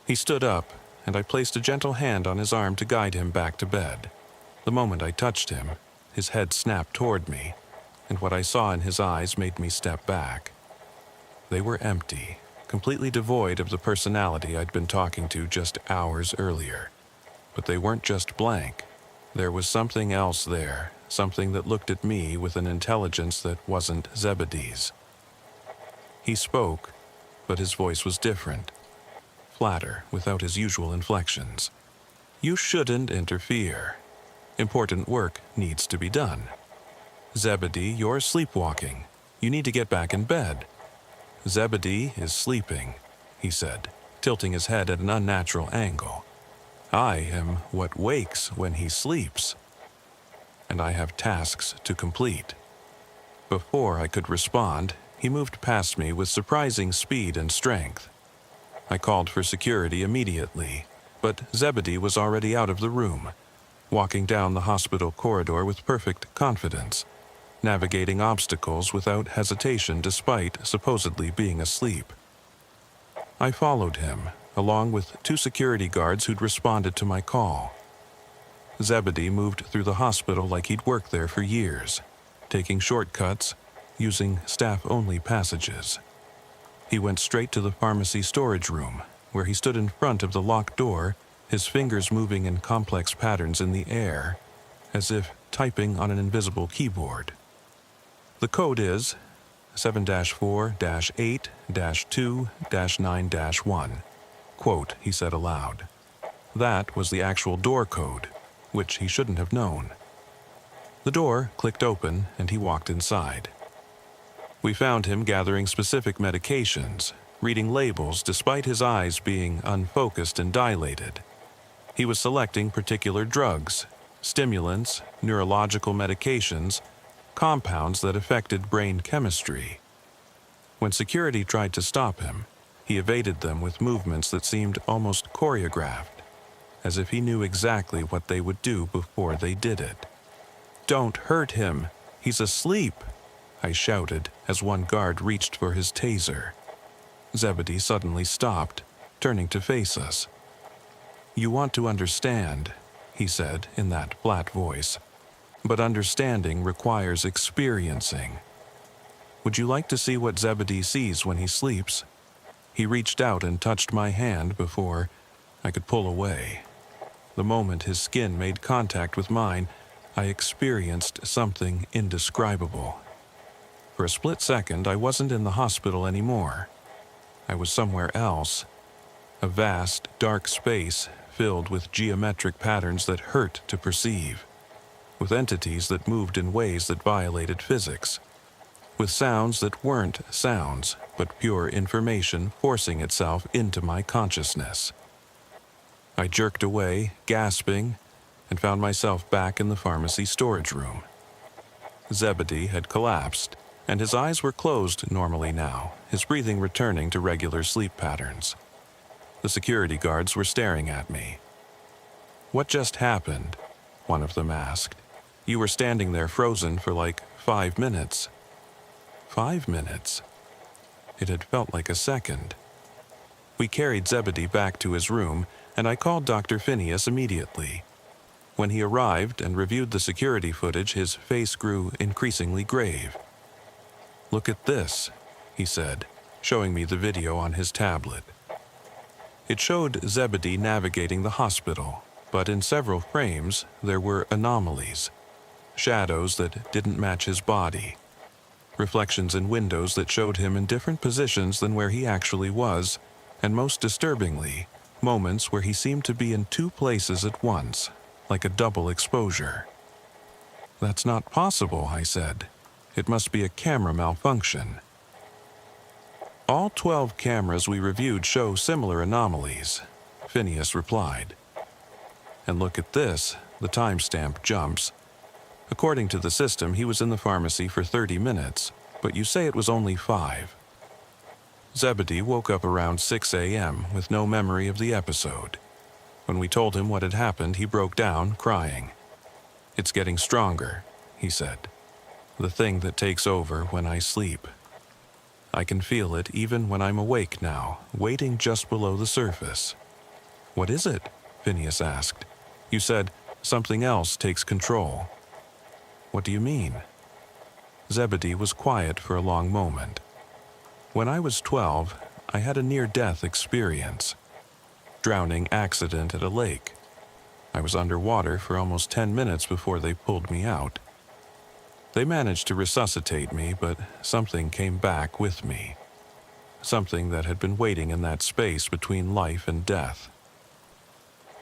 He stood up, and I placed a gentle hand on his arm to guide him back to bed. The moment I touched him, his head snapped toward me, and what I saw in his eyes made me step back. They were empty, completely devoid of the personality I'd been talking to just hours earlier. But they weren't just blank. There was something else there, something that looked at me with an intelligence that wasn't Zebedee's. He spoke, but his voice was different, flatter, without his usual inflections. "You shouldn't interfere. Important work needs to be done. Zebedee, you're sleepwalking. You need to get back in bed." "Zebedee is sleeping," he said, tilting his head at an unnatural angle. "I am what wakes when he sleeps. And I have tasks to complete." Before I could respond, he moved past me with surprising speed and strength. I called for security immediately, but Zebedee was already out of the room, walking down the hospital corridor with perfect confidence, navigating obstacles without hesitation despite supposedly being asleep. I followed him, along with 2 security guards who'd responded to my call. Zebedee moved through the hospital like he'd worked there for years, taking shortcuts, using staff-only passages. He went straight to the pharmacy storage room, where he stood in front of the locked door, his fingers moving in complex patterns in the air, as if typing on an invisible keyboard. "The code is 7-4-8-2-9-1. Quote, he said aloud. That was the actual door code, which he shouldn't have known. The door clicked open and he walked inside. We found him gathering specific medications, reading labels despite his eyes being unfocused and dilated. He was selecting particular drugs, stimulants, neurological medications, compounds that affected brain chemistry. When security tried to stop him, he evaded them with movements that seemed almost choreographed, as if he knew exactly what they would do before they did it. "Don't hurt him! He's asleep!" I shouted as one guard reached for his taser. Zebedee suddenly stopped, turning to face us. "You want to understand," he said in that flat voice, "but understanding requires experiencing. Would you like to see what Zebedee sees when he sleeps?" He reached out and touched my hand before I could pull away. The moment his skin made contact with mine, I experienced something indescribable. For a split second, I wasn't in the hospital anymore. I was somewhere else, a vast, dark space filled with geometric patterns that hurt to perceive, with entities that moved in ways that violated physics, with sounds that weren't sounds, but pure information forcing itself into my consciousness. I jerked away, gasping, and found myself back in the pharmacy storage room. Zebedee had collapsed, and his eyes were closed normally now, his breathing returning to regular sleep patterns. The security guards were staring at me. "What just happened?" one of them asked. "You were standing there frozen for like 5 minutes." 5 minutes? It had felt like a second. We carried Zebedee back to his room, and I called Dr. Phineas immediately. When he arrived and reviewed the security footage, his face grew increasingly grave. "Look at this," he said, showing me the video on his tablet. It showed Zebedee navigating the hospital, but in several frames there were anomalies, shadows that didn't match his body, reflections in windows that showed him in different positions than where he actually was, and most disturbingly, moments where he seemed to be in 2 places at once, like a double exposure. "That's not possible," I said. "It must be a camera malfunction." "All 12 cameras we reviewed show similar anomalies," Phineas replied. "And look at this," the timestamp jumps. "According to the system, he was in the pharmacy for 30 minutes, but you say it was only 5. Zebedee woke up around 6 a.m. with no memory of the episode. When we told him what had happened, he broke down, crying. "It's getting stronger," he said. "The thing that takes over when I sleep. I can feel it even when I'm awake now, waiting just below the surface." "What is it?" Phineas asked. "You said something else takes control." "What do you mean?" Zebedee was quiet for a long moment. "When I was 12, I had a near-death experience. Drowning accident at a lake. I was underwater for almost 10 minutes before they pulled me out. They managed to resuscitate me, but something came back with me. Something that had been waiting in that space between life and death."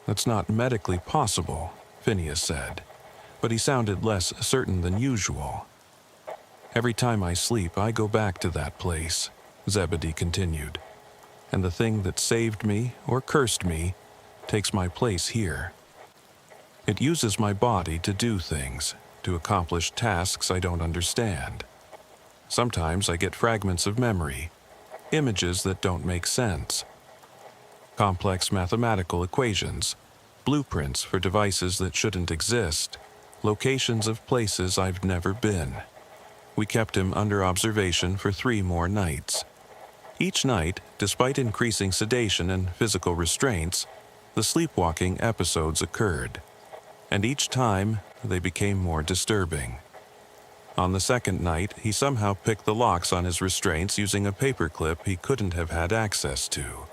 "That's not medically possible," Phineas said, but he sounded less certain than usual. "Every time I sleep, I go back to that place," Zebedee continued, "and the thing that saved me or cursed me takes my place here. It uses my body to do things, to accomplish tasks I don't understand. Sometimes I get fragments of memory, images that don't make sense. Complex mathematical equations, blueprints for devices that shouldn't exist, locations of places I've never been." We kept him under observation for 3 more nights. Each night, despite increasing sedation and physical restraints, the sleepwalking episodes occurred, and each time they became more disturbing. On the 2nd night, he somehow picked the locks on his restraints using a paperclip he couldn't have had access to.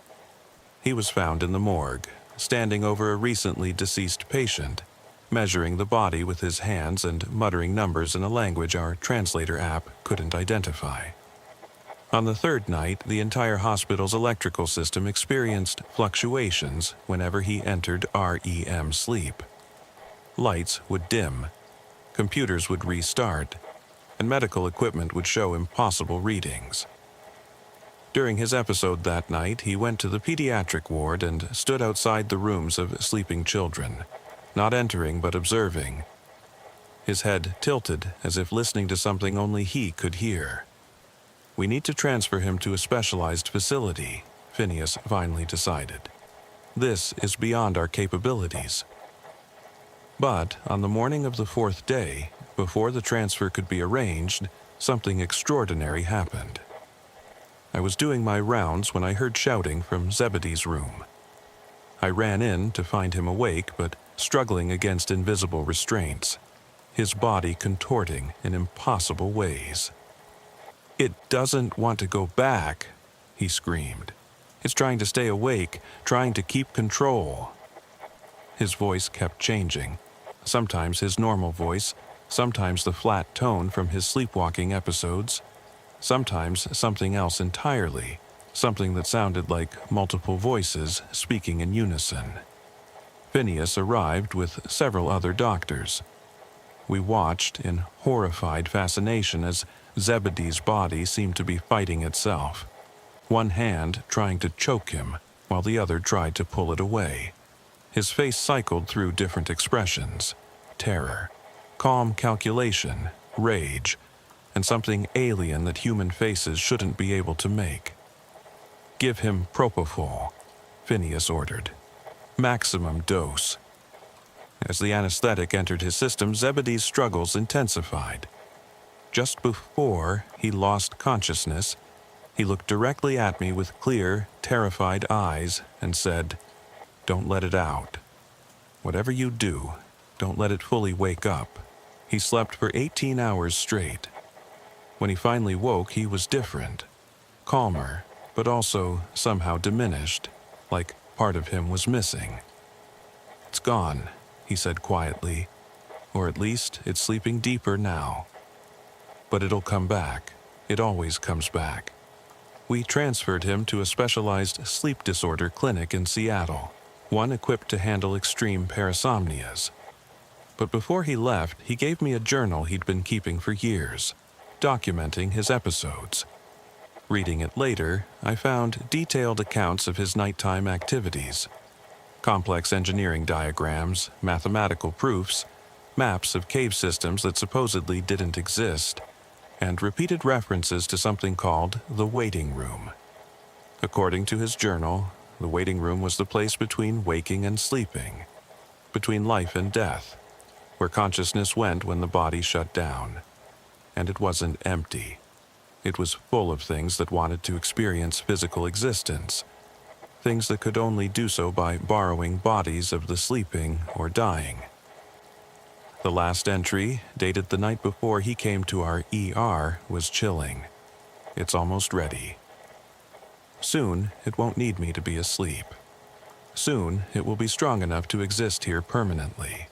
He was found in the morgue, standing over a recently deceased patient, measuring the body with his hands and muttering numbers in a language our translator app couldn't identify. On the third night, the entire hospital's electrical system experienced fluctuations whenever he entered REM sleep. Lights would dim, computers would restart, and medical equipment would show impossible readings. During his episode that night, he went to the pediatric ward and stood outside the rooms of sleeping children, not entering but observing. His head tilted as if listening to something only he could hear. We need to transfer him to a specialized facility, Phineas finally decided. This is beyond our capabilities. But on the morning of the fourth day, before the transfer could be arranged, something extraordinary happened. I was doing my rounds when I heard shouting from Zebedee's room. I ran in to find him awake but struggling against invisible restraints, his body contorting in impossible ways. "It doesn't want to go back," he screamed. "It's trying to stay awake, trying to keep control." His voice kept changing, sometimes his normal voice, sometimes the flat tone from his sleepwalking episodes, sometimes something else entirely, something that sounded like multiple voices speaking in unison. Phineas arrived with several other doctors. We watched in horrified fascination as Zebedee's body seemed to be fighting itself, one hand trying to choke him while the other tried to pull it away. His face cycled through different expressions: terror, calm calculation, rage, and something alien that human faces shouldn't be able to make. "Give him propofol," Phineas ordered. "Maximum dose." As the anesthetic entered his system, Zebedee's struggles intensified. Just before he lost consciousness, he looked directly at me with clear, terrified eyes and said, "Don't let it out. Whatever you do, don't let it fully wake up." He slept for 18 hours straight. When he finally woke, he was different, calmer, but also somehow diminished, like part of him was missing. "It's gone," he said quietly, "or at least it's sleeping deeper now. But it'll come back. It always comes back." We transferred him to a specialized sleep disorder clinic in Seattle, one equipped to handle extreme parasomnias. But before he left, he gave me a journal he'd been keeping for years, documenting his episodes. Reading it later, I found detailed accounts of his nighttime activities, complex engineering diagrams, mathematical proofs, maps of cave systems that supposedly didn't exist, and repeated references to something called the waiting room. According to his journal, the waiting room was the place between waking and sleeping, between life and death, where consciousness went when the body shut down. And it wasn't empty. It was full of things that wanted to experience physical existence, things that could only do so by borrowing bodies of the sleeping or dying. The last entry, dated the night before he came to our ER, was chilling. "It's almost ready. Soon, it won't need me to be asleep. Soon, it will be strong enough to exist here permanently.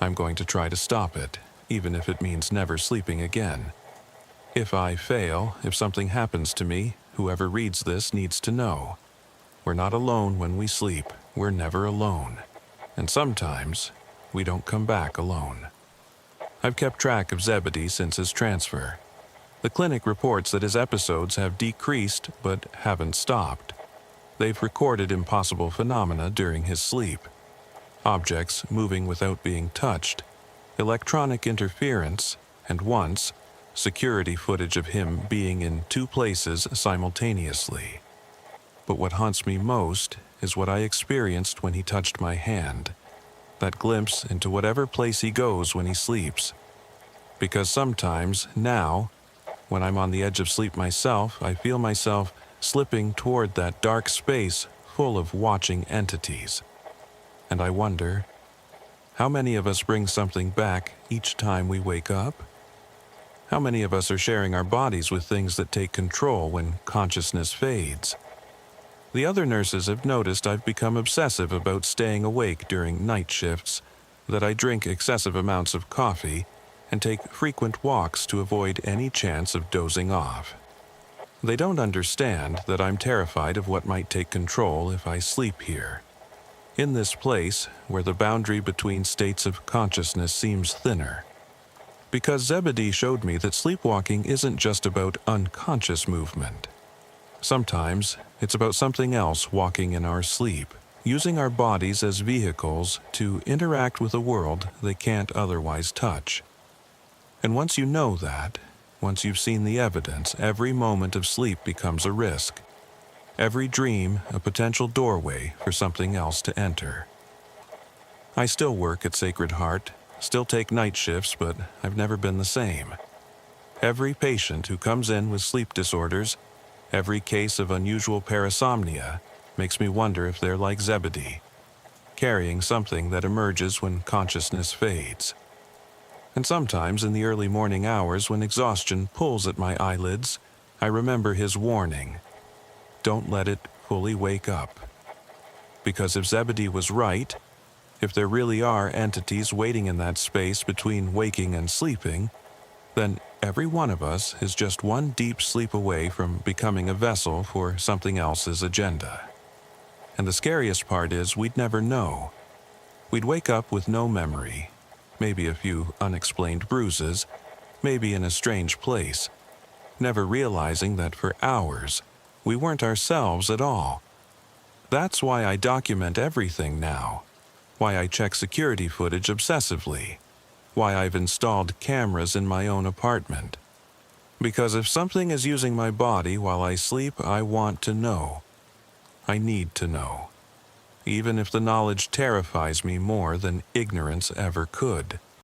I'm going to try to stop it, even if it means never sleeping again. If I fail, if something happens to me, whoever reads this needs to know. We're not alone when we sleep. We're never alone. And sometimes, we don't come back alone." I've kept track of Zebedee since his transfer. The clinic reports that his episodes have decreased but haven't stopped. They've recorded impossible phenomena during his sleep: objects moving without being touched, electronic interference, and once, security footage of him being in two places simultaneously. But what haunts me most is what I experienced when he touched my hand, that glimpse into whatever place he goes when he sleeps. Because sometimes, now, when I'm on the edge of sleep myself, I feel myself slipping toward that dark space full of watching entities. And I wonder, how many of us bring something back each time we wake up? How many of us are sharing our bodies with things that take control when consciousness fades? The other nurses have noticed I've become obsessive about staying awake during night shifts, that I drink excessive amounts of coffee, and take frequent walks to avoid any chance of dozing off. They don't understand that I'm terrified of what might take control if I sleep here. In this place, where the boundary between states of consciousness seems thinner. Because Zebedee showed me that sleepwalking isn't just about unconscious movement. Sometimes, it's about something else walking in our sleep, using our bodies as vehicles to interact with a world they can't otherwise touch. And once you know that, once you've seen the evidence, every moment of sleep becomes a risk. Every dream a potential doorway for something else to enter. I still work at Sacred Heart, still take night shifts, but I've never been the same. Every patient who comes in with sleep disorders, every case of unusual parasomnia, makes me wonder if they're like Zebedee, carrying something that emerges when consciousness fades. And sometimes in the early morning hours when exhaustion pulls at my eyelids, I remember his warning. Don't let it fully wake up. Because if Zebedee was right, if there really are entities waiting in that space between waking and sleeping, then every one of us is just one deep sleep away from becoming a vessel for something else's agenda. And the scariest part is we'd never know. We'd wake up with no memory, maybe a few unexplained bruises, maybe in a strange place, never realizing that for hours, we weren't ourselves at all. That's why I document everything now, why I check security footage obsessively, why I've installed cameras in my own apartment. Because if something is using my body while I sleep, I want to know. I need to know, even if the knowledge terrifies me more than ignorance ever could.